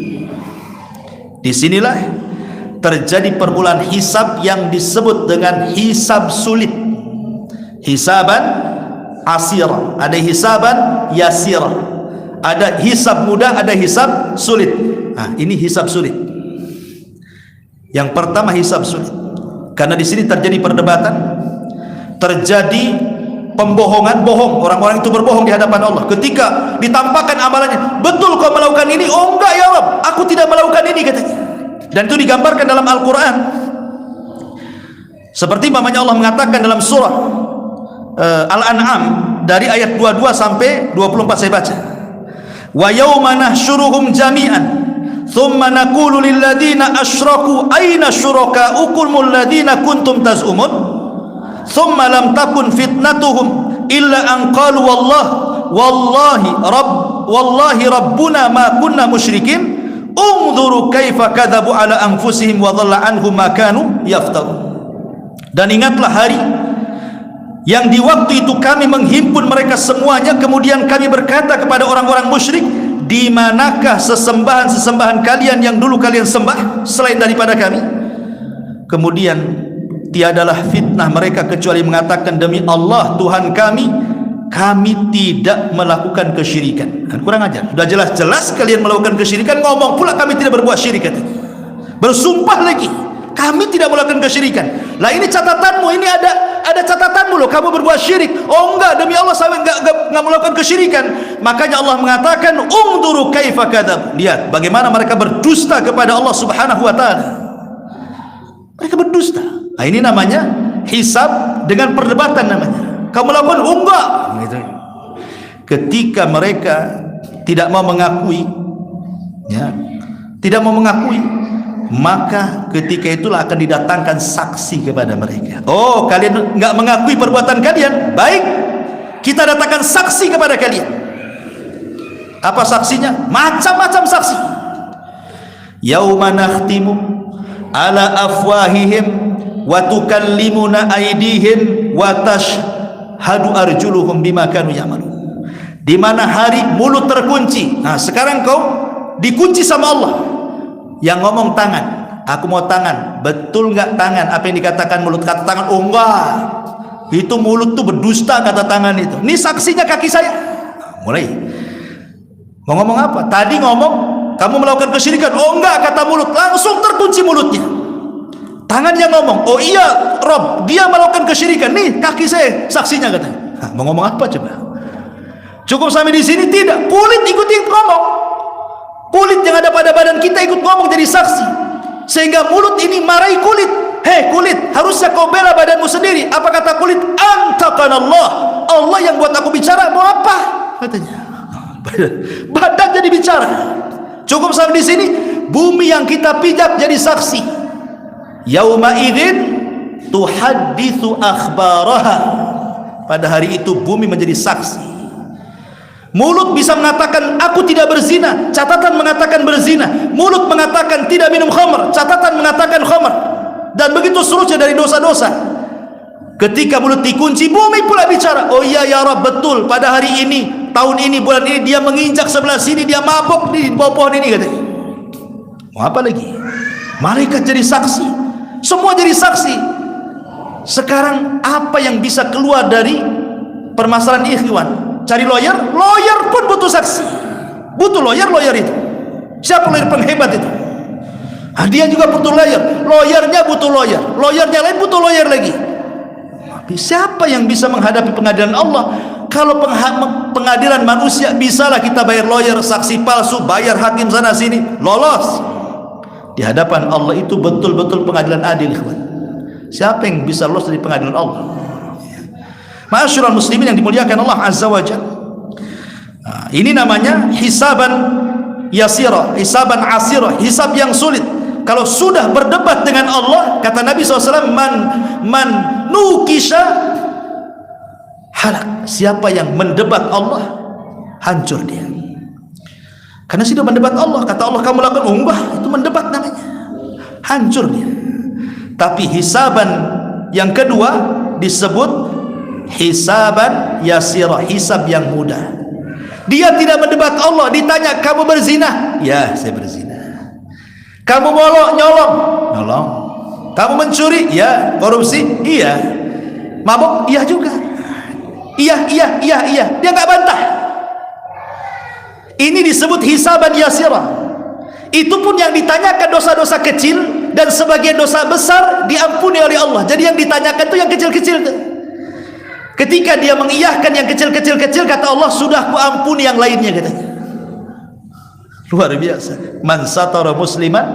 Disinilah terjadi permulaan hisab yang disebut dengan hisab sulit. Hisaban asira, ada hisaban yasira, ada hisab mudah, ada hisab sulit. Nah, ini hisab sulit. Yang pertama hisab sulit, karena di sini terjadi perdebatan, terjadi pembohongan, orang-orang itu berbohong di hadapan Allah. Ketika ditampakkan amalannya, betul kau melakukan ini? Oh enggak ya Rabb, aku tidak melakukan ini, katanya. Dan itu digambarkan dalam Al-Quran, seperti mamanya Allah mengatakan dalam surah Al-An'am dari ayat 22 sampai 24, saya baca. Wa yauma nahsyuruhum jami'an thumma naqulu lil ladzina asyraku aina syurakaukum alladzina kuntum taz'umun thumma lam takun fitnatuhum illa an qalu wallahi rabbuna ma kunna musyrikin unzuru kaifa kadzabu ala anfusihim wa dhalla anhum ma kanu yaftarun. Dan ingatlah hari yang di waktu itu kami menghimpun mereka semuanya, kemudian kami berkata kepada orang-orang musyrik, di manakah sesembahan-sesembahan kalian yang dulu kalian sembah selain daripada kami? Kemudian tiadalah fitnah mereka kecuali mengatakan, demi Allah Tuhan kami tidak melakukan kesyirikan. Kan kurang ajar. Sudah jelas-jelas kalian melakukan kesyirikan, ngomong pula kami tidak berbuat syirik. Bersumpah lagi, kami tidak melakukan kesyirikan. Lah ini catatanmu, ini ada catatanmu loh, kamu berbuat syirik. Oh enggak, demi Allah saya enggak melakukan kesyirikan. Makanya Allah mengatakan, ungduru kaifa kadzab. Lihat bagaimana mereka berdusta kepada Allah Subhanahu wa taala. Mereka berdusta. Nah, ini namanya hisab dengan perdebatan namanya. Kamu lakukan enggak gitu. Ketika mereka tidak mau mengakui, ya, tidak mau mengakui, maka ketika itulah akan didatangkan saksi kepada mereka. Oh, kalian enggak mengakui perbuatan kalian, baik, kita datangkan saksi kepada kalian. Apa saksinya? Macam-macam saksi. Yauma nakhtimu ala afwahihim wa tukallimuna aydihim wa tashhadu arjuluhum bima kanu ya'malun. Di mana hari mulut terkunci. Nah, sekarang kau dikunci sama Allah. Yang ngomong tangan. Aku mau tangan. Betul enggak tangan apa yang dikatakan mulut? Kata tangan, oh enggak, itu mulut tuh berdusta kata tangan itu. Ini saksinya kaki saya. Mulai mau ngomong apa? Tadi ngomong kamu melakukan kesyirikan. Oh enggak, kata mulut. Langsung terkunci mulutnya. Tangan yang ngomong, oh iya Rob, dia melakukan kesyirikan. Nih kaki saya saksinya katanya. Nah, mau ngomong apa coba? Cukup sampai di sini? Tidak. Kulit ikut ngomong. Kulit yang ada pada badan kita ikut ngomong jadi saksi. Sehingga mulut ini marahi kulit. Hei kulit, harusnya kau bela badanmu sendiri. Apa kata kulit? Antaqana Allah. Allah yang buat aku bicara. Mau apa? Katanya. Badan jadi bicara. Cukup sampai di sini. Bumi yang kita pijak jadi saksi. Yauma idzin tuhadditsu akhbaraha. Pada hari itu bumi menjadi saksi. Mulut bisa mengatakan aku tidak berzina, catatan mengatakan berzina. Mulut mengatakan tidak minum khamr, catatan mengatakan khamr. Dan begitu seterusnya dari dosa-dosa. Ketika mulut dikunci, bumi pula bicara. Oh iya ya Rabb, betul pada hari ini, tahun ini, bulan ini dia menginjak sebelah sini, dia mabok di bawah pohon ini katanya. Mau apa lagi? Malaikat jadi saksi. Semua jadi saksi. Sekarang apa yang bisa keluar dari permasalahan ikhwan? Cari lawyer, lawyer pun butuh saksi. Butuh lawyer itu. Siapa lawyer penghebat itu? Nah, dia juga butuh lawyer. Lawyernya butuh lawyer. Lawyernya lain butuh lawyer lagi. Tapi siapa yang bisa menghadapi pengadilan Allah? Kalau pengadilan manusia, bisalah kita bayar lawyer, saksi palsu, bayar hakim sana sini, lolos. Di hadapan Allah itu betul-betul pengadilan adil. Siapa yang bisa lolos dari pengadilan Allah? Ma'asyiral muslimin yang dimuliakan Allah Azza wa Jalla. Nah, ini namanya hisaban yasira, hisaban asira, hisab yang sulit. Kalau sudah berdebat dengan Allah, kata Nabi SAW, man nukisha halak. Siapa yang mendebat Allah, hancur dia. Karena sudah mendebat Allah. Kata Allah, kamu lakukan, oh enggak, itu mendebat namanya, hancur dia. Tapi hisaban yang kedua disebut hisaban yasira, hisab yang mudah. Dia tidak mendebat Allah. Ditanya, kamu berzina? Ya, saya berzina. Kamu nyolong? Kamu mencuri? Ya. Korupsi? Iya. Mabuk? Iya juga. Iya. Dia nggak bantah. Ini disebut hisaban yasira. Itu pun yang ditanyakan dosa-dosa kecil, dan sebagian dosa besar diampuni oleh Allah. Jadi yang ditanyakan itu yang kecil-kecil tuh. Ketika dia mengiyahkan yang kecil-kecil, kata Allah, sudah ku ampuni yang lainnya katanya. Luar biasa. Man satara musliman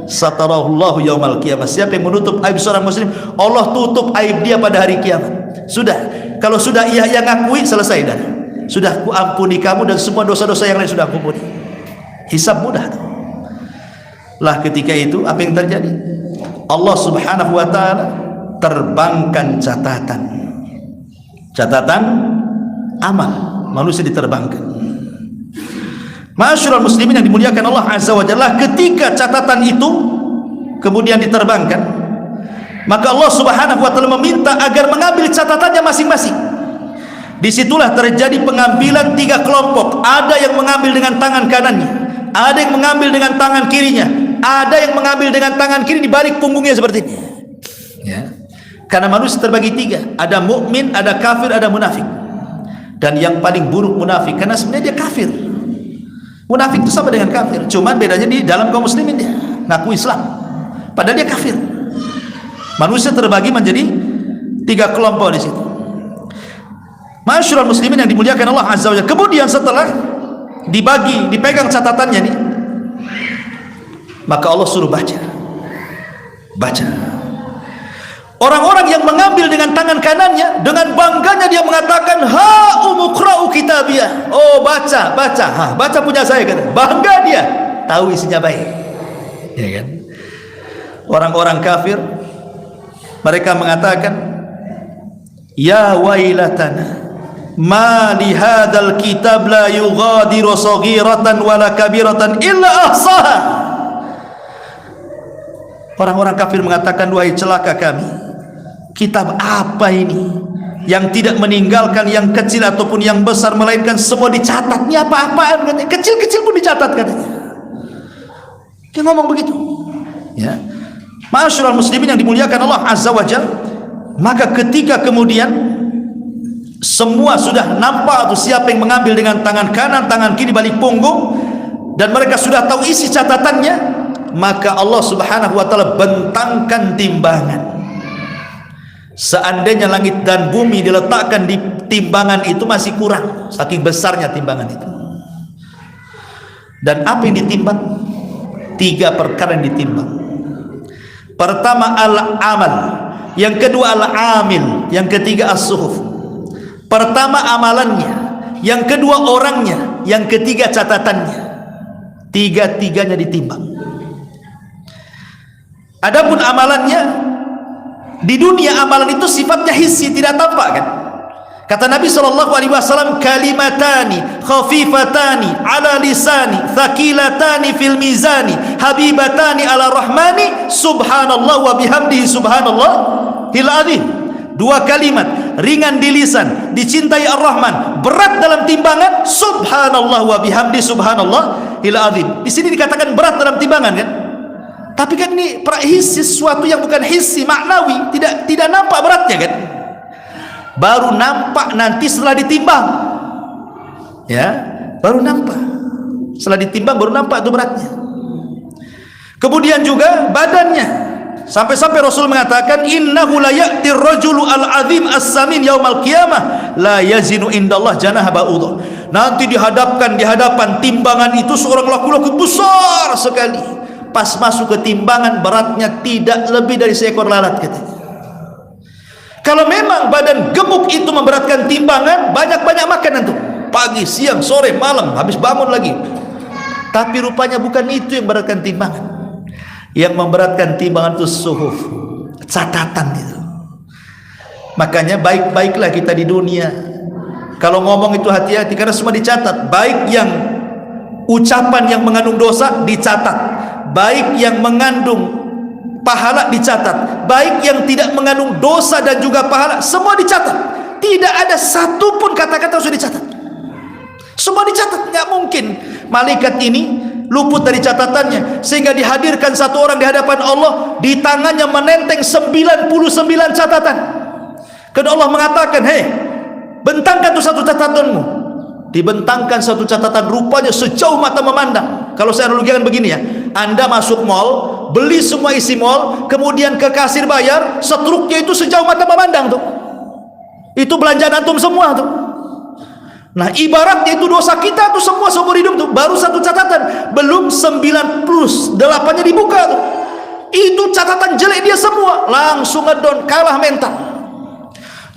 satarahullahu yaumal qiyamah. Siapa yang menutup aib seorang muslim, Allah tutup aib dia pada hari kiamat. Sudah. Kalau sudah ia yang ngakui, selesai dah. Sudah ku ampuni kamu dan semua dosa-dosa yang lain sudah aku ampuni. Hisab mudah tuh. Lah ketika itu apa yang terjadi? Allah Subhanahu wa taala terbangkan catatan amal manusia, diterbangkan. Ma'asyiral muslimin yang dimuliakan Allah Azza wa Jalla, ketika catatan itu kemudian diterbangkan, maka Allah Subhanahu wa taala meminta agar mengambil catatannya masing-masing. Disitulah terjadi pengambilan 3 kelompok. Ada yang mengambil dengan tangan kanannya, ada yang mengambil dengan tangan kirinya, ada yang mengambil dengan tangan kiri di balik punggungnya seperti ini. Ya. Karena manusia terbagi 3, ada mukmin, ada kafir, ada munafik. Dan yang paling buruk munafik, karena sebenarnya dia kafir. Munafik itu sama dengan kafir, cuman bedanya di dalam kaum muslimin dia ngaku Islam, padahal dia kafir. Manusia terbagi menjadi 3 kelompok di situ. Ma'asyiral muslimin yang dimuliakan Allah Azza wa Jalla. Kemudian setelah dipegang catatannya nih, maka Allah suruh baca. Orang-orang yang mengambil dengan tangan kanannya, dengan bangganya dia mengatakan, ha umuqra'u kitabiyah. Oh, baca, baca punya saya, kata. Bangga dia, tahu isinya baik. Ya kan? Orang-orang kafir mereka mengatakan, ya wailatana ma li hadzal kitab la yughadiru saghiratan wala kabiratan illa ahsaha. Orang-orang kafir mengatakan, wahai celaka kami, kitab apa ini yang tidak meninggalkan yang kecil ataupun yang besar, melainkan semua dicatat. Ini apa-apaan katanya, kecil-kecil pun dicatat katanya. Dia ngomong begitu. Ya. Ma'asyiral muslimin yang dimuliakan Allah Azza wa Jalla, maka ketika kemudian semua sudah nampak tuh siapa yang mengambil dengan tangan kanan, tangan kiri balik punggung, dan mereka sudah tahu isi catatannya, maka Allah Subhanahu wa taala bentangkan timbangan. Seandainya langit dan bumi diletakkan di timbangan itu masih kurang, saking besarnya timbangan itu. Dan apa yang ditimbang? 3 perkara yang ditimbang. Pertama al-amal, yang kedua al-amil, yang ketiga as-suhuf. Pertama amalannya, yang kedua orangnya, yang ketiga catatannya. 3-tiganya ditimbang. Adapun amalannya, di dunia amalan itu sifatnya hissi, tidak tampak kan? Kata Nabi SAW, kalimatani khafifatani ala lisani thaqilatani fil mizani habibatani ala rahmani subhanallah wa bihamdihi subhanallahil azim. 2 kalimat ringan di lisan, dicintai Ar-Rahman, berat dalam timbangan, subhanallah wa bihamdi subhanallahil azim. Di sini dikatakan berat dalam timbangan kan? Tapi kan ini hissi, sesuatu yang bukan hissi, maknawi, tidak nampak beratnya kan? Baru nampak nanti setelah ditimbang. Ya, baru nampak. Setelah ditimbang baru nampak itu beratnya. Kemudian juga badannya. Sampai-sampai Rasul mengatakan, innahu la ya'tir rajulu al-azim as-samin yaumal qiyamah la yazinu indallah janaha ba'udah. Nanti di hadapan timbangan itu seorang laki-laki besar sekali. Pas masuk ke timbangan, beratnya tidak lebih dari seekor lalat katanya. Kalau memang badan gemuk itu memberatkan timbangan, banyak-banyak makan nanti, pagi, siang, sore, malam, habis bangun lagi. Tapi rupanya bukan itu yang memberatkan timbangan. Yang memberatkan timbangan itu suhuf, catatan itu. Makanya baik-baiklah kita di dunia. Kalau ngomong itu hati-hati, karena semua dicatat. Baik yang ucapan yang mengandung dosa dicatat, baik yang mengandung pahala dicatat, baik yang tidak mengandung dosa dan juga pahala, semua dicatat. Tidak ada satu pun kata-kata sudah dicatat. Semua dicatat. Nggak mungkin malaikat ini luput dari catatannya, sehingga dihadirkan satu orang di hadapan Allah, di tangannya menenteng 99 catatan. Karena Allah mengatakan, hei, bentangkan tuh satu catatanmu. Dibentangkan satu catatan, rupanya sejauh mata memandang. Kalau saya analogikan begini ya, Anda masuk mall, beli semua isi mall, kemudian ke kasir bayar, setruknya itu sejauh mata memandang tuh. Itu belanjaan antum semua tuh. Nah, ibaratnya itu dosa kita tuh semua seumur hidup tuh, baru satu catatan, belum 98-nya dibuka tuh. Itu catatan jelek dia semua, langsung ngedon, kalah mental.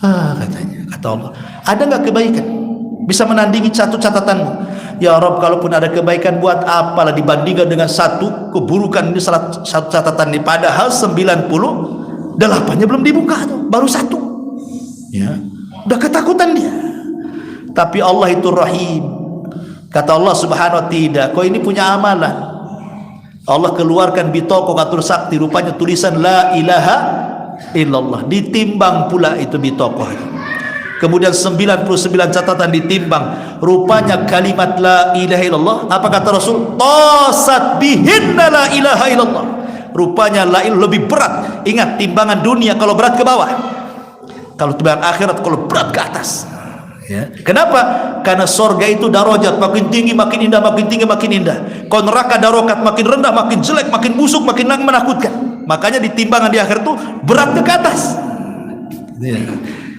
Katanya, kata Allah, ada nggak kebaikan bisa menandingi satu catatanmu? Ya Rabb, kalaupun ada kebaikan buat apalah dibandingkan dengan satu keburukan. Ini salah satu catatan ini, padahal 98-nya belum dibuka tuh, baru satu. Ya, udah ketakutan dia. Tapi Allah itu Rahim. Kata Allah Subhanahu wa ta'ala, tidak, kau ini punya amalan. Allah keluarkan bitoko katur sakti, rupanya tulisan la ilaha illallah. Ditimbang pula itu bitoko. Kemudian 99 catatan ditimbang, rupanya kalimat la ilaha illallah. Apa kata Rasul? Tasat bihinna la ilaha illallah. Rupanya la ilaha lebih berat. Ingat, timbangan dunia kalau berat ke bawah, kalau timbangan akhirat kalau berat ke atas. Ya. Kenapa? Karena sorga itu darajat, makin tinggi makin indah, makin tinggi makin indah. Kalau neraka darokat, makin rendah makin jelek, makin busuk, makin menakutkan. Makanya di timbangan di akhir itu berat ke atas. Ya.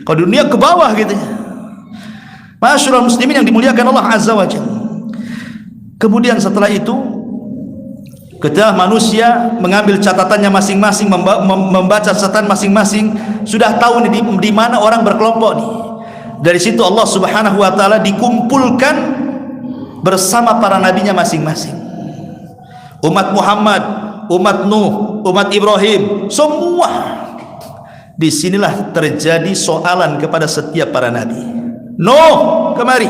Kalau dunia ke bawah gitu ya. Masyaallah muslimin yang dimuliakan Allah Azza wa Jalla. Kemudian setelah itu, ketika manusia mengambil catatannya masing-masing, membaca catatan masing-masing, sudah tahu nih di mana orang berkelompok nih. Dari situ Allah Subhanahu wa ta'ala dikumpulkan bersama para nabinya masing-masing. Umat Muhammad, umat Nuh, umat Ibrahim, semua. Disinilah terjadi soalan kepada setiap para nabi. Nuh, kemari.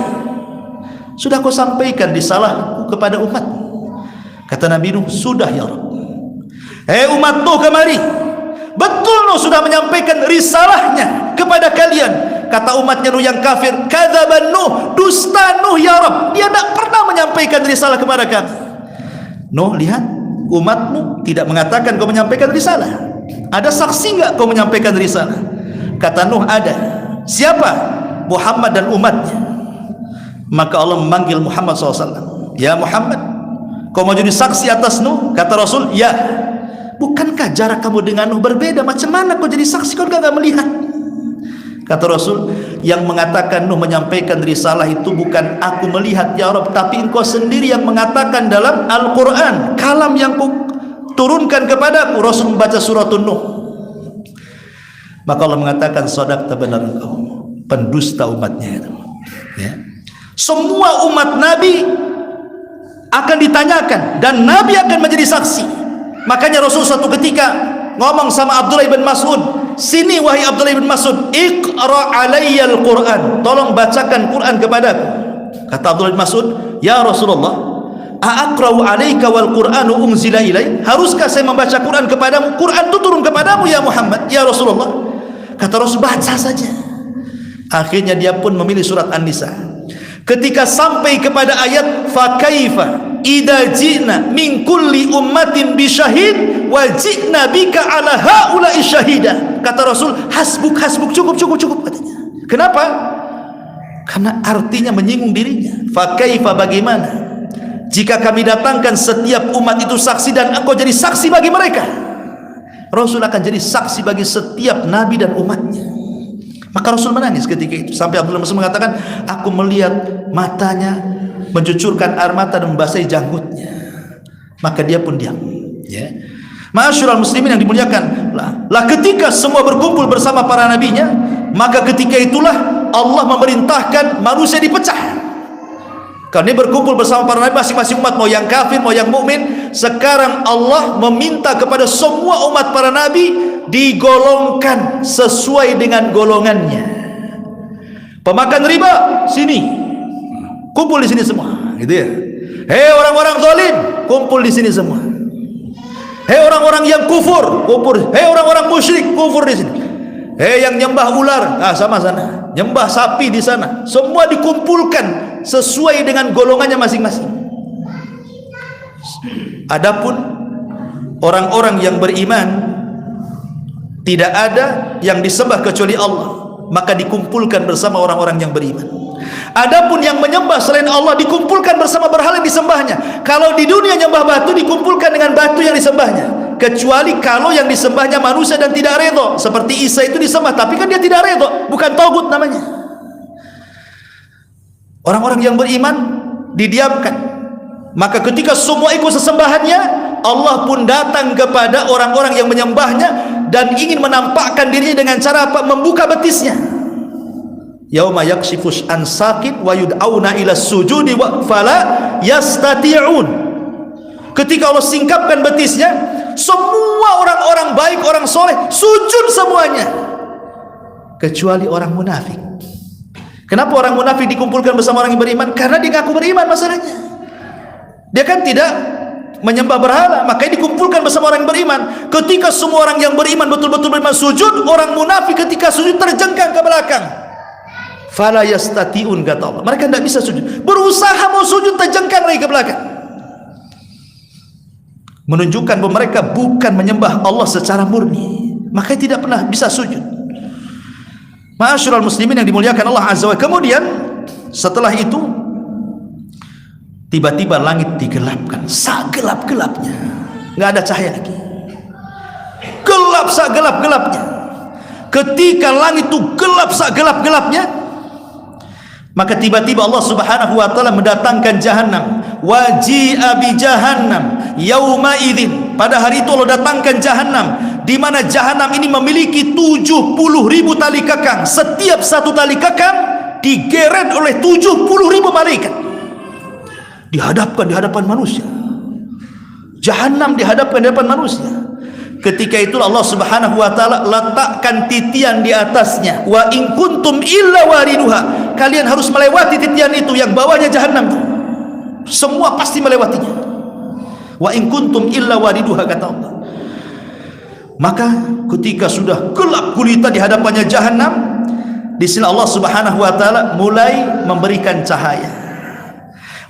Sudah kau sampaikan risalahku kepada umat. Kata Nabi Nuh, sudah ya Rabb. Hei umat Nuh, kemari. Betul Nuh sudah menyampaikan risalahnya kepada kalian. Kata umatnya Nuh yang kafir, kadzaban Nuh, dusta Nuh ya Rabb. Dia tidak pernah menyampaikan risalah kepada kami. Nuh, lihat, umatmu tidak mengatakan kau menyampaikan risalah. Ada saksi enggak kau menyampaikan risalah? Kata Nuh, ada. Siapa? Muhammad dan umatnya. Maka Allah memanggil Muhammad SAW. Ya Muhammad, kau mau jadi saksi atas Nuh? Kata Rasul, ya. Bukankah jarak kamu dengan Nuh berbeda? Macam mana kau jadi saksi? Kau enggak melihat. Kata Rasul, yang mengatakan Nuh menyampaikan risalah itu bukan aku melihat ya Rabb, tapi engkau sendiri yang mengatakan dalam Al-Quran, kalam yang ku turunkan kepadaku. Rasul membaca surat Nuh. Maka Allah mengatakan, sadaqta, benar engkau, pendusta umatnya itu. Ya. Semua umat Nabi akan ditanyakan dan Nabi akan menjadi saksi. Makanya Rasul suatu ketika ngomong sama Abdullah bin Mas'ud, sini wahai Abdullah bin Mas'ud, iqra alayya al-Quran, tolong bacakan Quran kepadaku. Kata Abdullah bin Mas'ud, ya Rasulullah, a'aqra'u alayka wal Qur'anu unzila ilai, haruskah saya membaca Quran kepadamu? Quran itu turun kepadamu ya Muhammad, ya Rasulullah. Kata Rasul, baca saja. Akhirnya dia pun memilih surat An-Nisa. Ketika sampai kepada ayat fa kaifa idza ji'na min kulli ummatin bi syahid wa ji'na bika ala haula'i syahida. Kata Rasul, hasbuk, hasbuk, cukup, cukup, cukup, katanya. Kenapa? Karena artinya menyinggung dirinya. Fa kaifa, bagaimana jika kami datangkan setiap umat itu saksi dan engkau jadi saksi bagi mereka? Rasul akan jadi saksi bagi setiap nabi dan umatnya. Maka Rasul menangis ketika itu, sampai Abdullah bin Mas'ud mengatakan, aku melihat matanya mencucurkan air mata dan membasahi janggutnya. Maka dia pun diam. Ya. Ma'asyiral muslimin yang dimuliakan, lah ketika semua berkumpul bersama para nabinya, maka ketika itulah Allah memerintahkan manusia dipecah. Karena dia berkumpul bersama para nabi, masing-masing umat, mau yang kafir mau yang mukmin. Sekarang Allah meminta kepada semua umat para nabi digolongkan sesuai dengan golongannya. Pemakan riba, sini, kumpul di sini semua, gitu ya. Hei orang-orang zalim, kumpul di sini semua. Hei orang-orang yang kufur, kufur. Hei orang-orang musyrik, kufur di sini. Hei yang nyembah ular, sama sana. Nyembah sapi di sana. Semua dikumpulkan sesuai dengan golongannya masing-masing. Adapun orang-orang yang beriman, tidak ada yang disembah kecuali Allah, maka dikumpulkan bersama orang-orang yang beriman. Adapun yang menyembah selain Allah dikumpulkan bersama berhala yang disembahnya. Kalau di dunia nyembah batu, dikumpulkan dengan batu yang disembahnya. Kecuali kalau yang disembahnya manusia dan tidak redha, seperti Isa itu disembah, tapi kan dia tidak redha, bukan togut namanya. Orang-orang yang beriman didiamkan. Maka ketika semua ikut sesembahannya, Allah pun datang kepada orang-orang yang menyembahnya dan ingin menampakkan dirinya dengan cara apa? Membuka betisnya. Yauma yakshifus an saqin wa yud'auna ila sujudi wa fala yastati'un. Ketika Allah singkapkan betisnya, semua orang-orang baik, orang soleh sujud semuanya, kecuali orang munafik. Kenapa orang munafik dikumpulkan bersama orang yang beriman? Karena dia ngaku beriman masalahnya. Dia kan tidak menyembah berhala, makanya dikumpulkan bersama orang yang beriman. Ketika semua orang yang beriman betul-betul beriman sujud, orang munafik ketika sujud terjengkang ke belakang. Fala yastati'un, kata Allah. Mereka tidak bisa sujud. Berusaha mau sujud, terjengkang lagi ke belakang. Menunjukkan bahwa mereka bukan menyembah Allah secara murni, makanya tidak pernah bisa sujud. Ma'asyiral muslimin yang dimuliakan Allah Azza wa Jalla. Kemudian setelah itu tiba-tiba langit digelapkan, segelap-gelapnya, nggak ada cahaya lagi, gelap segelap-gelapnya. Ketika langit itu gelap segelap-gelapnya, maka tiba-tiba Allah Subhanahu wa taala mendatangkan Jahannam. Waji'a bi Jahannam yauma idzin. Pada hari itu Allah datangkan Jahannam, di mana Jahannam ini memiliki 70.000 tali kekang. Setiap satu tali kekang digeret oleh 70.000 malaikat. Dihadapkan di hadapan manusia. Jahannam dihadapkan di hadapan manusia. Ketika itu Allah Subhanahu wa taala letakkan titian di atasnya. Wa in kuntum illa wariduha. Kalian harus melewati titian itu yang bawahnya Jahannam itu. Semua pasti melewatinya. Wa in kuntum illa wariduha, kata Allah. Maka ketika sudah gelap gulita di hadapannya Jahannam, di sini Allah Subhanahu wa taala mulai memberikan cahaya.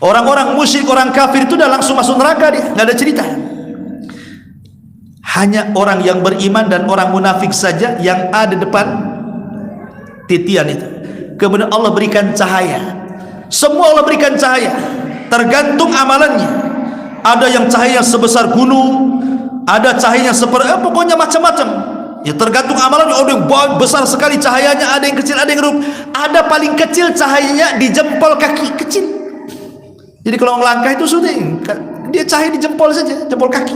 Orang-orang musyrik, orang kafir itu dah langsung masuk neraka, dia enggak ada cerita. Hanya orang yang beriman dan orang munafik saja yang ada depan titian itu. Kemudian Allah berikan cahaya. Semua Allah berikan cahaya, tergantung amalannya. Ada yang cahaya sebesar gunung, ada cahayanya seperti pokoknya macam-macam. Ya tergantung amalannya. Ada yang besar sekali cahayanya, ada yang kecil, ada yang redup. Ada paling kecil cahayanya di jempol kaki, kecil. Jadi kalau melangkah itu sudah, dia cahaya di jempol saja, jempol kaki.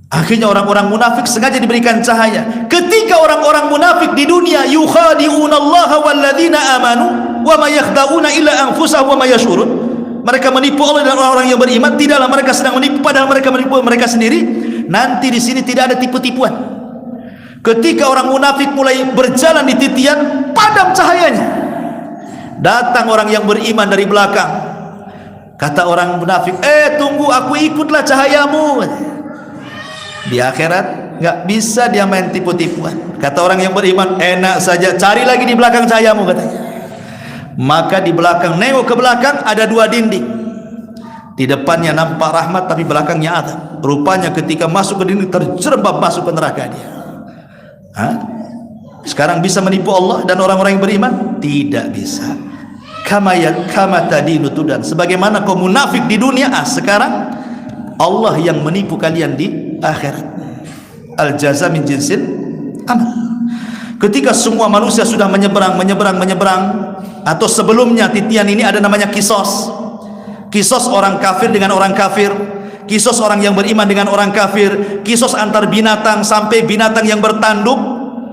Akhirnya orang-orang munafik sengaja diberikan cahaya. Ketika orang-orang munafik di dunia yukhadi'unallaha walladzina amanu wa ma yakhda'una illa anfusahum wa ma yashurun. Mereka menipu Allah dan orang-orang yang beriman, tidaklah mereka sedang menipu, padahal mereka menipu mereka sendiri. Nanti di sini tidak ada tipu-tipuan. Ketika orang munafik mulai berjalan di titian, padam cahayanya. Datang orang yang beriman dari belakang. Kata orang munafik, tunggu, aku ikutlah cahayamu. Di akhirat nggak bisa dia main tipu-tipuan. Kata orang yang beriman, enak saja, cari lagi di belakang cahayamu, katanya. Maka di belakang, nengok ke belakang, ada dua dinding. Di depannya nampak rahmat, tapi belakangnya azab. Rupanya ketika masuk ke dinding, terjerembab masuk ke neraka dia. Sekarang bisa menipu Allah dan orang-orang yang beriman? Tidak bisa. Kama tadinu tudan. Sebagaimana kau munafik di dunia, sekarang Allah yang menipu kalian di akhirat. Al jaza min jinsil amal. Ketika semua manusia sudah menyeberang, atau sebelumnya titian ini ada namanya kisos. Kisos orang kafir dengan orang kafir, kisos orang yang beriman dengan orang kafir, kisos antar binatang sampai binatang yang bertanduk,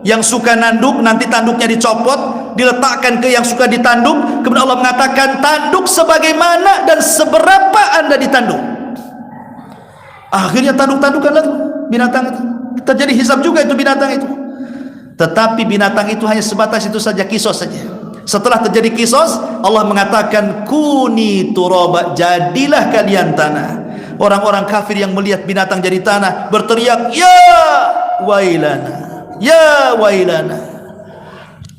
yang suka nanduk nanti tanduknya dicopot, diletakkan ke yang suka ditanduk. Kemudian Allah mengatakan, tanduk sebagaimana dan seberapa Anda ditanduk. Akhirnya tanduk-tandukanlah binatang itu. Terjadi hisab juga itu binatang itu. Tetapi binatang itu hanya sebatas itu saja, kisos saja. Setelah terjadi kisos, Allah mengatakan kuni turaba, jadilah kalian tanah. Orang-orang kafir yang melihat binatang jadi tanah berteriak, ya wailana, ya wailana,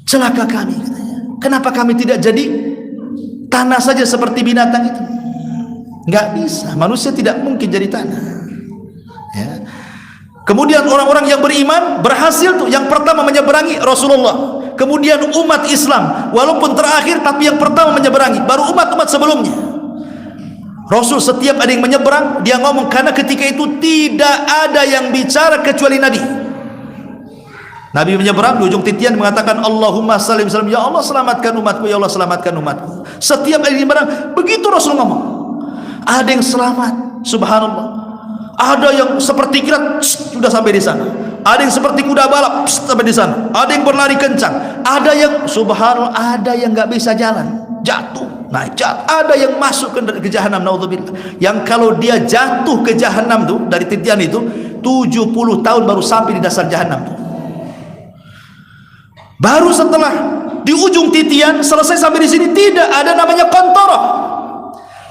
celaka kami, katanya. Kenapa kami tidak jadi tanah saja seperti binatang itu? Nggak bisa, manusia tidak mungkin jadi tanah, ya. Kemudian orang-orang yang beriman berhasil tuh, yang pertama menyeberangi Rasulullah, kemudian umat Islam, walaupun terakhir tapi yang pertama menyeberangi, baru umat-umat sebelumnya. Rasul setiap ada yang menyeberang, dia ngomong, karena ketika itu tidak ada yang bicara kecuali Nabi. Nabi menyeberang di ujung titian mengatakan, Allahumma salim salam, ya Allah selamatkan umatku, ya Allah selamatkan umatku. Setiap ada yang menyeberang, begitu Rasul ngomong. Ada yang selamat, subhanallah. Ada yang seperti kilat sudah sampai di sana. ada yang seperti kuda balap sampai di sana, ada yang berlari kencang, ada yang subhanallah, ada yang nggak bisa jalan, jatuh, naik jatuh, ada yang masuk ke jahanam, naudzubillah. Yang kalau dia jatuh ke jahanam tuh dari titian itu 70 tahun baru sampai di dasar jahanam tuh. Baru setelah di ujung titian selesai sampai di sini, tidak ada namanya kontoroh.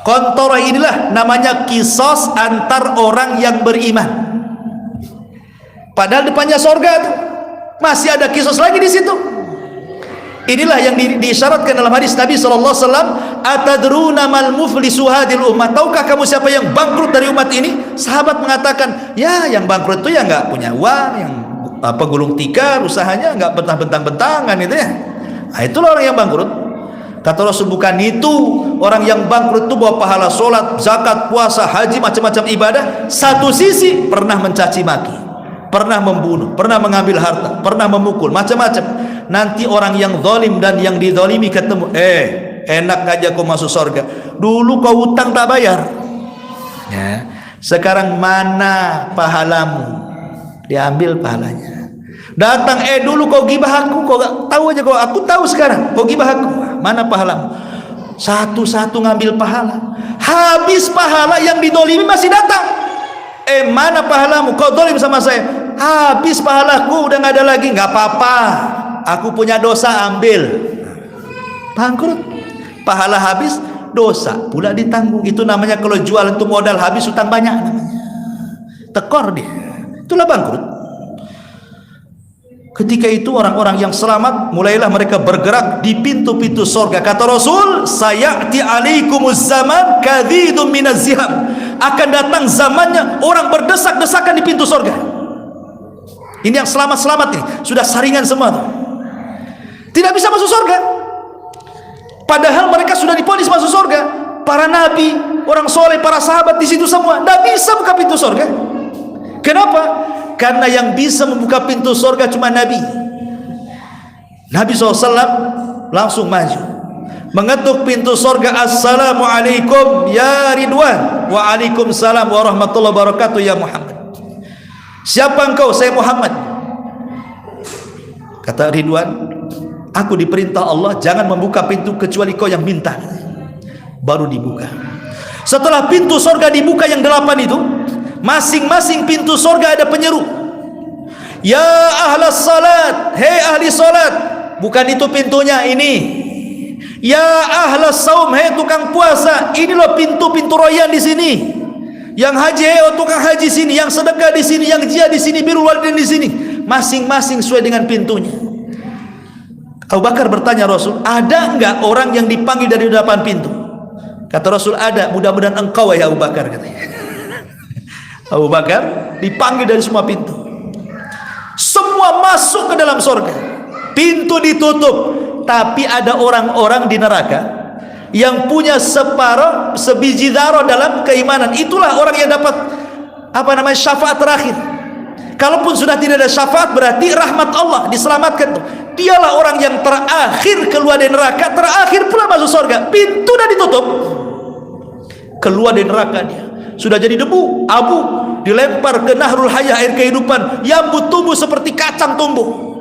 Kontoroh inilah namanya kisos antar orang yang beriman. Padahal depannya sorga tuh masih ada kisos lagi di situ. Inilah yang diisyaratkan dalam hadis Nabi SAW. Atadruna mal muflisu hadil ummah, tahukah kamu siapa yang bangkrut dari umat ini? Sahabat mengatakan, ya yang bangkrut itu yang nggak punya uang, yang gulung tikar, usahanya nggak bentang-bentangan itu ya. Nah, itulah orang yang bangkrut. Kata Rasul, bukan itu. Orang yang bangkrut itu bawa pahala sholat, zakat, puasa, haji, macam-macam ibadah, satu sisi pernah mencaci maki, pernah membunuh, pernah mengambil harta, pernah memukul, macam-macam. Nanti orang yang zalim dan yang dizalimi ketemu, enak aja kau masuk surga, dulu kau utang tak bayar ya, sekarang mana pahalamu? Diambil pahalanya. Datang, dulu kau gibah aku, kau gak tahu aja, kau aku tahu sekarang kau gibah aku, mana pahalamu? Satu-satu ngambil pahala, habis pahala yang didolimi masih datang. Mana pahalamu? Kau dolim sama saya, habis pahalaku udah nggak ada lagi. Nggak apa-apa, aku punya dosa, ambil. Bangkrut, pahala habis, dosa pula ditanggung. Itu namanya kalau jual itu modal habis, utang banyak namanya. Tekor dia, itulah bangkrut. Ketika itu orang-orang yang selamat mulailah mereka bergerak di pintu-pintu sorga. Kata Rasul, sayati alaikumuz zaman kadhidum minaz ziham, akan datang zamannya orang berdesak-desakan di pintu sorga. Ini yang selamat-selamat ini, sudah saringan semua tuh, tidak bisa masuk sorga, padahal mereka sudah divonis masuk sorga. Para nabi, orang soleh, para sahabat di situ semua tidak bisa buka pintu sorga. Kenapa? Karena yang bisa membuka pintu sorga cuma Nabi. Nabi SAW langsung maju, mengetuk pintu sorga. Assalamualaikum ya Ridwan. Waalaikumsalam warahmatullahi wabarakatuh ya Muhammad. Siapa engkau? Saya Muhammad. Kata Ridwan, aku diperintah Allah jangan membuka pintu kecuali kau yang minta. Baru dibuka. Setelah pintu sorga dibuka yang 8 itu, masing-masing pintu sorga ada penyeru. Ya ahlas salat, hei ahli salat. Bukan itu pintunya, ini. Ya ahlas saum, hei tukang puasa. Ini loh pintu-pintu royan di sini. Yang haji, hei tukang haji sini. Yang sedekah di sini, yang jihad di sini, birrul walidain di sini. Masing-masing sesuai dengan pintunya. Abu Bakar bertanya Rasul, ada enggak orang yang dipanggil dari 8 pintu? Kata Rasul, ada. Mudah-mudahan engkau ya Abu Bakar, katanya. Abu Bakar dipanggil dari semua pintu, semua masuk ke dalam sorga, pintu ditutup. Tapi ada orang-orang di neraka yang punya separuh sebiji darah dalam keimanan. Itulah orang yang dapat syafaat terakhir. Kalaupun sudah tidak ada syafaat, berarti rahmat Allah, diselamatkan. Dialah orang yang terakhir keluar dari neraka, terakhir pula masuk sorga. Pintu dah ditutup, keluar dari neraka dia sudah jadi debu, abu, dilempar ke Nahrul Hayah, air kehidupan yang tumbuh seperti kacang tumbuh.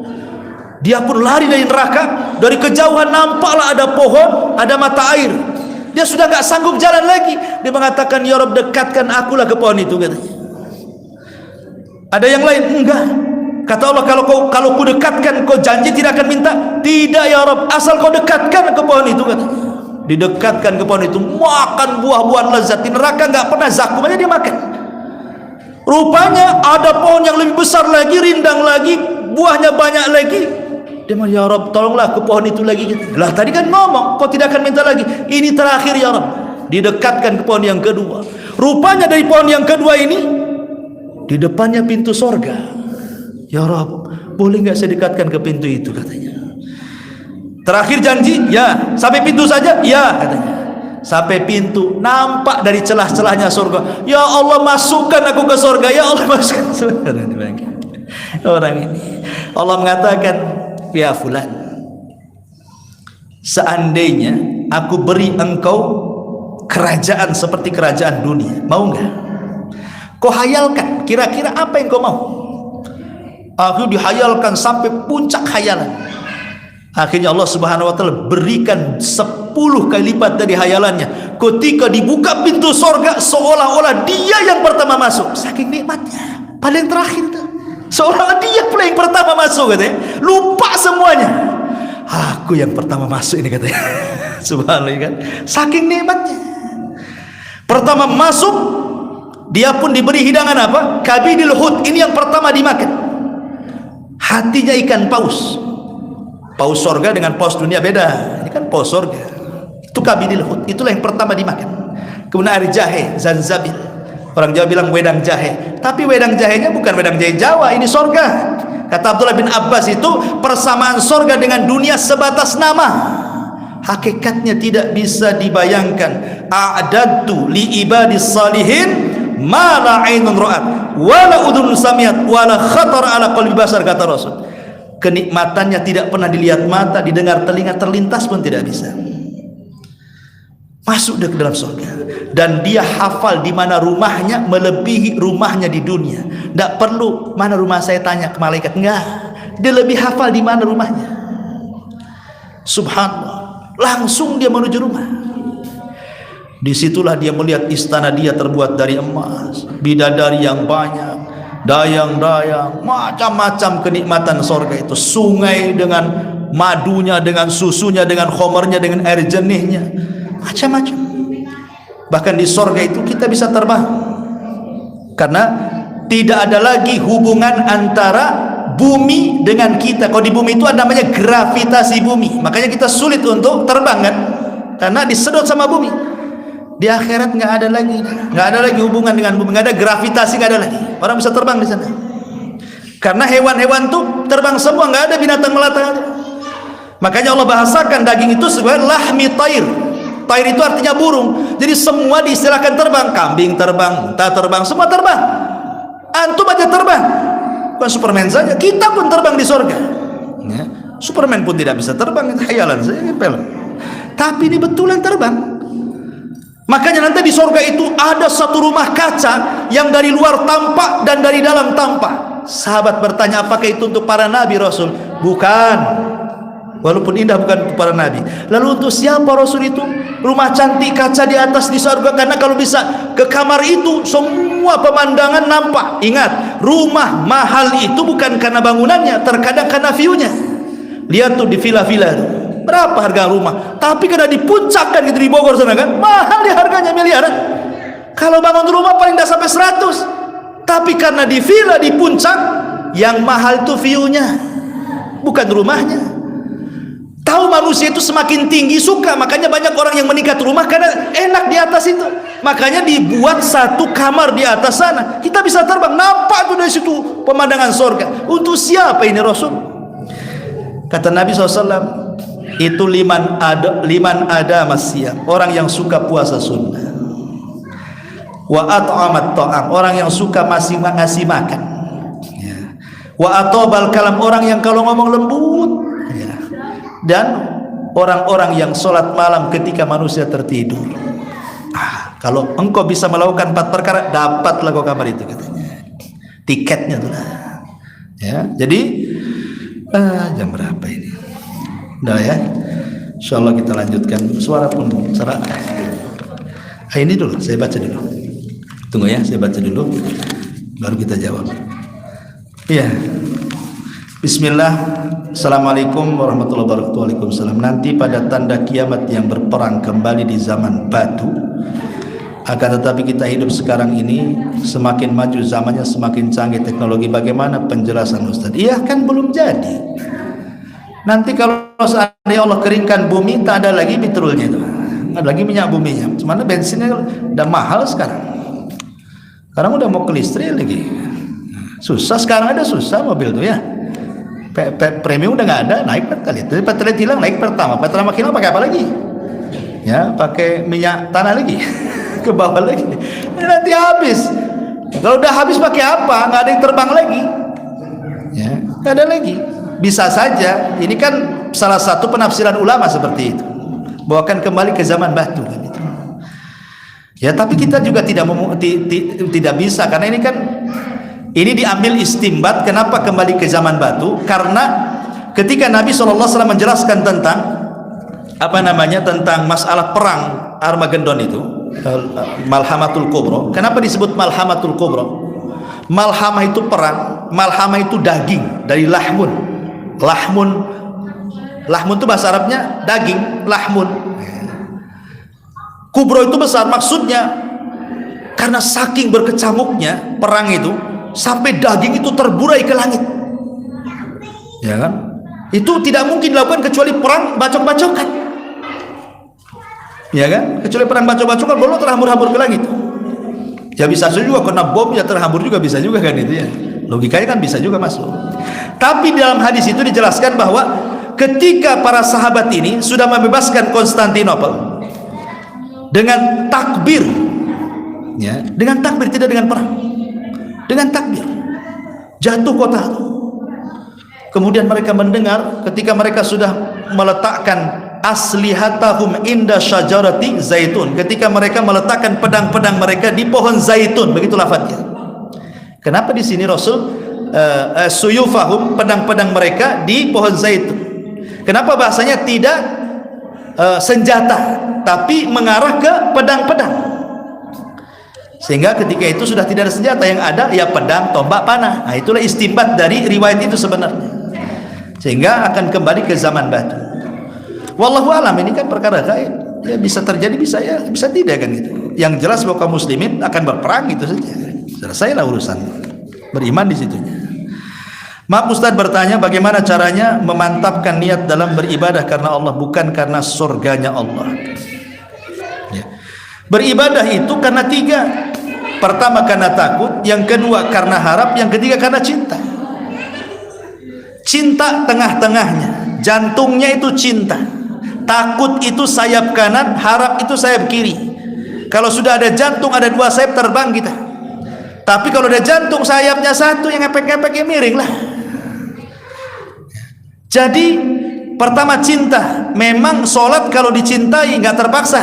Dia pun lari dari neraka. Dari kejauhan nampaklah ada pohon, ada mata air. Dia sudah nggak sanggup jalan lagi. Dia mengatakan, ya Rabb, dekatkan akulah ke pohon itu, katanya. Ada yang lain, enggak. Kata Allah, kalau ku dekatkan, kau janji tidak akan minta. Tidak ya Rabb, asal kau dekatkan ke pohon itu, katanya. Didekatkan ke pohon itu, makan buah-buahan lezat. Di neraka nggak pernah zakum aja dia makan. Rupanya ada pohon yang lebih besar lagi, rindang lagi, buahnya banyak lagi. Dia bilang, ya Rabb, tolonglah ke pohon itu lagi. Lah tadi kan ngomong kau tidak akan minta lagi, ini terakhir ya Rabb. Didekatkan ke pohon yang kedua. Rupanya dari pohon yang kedua ini, di depannya pintu sorga. Ya Rabb, boleh nggak saya dekatkan ke pintu itu, katanya. Terakhir janji, ya. Sampai pintu saja, ya, katanya. Sampai pintu, nampak dari celah-celahnya surga. Ya Allah, masukkan aku ke surga. Ya Allah, masukkan surga. Orang ini, Allah mengatakan, ya fulan, seandainya aku beri engkau kerajaan seperti kerajaan dunia, mau enggak? Kau hayalkan, kira-kira apa yang kau mau? Akhirnya dihayalkan sampai puncak hayalan. Akhirnya Allah Subhanahu wa taala berikan 10 kali lipat dari hayalannya. Ketika dibuka pintu sorga, seolah-olah dia yang pertama masuk. Saking nikmatnya. Paling terakhir tuh, seolah-olah dia pula yang pertama masuk katanya. Lupa semuanya. Aku yang pertama masuk ini katanya. Subhanallah kan. Saking nikmatnya. Pertama masuk, dia pun diberi hidangan apa? Kabidil hut. Ini yang pertama dimakan. Hatinya ikan paus. Paus sorga dengan paus dunia beda. Ini kan paus sorga. Itu kabidil hut. Itulah yang pertama dimakan. Kemudian air jahe, zanzabil. Orang Jawa bilang wedang jahe. Tapi wedang jahenya bukan wedang jahe Jawa. Ini sorga. Kata Abdullah bin Abbas itu, persamaan sorga dengan dunia sebatas nama. Hakikatnya tidak bisa dibayangkan. A'dadtu li ibadis salihin ma la ainun ra'at wala udhun samiat wala khatar ala qalbi basar, kata Rasul. Kenikmatannya tidak pernah dilihat mata, didengar telinga, terlintas pun tidak bisa. Masuk ke dalam surga, dan dia hafal di mana rumahnya melebihi rumahnya di dunia. Tidak perlu mana rumah saya tanya ke malaikat, enggak, dia lebih hafal di mana rumahnya. Subhanallah, langsung dia menuju rumah. Disitulah dia melihat istana dia terbuat dari emas, bidadari yang banyak, dayang-dayang, macam-macam kenikmatan sorga itu. Sungai dengan madunya, dengan susunya, dengan khomernya, dengan air jernihnya, macam-macam. Bahkan di sorga itu kita bisa terbang, karena tidak ada lagi hubungan antara bumi dengan kita. Kalau di bumi itu ada namanya gravitasi bumi, makanya kita sulit untuk terbang kan, karena disedot sama bumi. Di akhirat nggak ada lagi hubungan dengan bumi, nggak ada gravitasi, nggak ada lagi. Orang bisa terbang di sana, karena hewan-hewan tuh terbang semua, nggak ada binatang melata. Makanya Allah bahasakan daging itu sebagai lahmi tair. Tair itu artinya burung. Jadi semua diistilahkan terbang. Kambing terbang, unta terbang, semua terbang. Antum aja terbang. Bukan Superman saja, kita pun terbang di surga. Ya. Superman pun tidak bisa terbang, itu khayalan saja, film. Tapi ini betulan terbang. Makanya nanti di surga itu ada satu rumah kaca yang dari luar tampak dan dari dalam tampak. Sahabat bertanya, apakah itu untuk para nabi Rasul? Bukan. Walaupun indah, bukan untuk para nabi. Lalu untuk siapa Rasul itu? Rumah cantik kaca di atas di surga. Karena kalau bisa ke kamar itu semua pemandangan nampak. Ingat, rumah mahal itu bukan karena bangunannya, terkadang karena view-nya. Lihat tuh di villa-villa, berapa harga rumah, tapi karena di puncak kan gitu, di Bogor sana kan, mahal dia harganya miliaran. Kalau bangun rumah paling tidak sampai 100, tapi karena di villa di puncak, yang mahal itu view-nya, bukan rumahnya. Tahu manusia itu semakin tinggi suka, makanya banyak orang yang meningkat rumah karena enak di atas itu. Makanya dibuat satu kamar di atas sana, kita bisa terbang, nampak tuh dari situ pemandangan surga. Untuk siapa ini Rasul? Kata Nabi SAW, itu liman ada masyam, orang yang suka puasa sunnah. Wa at'amat ta'am, orang yang suka masih ngasih makan. Ya. Wa atobal kalam, orang yang kalau ngomong lembut. Ya. Dan orang-orang yang sholat malam ketika manusia tertidur. Kalau engkau bisa melakukan 4 perkara, dapatlah kau kamar itu katanya. Tiketnya tuh lah. Ya, jadi jam berapa ini? Udah ya, insyaallah kita lanjutkan. Suara pun suara. Ini dulu, saya baca dulu. Tunggu ya, saya baca dulu, baru kita jawab. Iya. Bismillah. Assalamualaikum warahmatullahi wabarakatuh. Waalaikumsalam. Nanti pada tanda kiamat yang berperang kembali di zaman batu. Akan tetapi kita hidup sekarang ini semakin maju zamannya, semakin canggih teknologi. Bagaimana penjelasan Ustaz? Iya kan belum jadi. Nanti kalau seandainya Allah keringkan bumi, tak ada lagi petrolnya itu, nggak ada lagi minyak buminya. Cuman bensinnya udah mahal sekarang. Sekarang udah mau ke listrik lagi. Susah sekarang, ada susah mobil tuh ya. Premium udah nggak ada, naik pertalite. Jadi pertalite hilang, naik pertama. Pertama hilang pakai apa lagi? Ya, pakai minyak tanah lagi. Ke bawah lagi. Nanti habis. Kalau udah habis pakai apa? Nggak ada yang terbang lagi. Ya, nggak ada lagi. Bisa saja, ini kan salah satu penafsiran ulama seperti itu, bawakan kembali ke zaman batu kan itu. Ya, tapi kita juga tidak bisa, karena ini kan Ini diambil istimbat. Kenapa kembali ke zaman batu? Karena ketika Nabi SAW menjelaskan tentang tentang masalah perang Armageddon itu, Malhamatul Kubra. Kenapa disebut Malhamatul Kubra? Malhamah itu perang, malhamah itu daging dari lahmun. Lahmun itu bahasa Arabnya daging, lahmun. Kubra itu besar, maksudnya karena saking berkecamuknya perang itu sampai daging itu terburai ke langit, ya kan? Itu tidak mungkin dilakukan kecuali perang bacok-bacokan, ya kan? Kecuali perang bacok-bacokan baru terhambur-hambur ke langit. Ya bisa juga kena bom ya terhambur juga, bisa juga kan itu ya. Logikanya kan bisa juga masuk. Tapi dalam hadis itu dijelaskan bahwa ketika para sahabat ini sudah membebaskan Konstantinopel dengan takbir, ya, dengan takbir, tidak dengan perang, dengan takbir, jatuh kota. Kemudian mereka mendengar ketika mereka sudah meletakkan aslihatahum inda syajarati zaitun, ketika mereka meletakkan pedang-pedang mereka di pohon zaitun, begitu lafadznya. Kenapa di sini Rasul suyufahum, pedang-pedang mereka di pohon zaitun? Kenapa bahasanya tidak senjata, tapi mengarah ke pedang-pedang? Sehingga ketika itu sudah tidak ada senjata, yang ada ya pedang, tombak, panah. Nah, itulah istimbat dari riwayat itu sebenarnya. Sehingga akan kembali ke zaman batu. Wallahu alam, ini kan perkara gaib. Ya bisa terjadi, bisa ya, bisa tidak kan gitu. Yang jelas bahwa kaum muslimin akan berperang itu saja. Selesailah urusan. Beriman di situnya. Maaf Ustaz bertanya, bagaimana caranya memantapkan niat dalam beribadah karena Allah, bukan karena surganya Allah? Ya. Beribadah itu karena tiga. Pertama karena takut, yang kedua karena harap, yang ketiga karena cinta. Cinta tengah-tengahnya, jantungnya itu cinta. Takut itu sayap kanan, harap itu sayap kiri. Kalau sudah ada jantung, ada dua sayap, terbang kita. Tapi kalau ada jantung sayapnya satu, yang ngepek-ngepeknya miring lah. Jadi pertama cinta. Memang sholat kalau dicintai nggak terpaksa.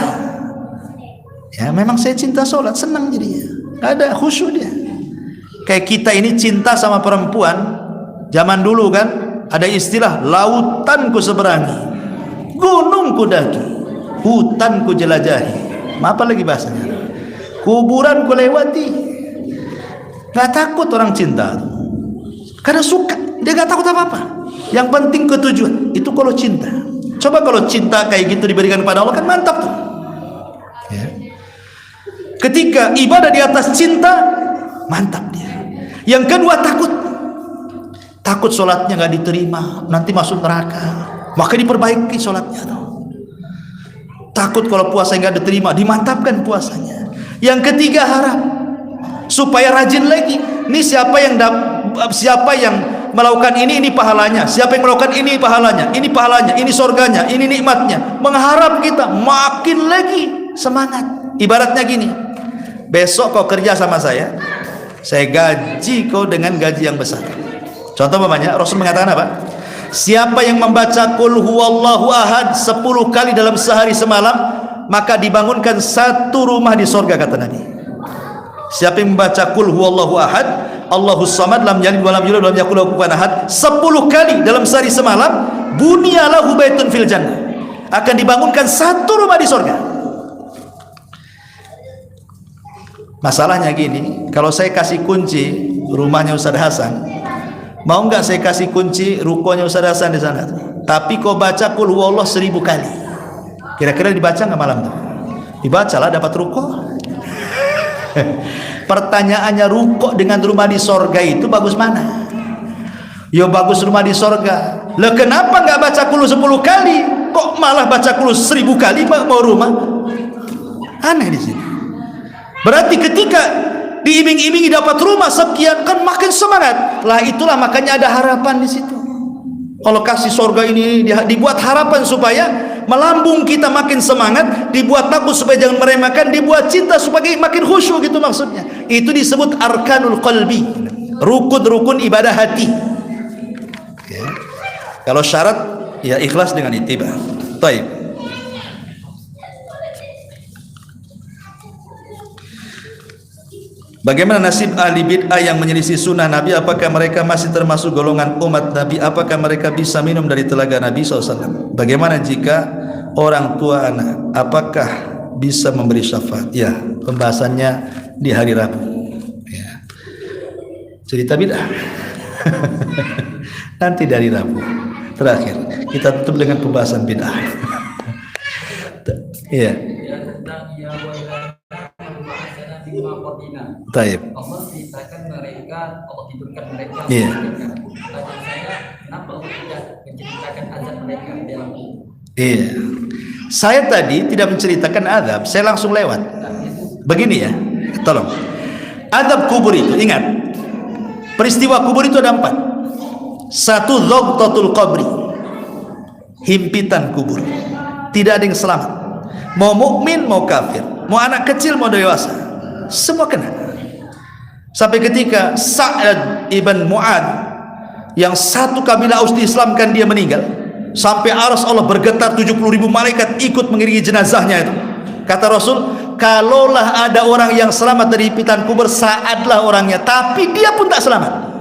Ya memang saya cinta sholat, senang jadinya, ada khusyuk dia. Kayak kita ini cinta sama perempuan. Zaman dulu kan ada istilah lautan ku seberangi, gunung ku daki, hutan ku jelajahi. Apa lagi bahasanya? Kuburan ku lewati. Gak takut orang cinta, karena suka, dia gak takut apa-apa. Yang penting ketujuan. Itu kalau cinta. Coba kalau cinta kayak gitu diberikan kepada Allah, kan mantap tuh ya. Ketika ibadah di atas cinta, mantap dia. Yang kedua takut sholatnya nggak diterima, nanti masuk neraka, maka diperbaiki sholatnya tuh. Takut kalau puasa nggak diterima, dimantapkan puasanya. Yang ketiga harap supaya rajin lagi. Ini siapa yang melakukan ini pahalanya, siapa yang melakukan ini pahalanya, ini surganya, ini nikmatnya. Mengharap kita makin lagi semangat. Ibaratnya gini, besok kau kerja sama saya gaji kau dengan gaji yang besar. Contoh umpamanya Rasul mengatakan apa? Siapa yang membaca qul huwallahu ahad 10 kali dalam sehari semalam, maka dibangunkan satu rumah di surga, kata Nabi. Siapa yang membaca qul huwallahu ahad, Allahus samad, lam yalid wa lam yulad wa lam yakul lahu kufuwan ahad 10 kali dalam sehari semalam, bunyalahu baitun fil jannah, akan dibangunkan satu rumah di surga. Masalahnya gini, kalau saya kasih kunci rumahnya Ustaz Hasan, mau nggak saya kasih kunci rukonya Ustaz Hasan di sana? Tapi kau baca qul huwallah 1000 kali, kira-kira dibaca nggak malam tuh? Dibacalah, dapat ruko. Pertanyaannya, ruko dengan rumah di sorga itu bagus mana? Ya bagus rumah di sorga. Lah kenapa nggak baca qul 10 kali, kok malah baca qul 1000 kali mau rumah? Aneh di sini. Berarti ketika diiming-imingi dapat rumah sekian, kan makin semangat. Lah itulah makanya ada harapan di situ. Kalau kasih surga ini dibuat harapan supaya melambung kita makin semangat, dibuat takut supaya jangan meremehkan, dibuat cinta supaya makin khusyuk, gitu maksudnya. Itu disebut arkanul qalbi, rukun-rukun ibadah hati. Ya. Kalau syarat ya ikhlas dengan ittiba. Baik. Bagaimana nasib ahli bid'ah yang menyelisih sunnah Nabi? Apakah mereka masih termasuk golongan umat Nabi? Apakah mereka bisa minum dari telaga Nabi SAW? Bagaimana jika orang tua anak? Apakah bisa memberi syafaat? Ya, pembahasannya di hari Rabu. Ya. Cerita bid'ah nanti dari Rabu. Terakhir kita tutup dengan pembahasan bid'ah. Iya. Taib. Allah ceritakan mereka, Allah tidurkan mereka. Iya. Tanya saya, kenapa Allah tidak menceritakan azab mereka dalam kubur? Iya. Saya tadi tidak menceritakan azab, saya langsung lewat. Begini ya, tolong. Azab kubur itu, ingat, peristiwa kubur itu ada 4. Satu, dhaqtatul qabri, himpitan kubur. Tidak ada yang selamat. Mau mukmin, mau kafir, mau anak kecil, mau dewasa, semua kena. Sampai ketika Sa'ad ibn Mu'ad yang satu kabilah Aus diislamkan, dia meninggal. Sampai arsy Allah bergetar, 70.000 malaikat ikut mengiringi jenazahnya itu. Kata Rasul, kalaulah ada orang yang selamat dari himpitan kubur, Sa'adlah orangnya, tapi dia pun tak selamat.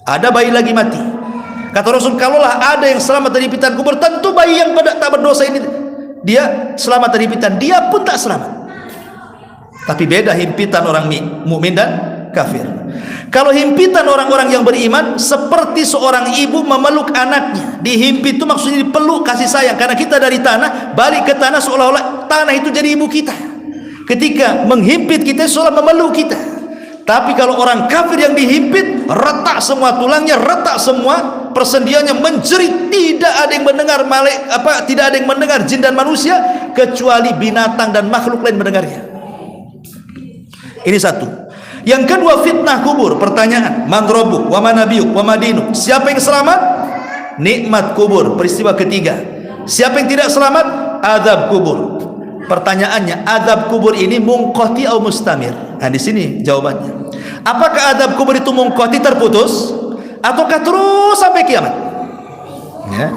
Ada bayi lagi mati. Kata Rasul, kalaulah ada yang selamat dari himpitan kubur, tentu bayi yang tak berdosa ini dia selamat dari himpitan, dia pun tak selamat. Tapi beda himpitan orang mukmin dan kafir. Kalau himpitan orang-orang yang beriman seperti seorang ibu memeluk anaknya. Dihimpit itu maksudnya dipeluk, kasih sayang. Karena kita dari tanah balik ke tanah, seolah-olah tanah itu jadi ibu kita. Ketika menghimpit kita seolah memeluk kita. Tapi kalau orang kafir yang dihimpit, retak semua tulangnya, retak semua persendiannya, menjerit, tidak ada yang mendengar tidak ada yang mendengar jin dan manusia kecuali binatang dan makhluk lain mendengarnya. Ini satu. Yang kedua, fitnah kubur. Pertanyaan, man rabbuk wa man nabiyuk wa madinuk? Siapa yang selamat? Nikmat kubur. Peristiwa ketiga. Siapa yang tidak selamat? Azab kubur. Pertanyaannya, azab kubur ini munqati atau mustamir? Nah, di sini jawabannya. Apakah azab kubur itu munqati, terputus, ataukah terus sampai kiamat? Ya.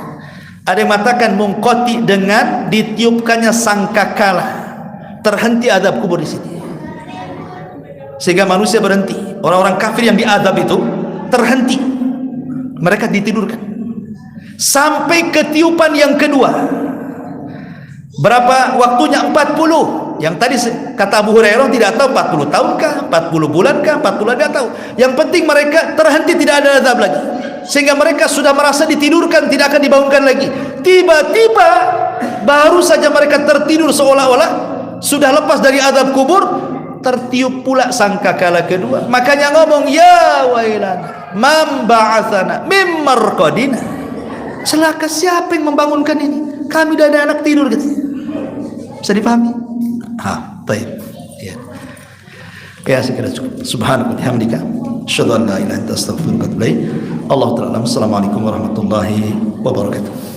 Ada yang mengatakan munqati dengan ditiupkannya sangkakala. Terhenti azab kubur di sini. Sehingga manusia berhenti. Orang-orang kafir yang diazab itu terhenti, mereka ditidurkan sampai ketiupan yang kedua. Berapa waktunya? 40. Yang tadi kata Abu Hurairah tidak tahu 40 tahunkah, 40 bulankah, 40 tidak tahu. Yang penting mereka terhenti, tidak ada azab lagi. Sehingga mereka sudah merasa ditidurkan, tidak akan dibangunkan lagi. Tiba-tiba baru saja mereka tertidur seolah-olah sudah lepas dari azab kubur, tertiup pula sangkakala kedua. Makanya ngomong, ya wailana man ba'atsana mim marqadina. Celaka, siapa yang membangunkan ini? Kami udah ada anak tidur gitu. Bisa dipahami? Baik. Ya. Ya, sekira cukup. Subhanallah hamdika, asyhadu an la ilaha illa anta astaghfiruka wa atubu ilaik. Allahu ta'ala. Assalamualaikum warahmatullahi wabarakatuh.